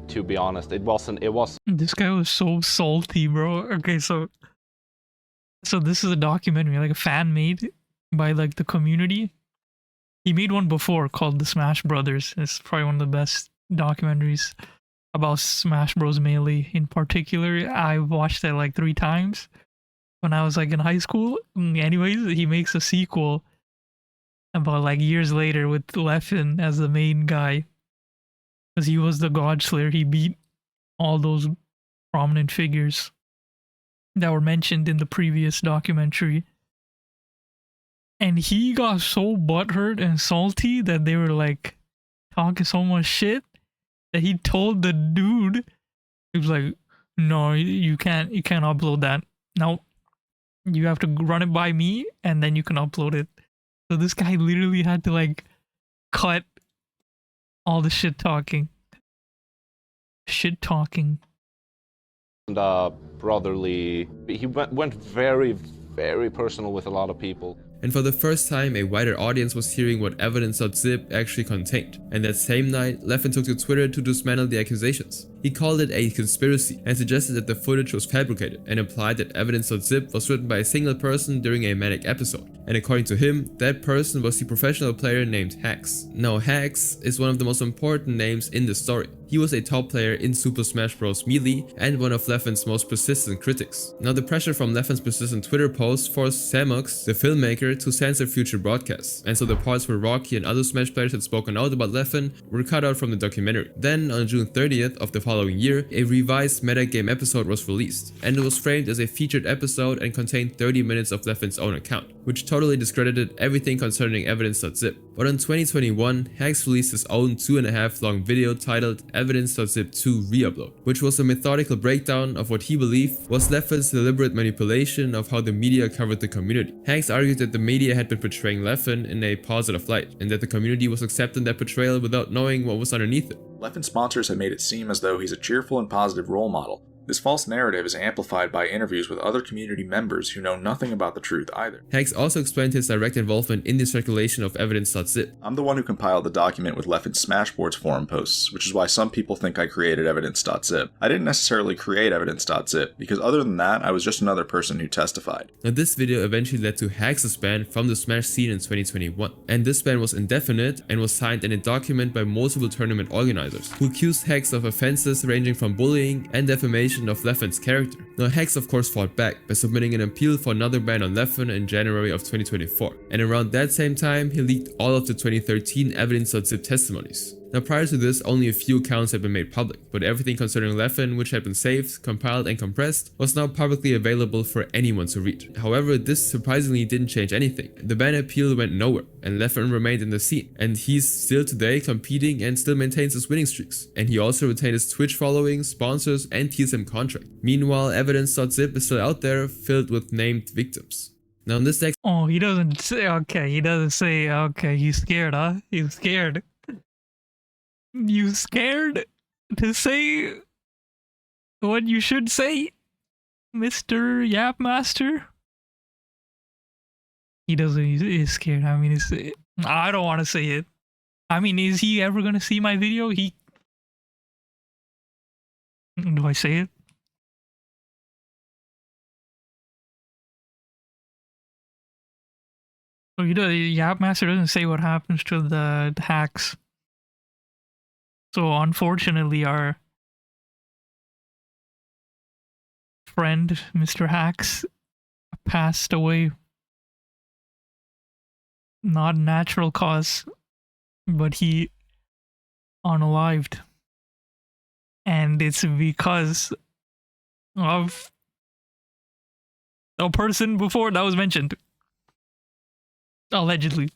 to be honest. It was... This guy was so salty, bro. Okay, so this is a documentary, like a fan made by like the community. He made one before called The Smash Brothers. It's probably one of the best documentaries about Smash Bros. Melee in particular. I watched it like 3 times when I was like in high school. Anyways, he makes a sequel about like years later with Leffen as the main guy, because he was the God Slayer. He beat all those prominent figures that were mentioned in the previous documentary. And he got so butthurt and salty that they were like talking so much shit that he told the dude, he was like, no, you can't upload that. No, you have to run it by me and then you can upload it. So this guy literally had to like cut all the shit talking. And brotherly. He went very, very personal with a lot of people. And for the first time, a wider audience was hearing what evidence.zip actually contained. And that same night, Leffen took to Twitter to dismantle the accusations. He called it a conspiracy and suggested that the footage was fabricated, and implied that evidence.zip was written by a single person during a manic episode. And according to him, that person was the professional player named Hax. Now Hax is one of the most important names in the story. He was a top player in Super Smash Bros. Melee and one of Leffen's most persistent critics. Now the pressure from Leffen's persistent Twitter posts forced Samux, the filmmaker, to censor future broadcasts, and so the parts where Rocky and other Smash players had spoken out about Leffen were cut out from the documentary. Then on June 30th of the following year, a revised metagame episode was released, and it was framed as a featured episode and contained 30 minutes of Leffen's own account, which totally discredited everything concerning evidence.zip. But in 2021, Hax released his own 2.5 long video titled Evidence.zip 2 Reupload, which was a methodical breakdown of what he believed was Leffen's deliberate manipulation of how the media covered the community. Hax argued that the media had been portraying Leffen in a positive light, and that the community was accepting that portrayal without knowing what was underneath it. Leffen's sponsors have made it seem as though he's a cheerful and positive role model. This false narrative is amplified by interviews with other community members who know nothing about the truth either. Hax also explained his direct involvement in the circulation of evidence.zip. I'm the one who compiled the document with Leffen's Smashboards forum posts, which is why some people think I created evidence.zip. I didn't necessarily create evidence.zip, because other than that, I was just another person who testified. Now this video eventually led to Hax's ban from the Smash scene in 2021, and this ban was indefinite and was signed in a document by multiple tournament organizers, who accused Hax of offenses ranging from bullying and defamation of Leffen's character. Now Hax of course fought back by submitting an appeal for another ban on Leffen in January of 2024, and around that same time he leaked all of the 2013 evidence.zip testimonies. Now prior to this, only a few accounts had been made public, but everything concerning Leffen, which had been saved, compiled and compressed, was now publicly available for anyone to read. However, this surprisingly didn't change anything. The ban appeal went nowhere, and Leffen remained in the scene, and he's still today competing and still maintains his winning streaks. And he also retained his Twitch following, sponsors, and TSM contract. Meanwhile, evidence.zip is still out there, filled with named victims. Now in this next— Oh, he doesn't say, okay, he's scared, huh? He's scared. You scared to say what you should say, Mr. YAPMASTER? He doesn't. He's scared. I mean, I don't want to say it. I mean, is he ever gonna see my video? Do I say it? So YAPMASTer doesn't say what happens to the hacks. So unfortunately, our friend Mr. Hacks passed away. Not natural cause, but he unalived. And it's because of a person before that was mentioned. Allegedly.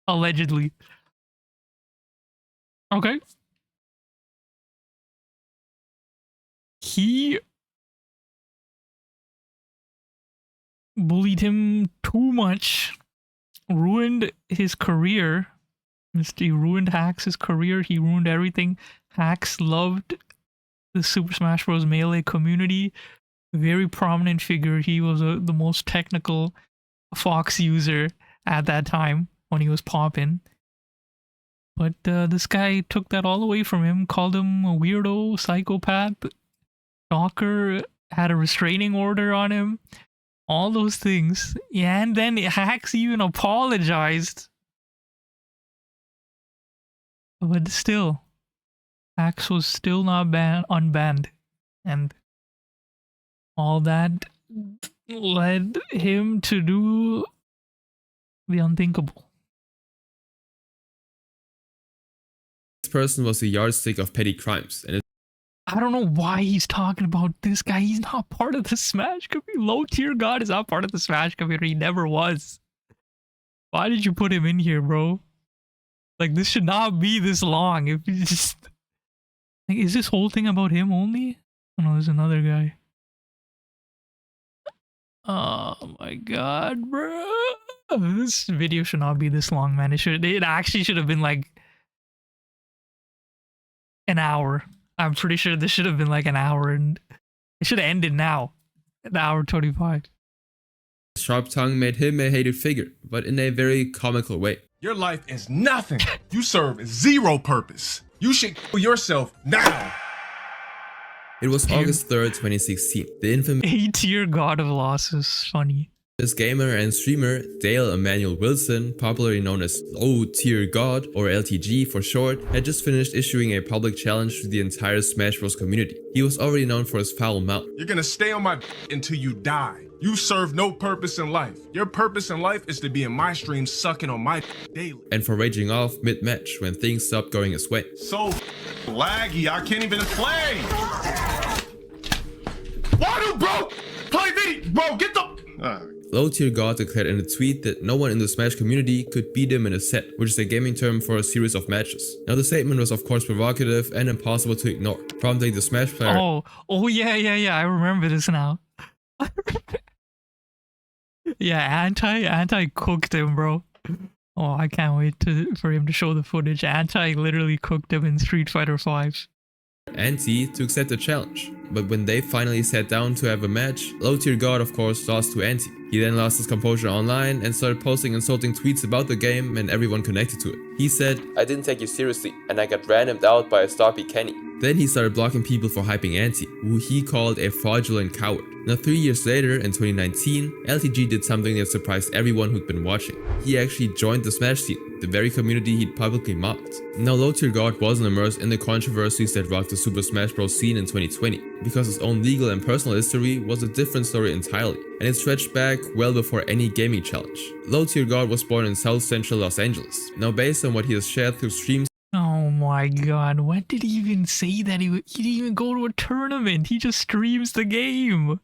Allegedly. Okay. He bullied him too much, ruined his career. He ruined Hacks' career. He ruined everything. Hacks loved the Super Smash Bros. Melee community. Very prominent figure. He was the most technical Fox user at that time when he was popping. But this guy took that all away from him, called him a weirdo, psychopath, stalker, had a restraining order on him, all those things. Yeah, and then Hacks even apologized. But still, Hacks was still not unbanned. And all that led him to do the unthinkable. This person was a yardstick of petty crimes, and I don't know why he's talking about this guy. He's not part of the Smash community. Low tier God is not part of the Smash community. He never was. Why did you put him in here, bro? Like, this should not be this long. If you just... Like, is this whole thing about him only? Oh no, there's another guy. Oh my god, bro. This video should not be this long, man. It actually should have been like an hour. I'm pretty sure this should have been like an hour, and it should have ended now. An hour 25. sharp tongue made him a hated figure, but in a very comical way. Your life is nothing. You serve zero purpose. You should kill yourself now. It was August 3rd, 2016. The infamous A-tier God of Losses. Funny. This gamer and streamer, Dale Emmanuel Wilson, popularly known as Low Tier God, or LTG for short, had just finished issuing a public challenge to the entire Smash Bros community. He was already known for his foul mouth. You're gonna stay on my until you die. You serve no purpose in life. Your purpose in life is to be in my stream sucking on my daily. And for raging off mid-match when things stopped going his way. So laggy, I can't even play. Why do bro play video? Bro, get the... Low Tier God declared in a tweet that no one in the Smash community could beat him in a set, which is a gaming term for a series of matches. Now the statement was of course provocative and impossible to ignore, prompting the Smash player... Oh yeah, I remember this now. Yeah, Anti cooked him, bro. Oh, I can't wait for him to show the footage. Anti literally cooked him in Street Fighter 5. Anti to accept the challenge, but when they finally sat down to have a match, Low Tier God of course lost to Anti. He then lost his composure online and started posting insulting tweets about the game and everyone connected to it. He said, "I didn't take you seriously and I got randomed out by a stoppy Kenny." Then he started blocking people for hyping Anti, who he called a fraudulent coward. Now 3 years later, in 2019, LTG did something that surprised everyone who'd been watching. He actually joined the Smash scene, the very community he'd publicly mocked. Now Low Tier God wasn't immersed in the controversies that rocked the Super Smash Bros scene in 2020, because his own legal and personal history was a different story entirely, and it stretched back well before any gaming challenge. Low Tier God was born in South Central Los Angeles. Now based on what he has shared through streams, oh my god, when did he even say that? He didn't even go to a tournament. He just streams the game.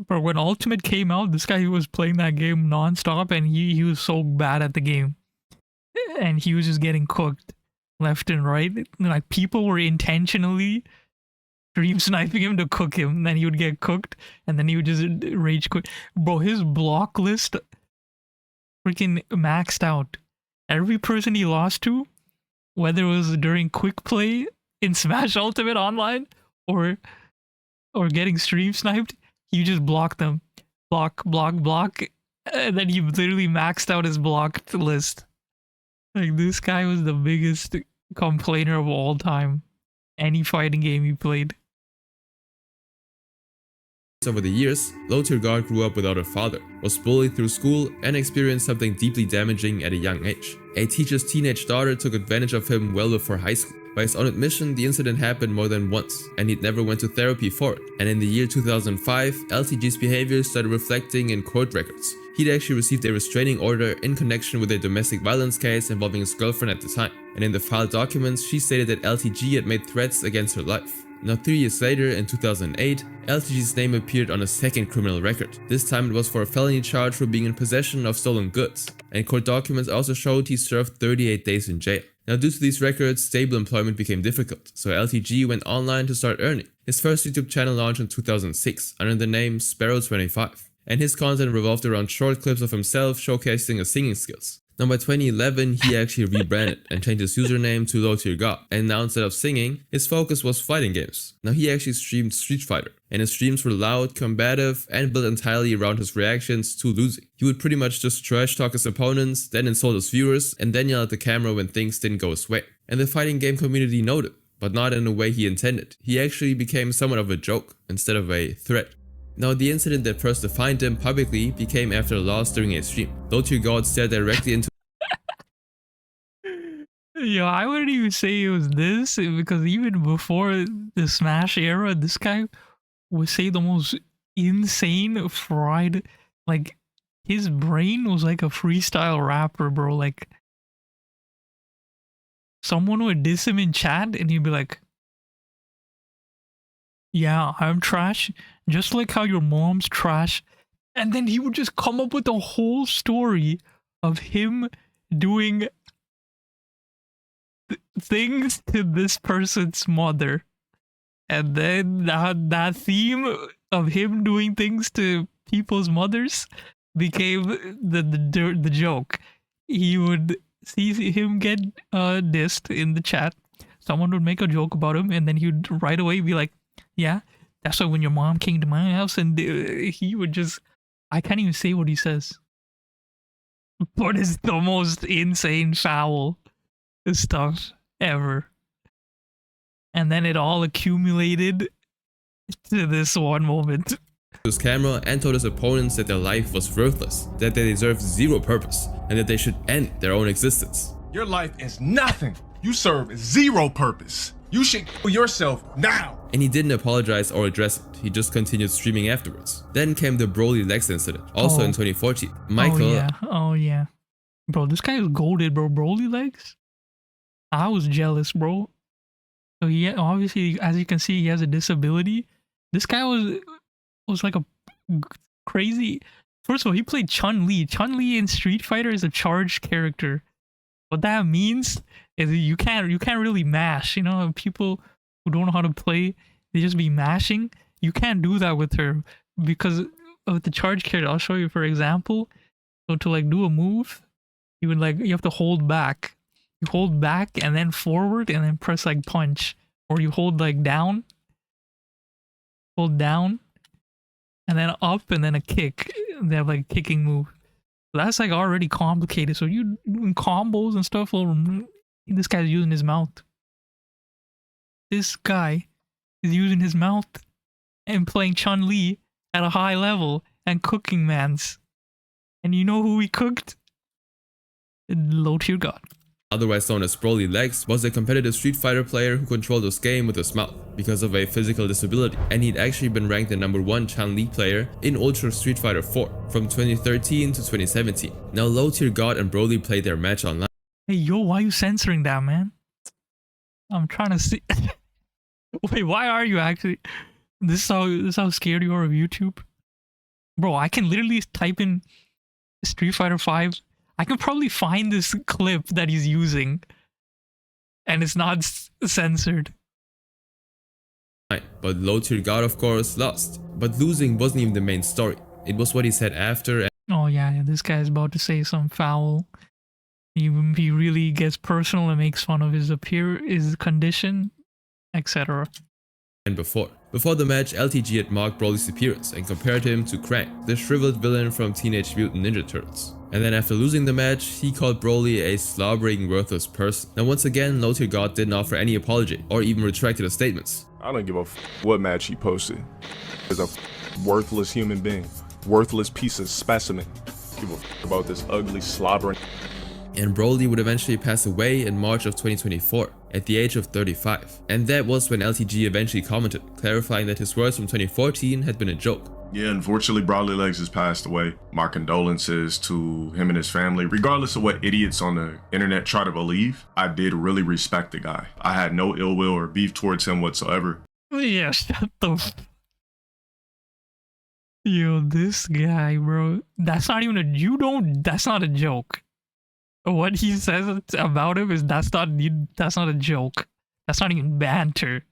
But when Ultimate came out, this guy was playing that game non-stop and he was so bad at the game. And he was just getting cooked left and right. Like, people were intentionally stream sniping him to cook him. And then he would get cooked and then he would just rage quit. Bro, his block list freaking maxed out. Every person he lost to, whether it was during quick play in Smash Ultimate Online or getting stream sniped, he just blocked them. block, block, block. And then he literally maxed out his blocked list. Like, this guy was the biggest complainer of all time. Any fighting game he played. Over the years, Low-Tier God grew up without a father, was bullied through school, and experienced something deeply damaging at a young age. A teacher's teenage daughter took advantage of him well before high school. By his own admission, the incident happened more than once, and he'd never went to therapy for it. And in the year 2005, LTG's behavior started reflecting in court records. He'd actually received a restraining order in connection with a domestic violence case involving his girlfriend at the time. And in the filed documents, she stated that LTG had made threats against her life. Now 3 years later, in 2008, LTG's name appeared on a second criminal record. This time it was for a felony charge for being in possession of stolen goods. And court documents also showed he served 38 days in jail. Now due to these records, stable employment became difficult, so LTG went online to start earning. His first YouTube channel launched in 2006 under the name Sparrow25. And his content revolved around short clips of himself showcasing his singing skills. Now by 2011, he actually rebranded and changed his username to Low-Tier God, and now instead of singing, his focus was fighting games. Now he actually streamed Street Fighter, and his streams were loud, combative, and built entirely around his reactions to losing. He would pretty much just trash talk his opponents, then insult his viewers, and then yell at the camera when things didn't go his way. And the fighting game community noted, but not in the way he intended. He actually became somewhat of a joke, instead of a threat. Now the incident that first defined him publicly became after a loss during a stream. Low-Tier God stared directly into Yo, I wouldn't even say it was this, because even before the Smash era, this guy would say the most insane fried, like, his brain was like a freestyle rapper, bro. Like, someone would diss him in chat and he'd be like, yeah, I'm trash, just like how your mom's trash. And then he would just come up with a whole story of him doing things to this person's mother. And then that theme of him doing things to people's mothers became the joke. He would see him get dissed in the chat. Someone would make a joke about him, and then he would right away be like, yeah, that's why when your mom came to my house, and he would just, I can't even say what he says, but it's the most insane foul stuff ever. And then it all accumulated to this one moment. his camera and told his opponents that their life was worthless, that they deserved zero purpose, and that they should end their own existence. Your life is nothing. You serve zero purpose. You should kill yourself now. And he didn't apologize or address it. He just continued streaming afterwards. Then came the Broly Legs incident, also in 2014. Michael. Oh yeah. Bro, this guy is golded, bro. Broly Legs? I was jealous, bro. So he obviously, as you can see, he has a disability. This guy was like a crazy. First of all, he played Chun-Li. Chun-Li in Street Fighter is a charged character. What that means is you can't really mash. You know, people who don't know how to play, they just be mashing. You can't do that with her because of the charge character. I'll show you for example. So to like do a move, you have to hold back. You hold back and then forward and then press like punch, or you hold like down, hold down, and then up and then a kick. They have like a kicking move. So that's like already complicated. So you doing combos and stuff. Well, this guy's using his mouth. This guy is using his mouth and playing Chun-Li at a high level and cooking mans. And you know who he cooked? Low-Tier God. Otherwise known as Broly Legs, was a competitive Street Fighter player who controlled his game with his mouth because of a physical disability, and he'd actually been ranked the #1 Chun-Li player in Ultra Street Fighter 4 from 2013 to 2017. Now Low-Tier God and Broly played their match online. Hey yo, why are you censoring that, man? I'm trying to see. Wait, why are you actually? This is how scared you are of YouTube, bro. I can literally type in Street Fighter 5. I can probably find this clip that he's using, and it's not censored. But Low-Tier God, of course, lost. But losing wasn't even the main story. It was what he said after. Oh yeah, this guy's about to say some foul. He really gets personal and makes fun of his condition, etc. And before. Before the match, LTG had mocked Broly's appearance and compared him to Krang, the shriveled villain from Teenage Mutant Ninja Turtles. And then after losing the match, he called Broly a slobbering, worthless person. Now once again, Low Tier God didn't offer any apology or even retracted his statements. I don't give a what match he posted. He's a worthless human being, worthless piece of specimen. Give a about this ugly, slobbering. And Broly would eventually pass away in March of 2024 at the age of 35. And that was when LTG eventually commented, clarifying that his words from 2014 had been a joke. Yeah, unfortunately, Broly Legs has passed away. My condolences to him and his family. Regardless of what idiots on the internet try to believe, I did really respect the guy. I had no ill will or beef towards him whatsoever. Yeah, shut the Yo, this guy, bro. That's not even that's not a joke. What he says about him is that's not a joke. That's not even banter.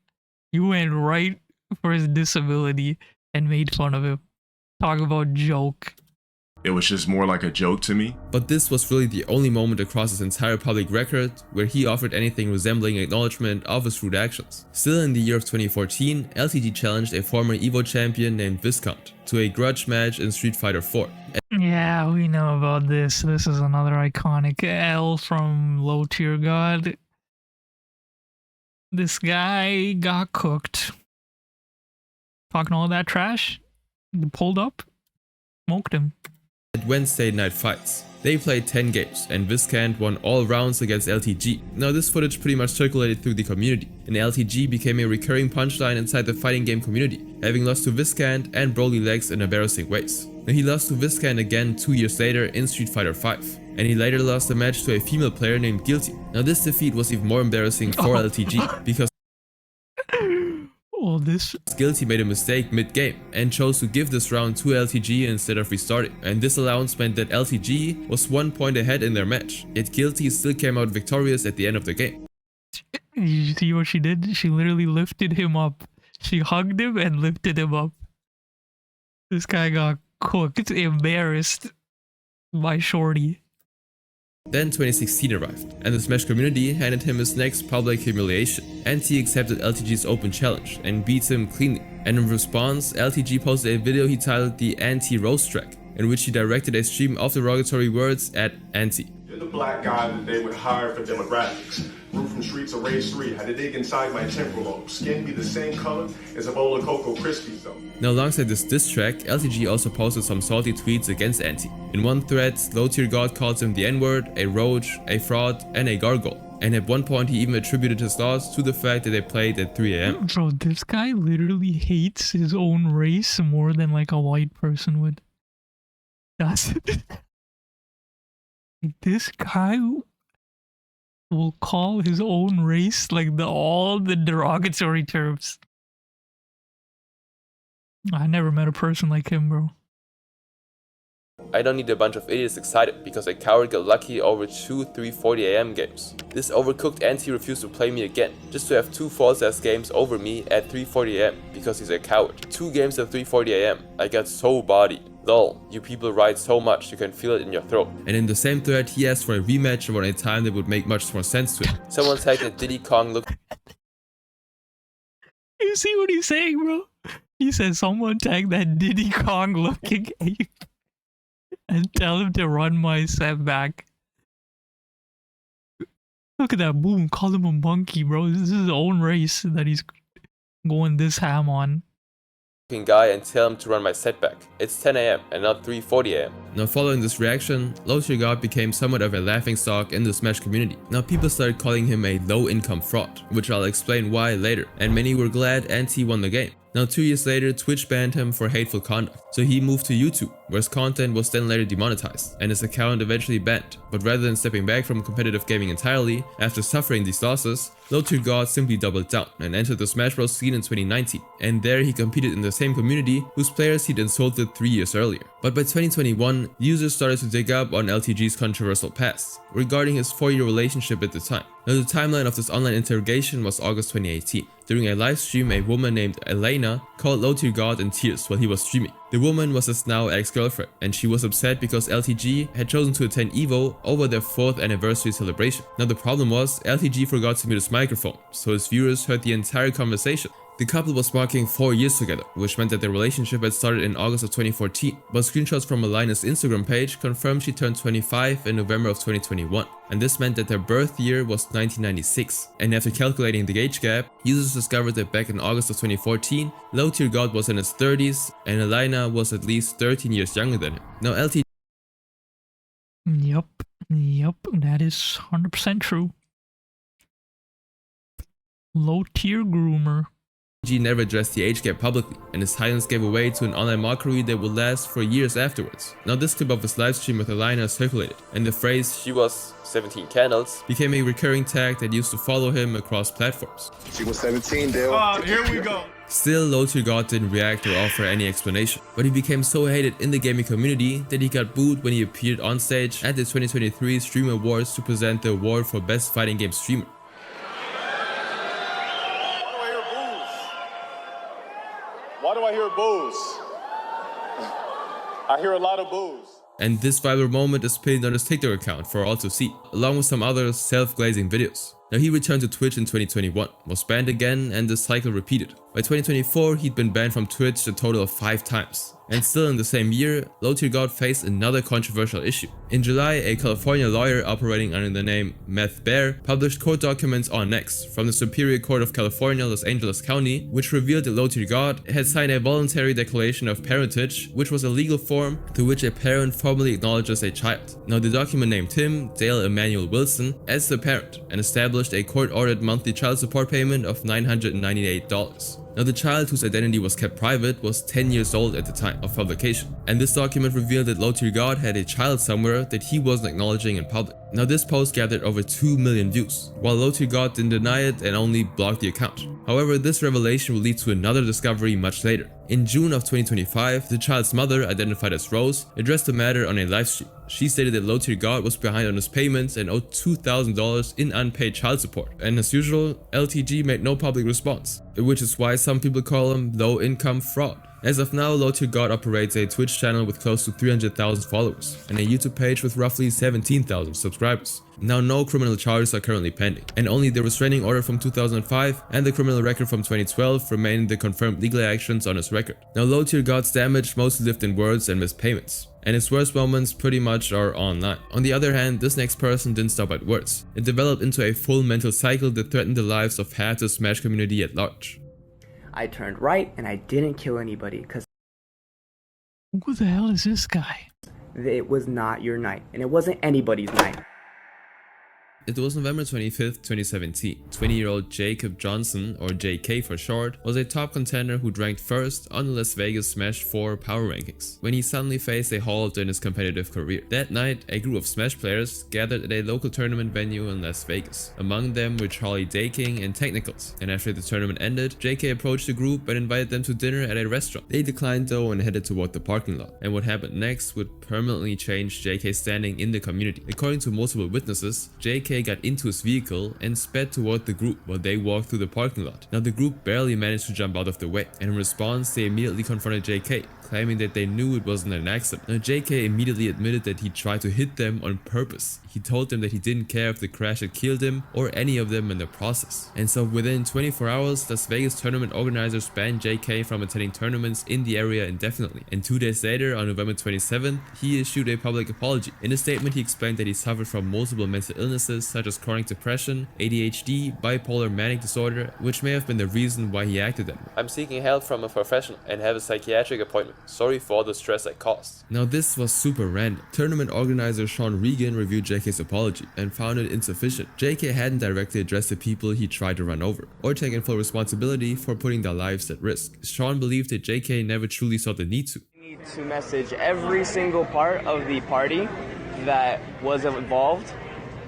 You went right for his disability and made fun of him. Talk about joke. It was just more like a joke to me. But this was really the only moment across his entire public record where he offered anything resembling acknowledgement of his rude actions. Still in the year of 2014, LTG challenged a former EVO champion named Viscount to a grudge match in Street Fighter 4. Yeah, we know about this. This is another iconic L from Low Tier God. This guy got cooked. Talking all that trash, pulled up, smoked him. At Wednesday Night Fights, they played 10 games and Viscount won all rounds against LTG. Now this footage pretty much circulated through the community, and LTG became a recurring punchline inside the fighting game community, having lost to Viscount and Broly Legs in embarrassing ways. Now he lost to Viscount again 2 years later in Street Fighter V, and he later lost a match to a female player named Guilty. Now this defeat was even more embarrassing for LTG, because Guilty made a mistake mid-game and chose to give this round to LTG instead of restarting, and this allowance meant that LTG was 1 point ahead in their match, yet Guilty still came out victorious at the end of the game. You see what she did? She literally lifted him up. She hugged him and lifted him up. This guy got cooked, embarrassed by Shorty. Then 2016 arrived, and the Smash community handed him his next public humiliation, and he accepted LTG's open challenge and beat him cleanly. And in response, LTG posted a video he titled the Anti-Roast Track, in which he directed a stream of derogatory words at Anti. You're the black guy that they would hire for demographics. Grew from streets of race 3, had to dig inside my temporal lobe. Skin be the same color as a bowl of Cocoa Krispies though. Now alongside this diss track, LTG also posted some salty tweets against Anti. In one thread, Low Tier God calls him the N-word, a roach, a fraud, and a gargoyle. And at one point he even attributed his loss to the fact that they played at 3 AM. Bro, this guy literally hates his own race more than like a white person would. That's this guy will call his own race like all the derogatory terms. I never met a person like him, bro. I don't need a bunch of idiots excited because a coward got lucky over 2 3:40 AM games. This overcooked Anti refused to play me again, just to have 2 false ass games over me at 3:40 AM because he's a coward. 2 games at 3:40 AM. I got so bodied. Lol, you people write so much you can feel it in your throat. And in the same thread, he asked for a rematch around a time that would make much more sense to him. Someone tagged that Diddy Kong looked. You see what he's saying, bro? He says someone tag that Diddy Kong looking ape and tell him to run my set back. Look at that, boom, call him a monkey, bro. This is his own race that he's going this ham on. Guy and tell him to run my setback. It's 10 AM and not 3:40 AM. Now following this reaction, Low Tier God became somewhat of a laughingstock in the Smash community. Now people started calling him a low-income fraud, which I'll explain why later, and many were glad Anti won the game. Now 2 years later, Twitch banned him for hateful conduct, so he moved to YouTube, where his content was then later demonetized, and his account eventually banned. But rather than stepping back from competitive gaming entirely, after suffering these losses, Low Tier God simply doubled down and entered the Smash Bros scene in 2019, and there he competed in the same community whose players he'd insulted 3 years earlier. But by 2021, users started to dig up on LTG's controversial past, regarding his 4-year relationship at the time. Now the timeline of this online interrogation was August 2018. During a live stream, a woman named Elena called Low Tier God in tears while he was streaming. The woman was his now ex-girlfriend, and she was upset because LTG had chosen to attend EVO over their 4th anniversary celebration. Now the problem was, LTG forgot to mute his microphone, so his viewers heard the entire conversation. The couple was marking 4 years together, which meant that their relationship had started in August of 2014, but screenshots from Alina's Instagram page confirmed she turned 25 in November of 2021, and this meant that their birth year was 1996. And after calculating the age gap, users discovered that back in August of 2014, Low Tier God was in his 30s, and Alina was at least 13 years younger than him. Now LT Yep, that is 100% true. Low tier groomer. never addressed the age gap publicly, and his silence gave way to an online mockery that would last for years afterwards. Now this clip of his livestream with Alina circulated, and the phrase "she was 17 candles" became a recurring tag that used to follow him across platforms. She was 17, Dale. Here we go. Still, Low Tier God didn't react or offer any explanation, but he became so hated in the gaming community that he got booed when he appeared on stage at the 2023 Stream Awards to present the award for Best Fighting Game Streamer. Why do I hear boos? I hear a lot of boos. And this viral moment is pinned on his TikTok account for all to see, along with some other self-glazing videos. Now he returned to Twitch in 2021, was banned again, and the cycle repeated. By 2024, he'd been banned from Twitch a total of 5 times. And still in the same year, Low Tier God faced another controversial issue. In July, a California lawyer operating under the name Meth Bear published court documents on X from the Superior Court of California, Los Angeles County, which revealed that Low Tier God had signed a voluntary declaration of parentage, which was a legal form through which a parent formally acknowledges a child. Now the document named him, Dale Emmanuel Wilson, as the parent and established a court-ordered monthly child support payment of $998. Now the child, whose identity was kept private, was 10 years old at the time of publication, and this document revealed that Low Tier God had a child somewhere that he wasn't acknowledging in public. Now this post gathered over 2 million views, while Low Tier God didn't deny it and only blocked the account. However, this revelation will lead to another discovery much later. In June of 2025, the child's mother, identified as Rose, addressed the matter on a livestream. She stated that Low Tier God was behind on his payments and owed $2,000 in unpaid child support. And as usual, LTG made no public response, which is why some people call him low income fraud. As of now, Low Tier God operates a Twitch channel with close to 300,000 followers and a YouTube page with roughly 17,000 subscribers. Now no criminal charges are currently pending, and only the restraining order from 2005 and the criminal record from 2012 remain the confirmed legal actions on his record. Now Low Tier God's damage mostly lived in words and missed payments, and his worst moments pretty much are online. On the other hand, this next person didn't stop at words. It developed into a full mental cycle that threatened the lives of half the Smash community at large. I turned right and I didn't kill anybody because Who the hell is this guy? it was not your night and it wasn't anybody's night. It was November 25th, 2017. 20-year-old Jacob Johnson, or JK for short, was a top contender who'd ranked first on the Las Vegas Smash 4 power rankings, when he suddenly faced a halt in his competitive career. That night, a group of Smash players gathered at a local tournament venue in Las Vegas. Among them were Charlie Daking and Technicals, and after the tournament ended, JK approached the group and invited them to dinner at a restaurant. They declined though and headed toward the parking lot, and what happened next would permanently change JK's standing in the community. According to multiple witnesses, JK got into his vehicle and sped toward the group while they walked through the parking lot. Now the group barely managed to jump out of the way, and in response they immediately confronted JK, claiming that they knew it wasn't an accident. Now JK immediately admitted that he tried to hit them on purpose. He told them that he didn't care if the crash had killed him or any of them in the process. And so within 24 hours, Las Vegas tournament organizers banned JK from attending tournaments in the area indefinitely. And 2 days later, on November 27th, he issued a public apology. In a statement, he explained that he suffered from multiple mental illnesses such as chronic depression, ADHD, bipolar manic disorder, which may have been the reason why he acted that way. I'm seeking help from a professional and have a psychiatric appointment. Sorry for all the stress I caused. Now this was super random. Tournament organizer Sean Regan reviewed JK's apology and found it insufficient. JK hadn't directly addressed the people he tried to run over, or taken full responsibility for putting their lives at risk. Sean believed that JK never truly saw the need to. We need to message every single part of the party that was involved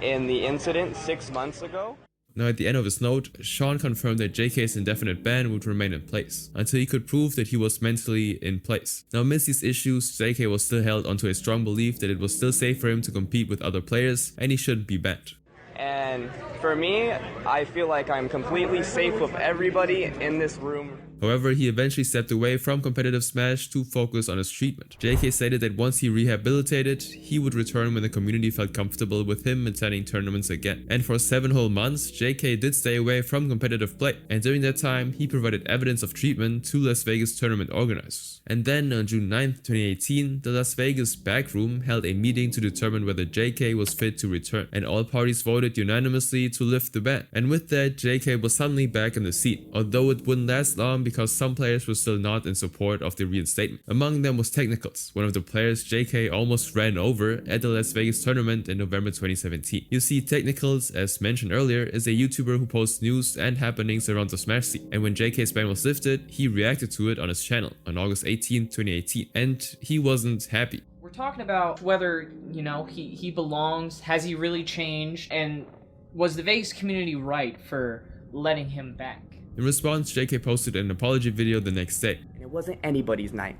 in the incident 6 months ago. Now at the end of his note, Sean confirmed that JK's indefinite ban would remain in place until he could prove that he was mentally in place. Now amidst these issues, JK was still held onto a strong belief that it was still safe for him to compete with other players and he shouldn't be banned. And for me, I feel like I'm completely safe with everybody in this room However, he eventually stepped away from competitive Smash to focus on his treatment. JK stated that once he rehabilitated, he would return when the community felt comfortable with him attending tournaments again. And for 7 whole months, JK did stay away from competitive play, and during that time, he provided evidence of treatment to Las Vegas tournament organizers. And then on June 9th, 2018, the Las Vegas backroom held a meeting to determine whether JK was fit to return, and all parties voted unanimously to lift the ban. And with that, JK was suddenly back in the scene, although it wouldn't last long because some players were still not in support of the reinstatement. Among them was Technicals, one of the players JK almost ran over at the Las Vegas tournament in November 2017. You see, Technicals, as mentioned earlier, is a YouTuber who posts news and happenings around the Smash scene, and when JK's ban was lifted, he reacted to it on his channel on August 18, 2018, and he wasn't happy. We're talking about whether, you know, he belongs, has he really changed, and was the Vegas community right for letting him back? In response, JK posted an apology video the next day. And it wasn't anybody's night.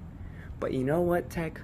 But you know what, Tech?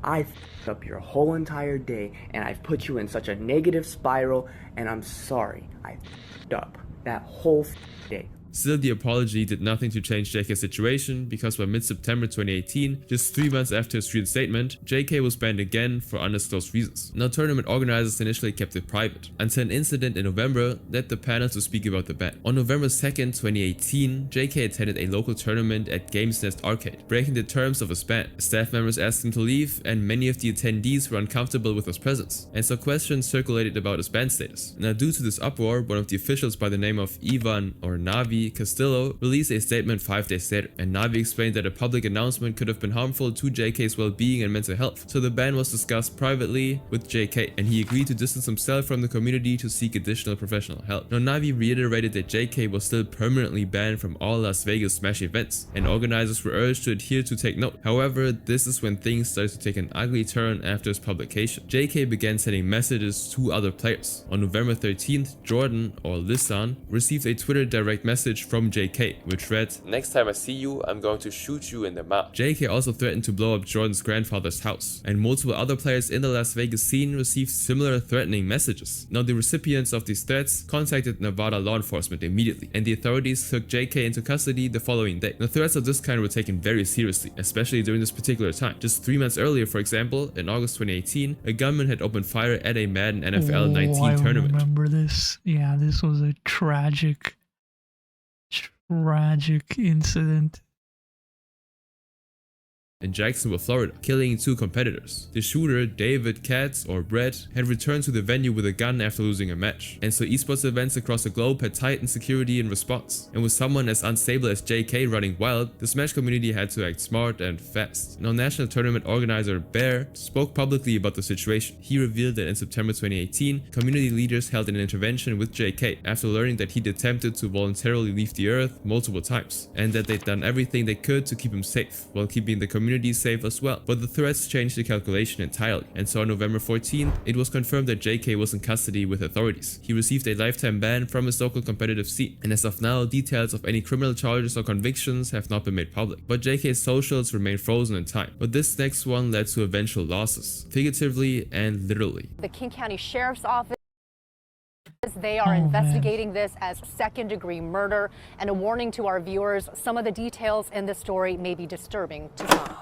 I f***ed up your whole entire day, and I've put you in such a negative spiral, and I'm sorry. I f***ed up that whole day. Still, the apology did nothing to change JK's situation, because by mid-September 2018, just 3 months after his reinstatement, JK was banned again for undisclosed reasons. Now, tournament organizers initially kept it private, until an incident in November led the panel to speak about the ban. On November 2nd, 2018, JK attended a local tournament at Games Nest Arcade, breaking the terms of his ban. Staff members asked him to leave, and many of the attendees were uncomfortable with his presence, and so questions circulated about his ban status. Now, due to this uproar, one of the officials by the name of Ivan or Navi Castillo released a statement 5 days later, and Navi explained that a public announcement could have been harmful to JK's well-being and mental health, so the ban was discussed privately with JK, and he agreed to distance himself from the community to seek additional professional help. Now, Navi reiterated that JK was still permanently banned from all Las Vegas Smash events, and organizers were urged to adhere to take note. However, this is when things started to take an ugly turn after his publication. JK began sending messages to other players. On November 13th, Jordan, or Lisan, received a Twitter direct message from JK, which read, "Next time I see you, I'm going to shoot you in the mouth." JK also threatened to blow up Jordan's grandfather's house, and multiple other players in the Las Vegas scene received similar threatening messages. Now, the recipients of these threats contacted Nevada law enforcement immediately, and the authorities took JK into custody the following day. The threats of this kind were taken very seriously, especially during this particular time. Just 3 months earlier, for example, in August 2018, a gunman had opened fire at a Madden NFL 19 tournament. I remember this. Yeah, this was a tragic incident in Jacksonville, Florida, killing 2 competitors. The shooter, David Katz or Brett, had returned to the venue with a gun after losing a match, and so esports events across the globe had tightened security in response. And with someone as unstable as JK running wild, the Smash community had to act smart and fast. Now, national tournament organizer Bear spoke publicly about the situation. He revealed that in September 2018, community leaders held an intervention with JK after learning that he'd attempted to voluntarily leave the earth multiple times, and that they'd done everything they could to keep him safe, while keeping the community safe as well. But the threats changed the calculation entirely, and so on November 14th, it was confirmed that JK was in custody with authorities. He received a lifetime ban from his local competitive scene, and as of now, details of any criminal charges or convictions have not been made public. But JK's socials remain frozen in time. But this next one led to eventual losses, figuratively and literally. The King County Sheriff's Office, they are investigating this as second-degree murder, and a warning to our viewers, some of the details in this story may be disturbing to some.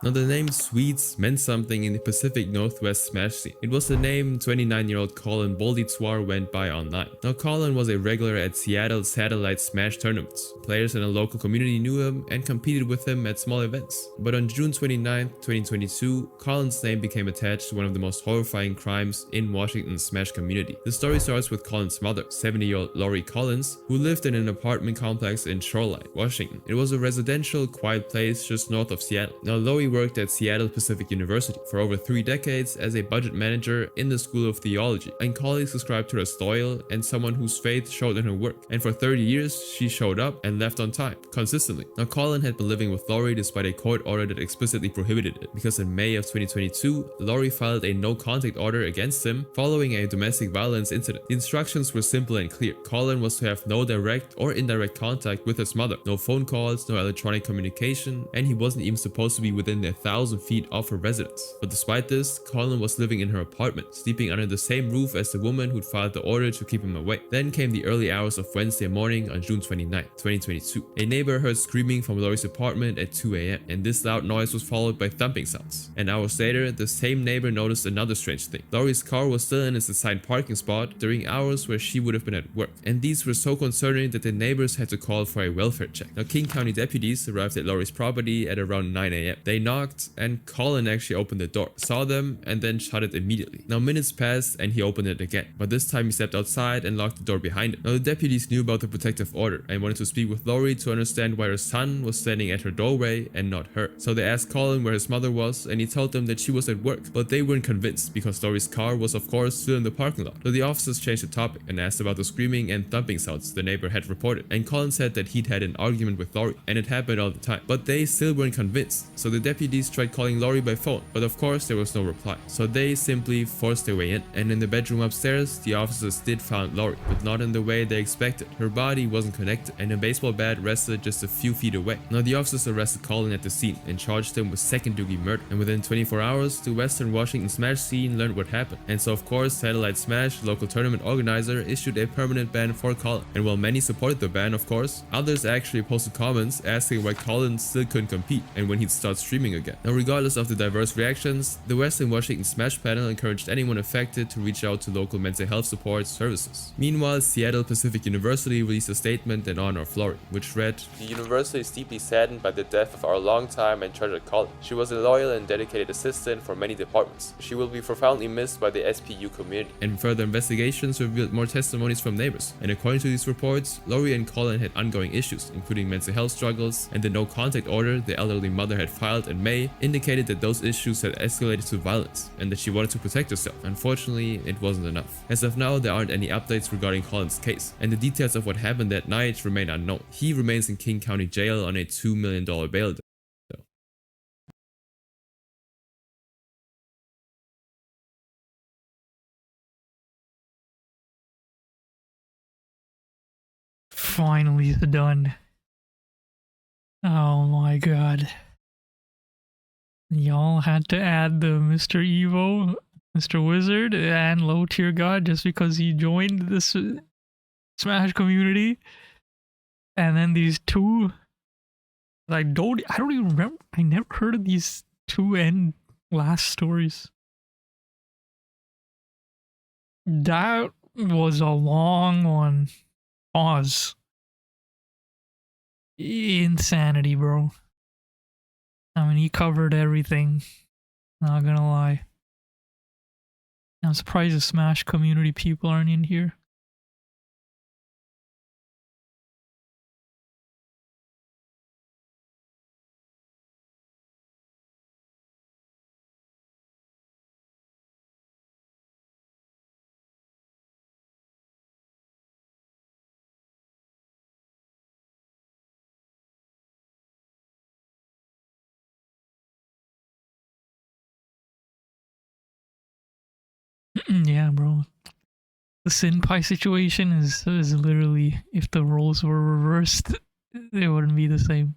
Now, the name Sweets meant something in the Pacific Northwest Smash scene. It was the name 29-year-old Colin Bolditsoir went by online. Now, Colin was a regular at Seattle's satellite Smash tournaments. Players in a local community knew him and competed with him at small events. But on June 29, 2022, Colin's name became attached to one of the most horrifying crimes in Washington's Smash community. The story starts with Colin's mother, 70-year-old Lori Collins, who lived in an apartment complex in Shoreline, Washington. It was a residential, quiet place just north of Seattle. Now, Lori worked at Seattle Pacific University for over 3 decades as a budget manager in the School of Theology, and colleagues described her as loyal and someone whose faith showed in her work. And for 30 years, she showed up and left on time, consistently. Now, Colin had been living with Lori despite a court order that explicitly prohibited it, because in May of 2022, Lori filed a no-contact order against him following a domestic violence incident. The instructions were simple and clear. Colin was to have no direct or indirect contact with his mother, no phone calls, no electronic communication, and he wasn't even supposed to be within than 1,000 feet off her residence. But despite this, Colin was living in her apartment, sleeping under the same roof as the woman who'd filed the order to keep him away. Then came the early hours of Wednesday morning on June 29, 2022. A neighbor heard screaming from Lori's apartment at 2 a.m. and this loud noise was followed by thumping sounds. And hours later, the same neighbor noticed another strange thing. Lori's car was still in its assigned parking spot during hours where she would have been at work. And these were so concerning that the neighbors had to call for a welfare check. Now, King County deputies arrived at Lori's property at around 9 a.m. They knocked and Colin actually opened the door, saw them, and then shut it immediately. Now, minutes passed and he opened it again, but this time he stepped outside and locked the door behind him. Now, the deputies knew about the protective order and wanted to speak with Lori to understand why her son was standing at her doorway and not her. So they asked Colin where his mother was and he told them that she was at work, but they weren't convinced because Lori's car was of course still in the parking lot. So the officers changed the topic and asked about the screaming and thumping sounds the neighbor had reported, and Colin said that he'd had an argument with Lori and it happened all the time, but they still weren't convinced. So the deputies tried calling Lori by phone, but of course there was no reply. So they simply forced their way in, and in the bedroom upstairs the officers did find Lori, but not in the way they expected. Her body wasn't connected and a baseball bat rested just a few feet away. Now the officers arrested Colin at the scene and charged him with second-degree murder, and within 24 hours the Western Washington Smash scene learned what happened. And so of course Satellite Smash, local tournament organizer, issued a permanent ban for Colin. And while many supported the ban, of course, others actually posted comments asking why Colin still couldn't compete and when he'd start streaming again. Now regardless of the diverse reactions, the Western Washington Smash panel encouraged anyone affected to reach out to local mental health support services. Meanwhile, Seattle Pacific University released a statement in honor of Lori, which read, "The university is deeply saddened by the death of our longtime and treasured colleague. She was a loyal and dedicated assistant for many departments. She will be profoundly missed by the SPU community." And further investigations revealed more testimonies from neighbors. And according to these reports, Lori and Colin had ongoing issues, including mental health struggles, and the no contact order the elderly mother had filed in May indicated that those issues had escalated to violence and that she wanted to protect herself. Unfortunately, it wasn't enough. As of now, there aren't any updates regarding Colin's case, and the details of what happened that night remain unknown. He remains in King County Jail on a $2 million bail. Finally, it's done. Oh my god. Y'all had to add the Mr. Evo, Mr. Wizard, and Low Tier God just because he joined this Smash community. And then these two, I don't even remember. I never heard of these two end last stories. That was a long one. Pause. Insanity, bro. I mean, he covered everything. Not gonna lie. I'm surprised the Smash community people aren't in here. Yeah, bro. The Senpai situation is literally, if the roles were reversed, it wouldn't be the same.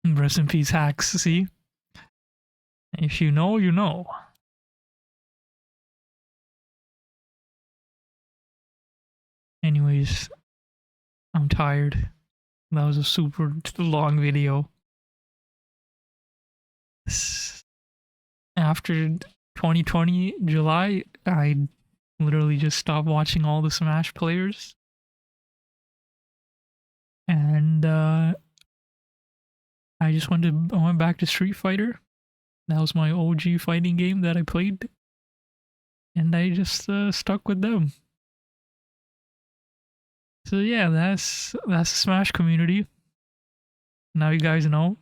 Rest in peace, Hacks. See? If you know, you know. Anyways, I'm tired. That was a super long video. After 2020 July, I literally just stopped watching all the Smash players. And I went back to Street Fighter. That was my OG fighting game that I played. And I just stuck with them. So yeah, that's the Smash community. Now you guys know.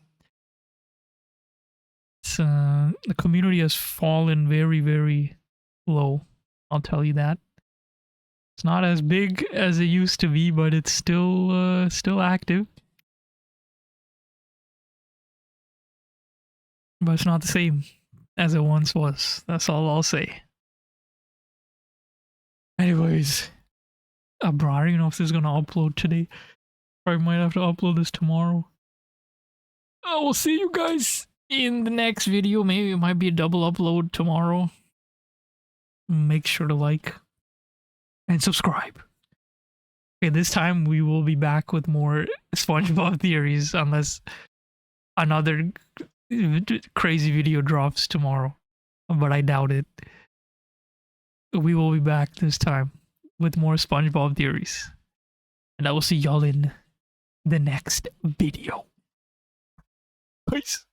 It's, the community has fallen very, very low. I'll tell you that. It's not as big as it used to be, but it's still active. But it's not the same as it once was. That's all I'll say. Anyways, bro, I don't even know if this is gonna upload today. I might have to upload this tomorrow. I will see you guys in the next video. Maybe it might be a double upload tomorrow. Make sure to like and subscribe. Okay, this time we will be back with more SpongeBob theories, unless another crazy video drops tomorrow. But I doubt it. We will be back this time with more SpongeBob theories. And I will see y'all in the next video. Peace.